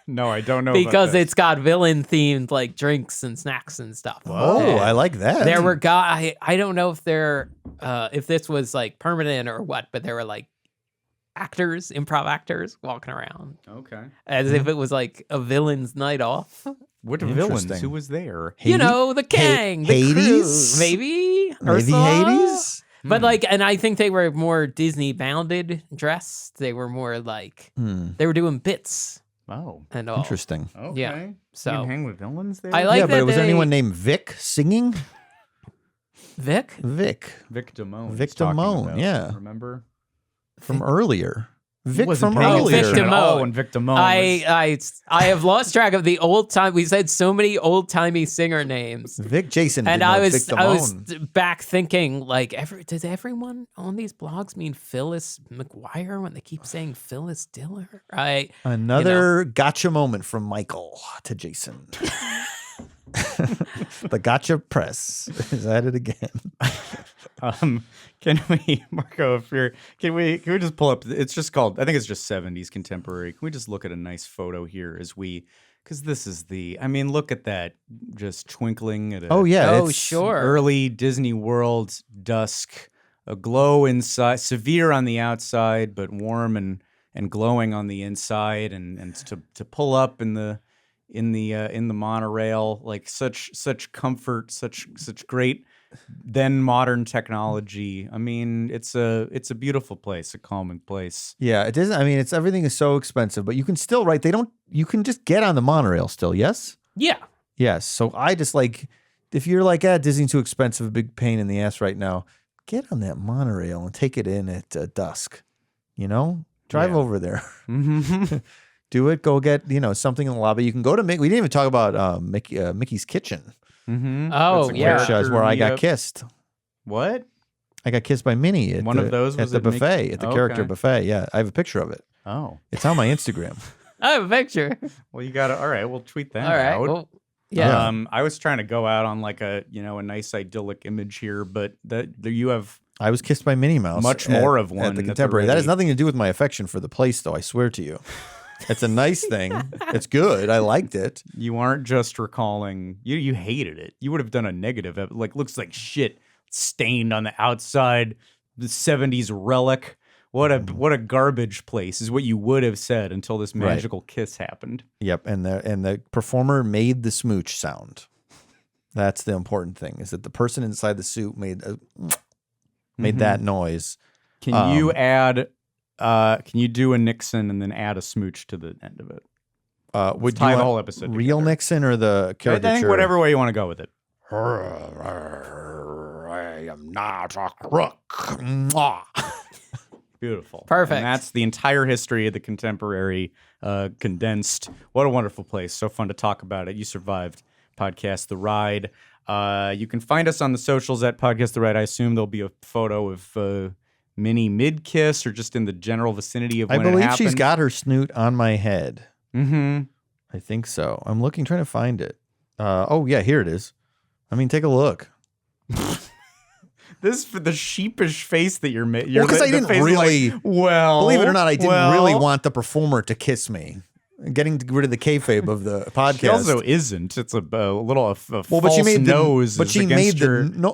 No, I don't know. Because it's got villain themed like drinks and snacks and stuff. Oh, I like that. There were guys. I don't know if this was like permanent or what, but there were like improv actors walking around. Okay. As if it was like a villain's night off. What villains? Who was there? You know, the gang, the Hades? crew, maybe Ursula? Hades? But like, and I think they were more Disney bounded dressed. They were more like, they were doing bits. Oh. And all. Interesting. Okay. Yeah. So you can hang with villains there? I like that. Was there anyone named Vic singing? Vic Damone. Vic Damone, yeah. Remember? From earlier. Vic wasn't from paying earlier. attention at all when Vic Damone I have lost track of the old time. We said so many old timey singer names. Vic Jason. And I was Damone. back thinking like, does everyone on these blogs mean Phyllis McGuire when they keep saying Phyllis Diller? Another gotcha moment from Michael to Jason. The gotcha press is at it again. Can we, Marco, can we just pull up, it's just called, I think it's just 70s Contemporary. Can we just look at a nice photo here because this is look at that, just twinkling at sure. Early Disney World dusk, a glow inside, severe on the outside, but warm and glowing on the inside, and to pull up in the in the monorail, like such comfort, such great then modern technology. I mean, it's a beautiful place, a calming place. Yeah, it isn't. I mean, everything is so expensive, but you can still you can just get on the monorail still. Yes. Yeah. Yes. So I just like, if you're like, Disney's too expensive, big pain in the ass right now, get on that monorail and take it in at dusk. Drive over there. Mm-hmm. Do it. Go get something in the lobby. You can go to Mickey. We didn't even talk about Mickey's Kitchen. Mm-hmm. Oh, yeah. Which is where I got kissed. What? I got kissed by Minnie at of those was at the at buffet, at the character buffet. Yeah, I have a picture of it. Oh, it's on my Instagram. I have a picture. Well, you got to. All right, we'll tweet that All right. out. Well, yeah. I was trying to go out on like a nice idyllic image here, but you have. I was kissed by Minnie Mouse. Much more of one at the that's Contemporary. That has already- nothing to do with my affection for the place, though. I swear to you, it's a nice thing. It's good. I liked it. You aren't just recalling. You hated it. You would have done a negative. Like looks like shit, stained on the outside. The 70s relic. What a garbage place is what you would have said until this magical kiss happened. Yep, and the performer made the smooch sound. That's the important thing. Is that the person inside the suit made that noise. Can you add? Can you do a Nixon and then add a smooch to the end of it? Would tie you the want whole episode real together. Nixon or the caricature? I think whatever way you want to go with it. I am not a crook. Mwah. Beautiful. Perfect. And that's the entire history of the Contemporary condensed. What a wonderful place. So fun to talk about it. You survived. Podcast The Ride. You can find us on the socials at Podcast The Ride. I assume there'll be a photo of Minnie mid-kiss or just in the general vicinity of when it happened. I believe she's got her snoot on my head. Mm-hmm. I think so. I'm trying to find it. Oh, yeah, here it is. I mean, take a look. This the sheepish face that you're making. Well, because I didn't really, believe it or not, I didn't really want the performer to kiss me. Getting rid of the kayfabe of the podcast. She also isn't. It's a little a false but she made nose. But she made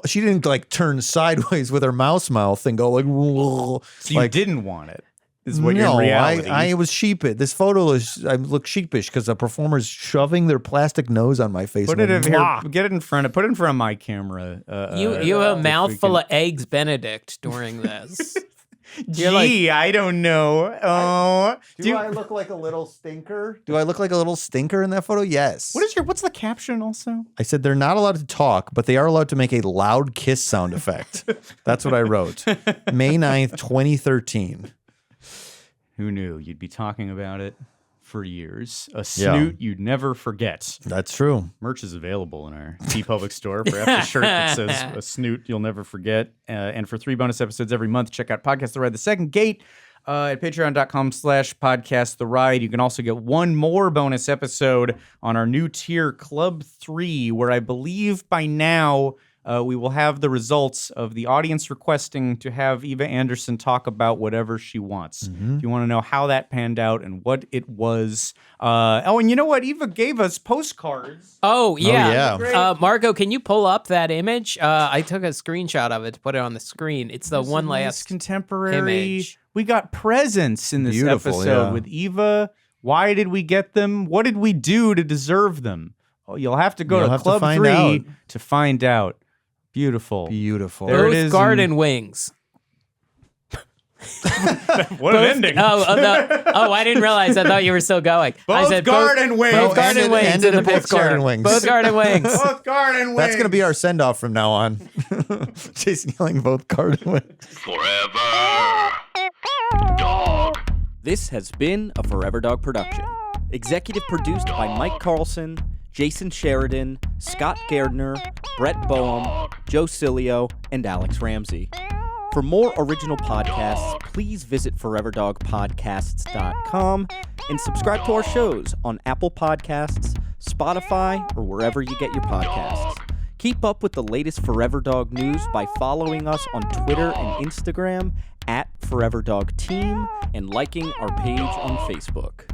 she didn't like turn sideways with her mouse mouth and go like. So you like, didn't want it. Is what you're in reality. I was sheepish. This photo I look sheepish because the performer's shoving their plastic nose on my face. Put it in here. Get it in front of. Put it in front of my camera. You have a mouthful of eggs Benedict during this. Gee, I don't know. Oh, do I look like a little stinker? Do I look like a little stinker in that photo? Yes. What's the caption also? I said they're not allowed to talk, but they are allowed to make a loud kiss sound effect. That's what I wrote. May 9th, 2013. Who knew you'd be talking about it for years? A snoot you'd never forget. That's true. Merch is available in our TeePublic store. Perhaps a shirt that says a snoot you'll never forget. And for 3 bonus episodes every month, check out Podcast The Ride, The Second Gate at patreon.com/Podcast The Ride. You can also get one more bonus episode on our new tier, Club 3, where I believe by now we will have the results of the audience requesting to have Eva Anderson talk about whatever she wants. If you want to know how that panned out and what it was. And you know what? Eva gave us postcards. Oh, yeah. Oh, yeah. Marco, can you pull up that image? I took a screenshot of it to put it on the screen. It's the one last contemporary image. We got presents in this Beautiful, episode yeah. with Eva. Why did we get them? What did we do to deserve them? Oh, you'll have to go to Club 3 to find out. Beautiful. Beautiful. There it Both is garden wings. What an ending. I didn't realize. I thought you were still going. I Both said garden wings. Both garden wings ended in the in both picture. garden wings. Both garden wings. Both garden wings. That's going to be our send-off from now on. Jason yelling both garden wings. Forever. Dog. This has been a Forever Dog production. Executive produced by Mike Carlson, Jason Sheridan, Scott Gardner, Brett Boehm, Joe Cilio, and Alex Ramsey. For more original podcasts, please visit foreverdogpodcasts.com and subscribe to our shows on Apple Podcasts, Spotify, or wherever you get your podcasts. Keep up with the latest Forever Dog news by following us on Twitter and Instagram @ForeverDogTeam and liking our page on Facebook.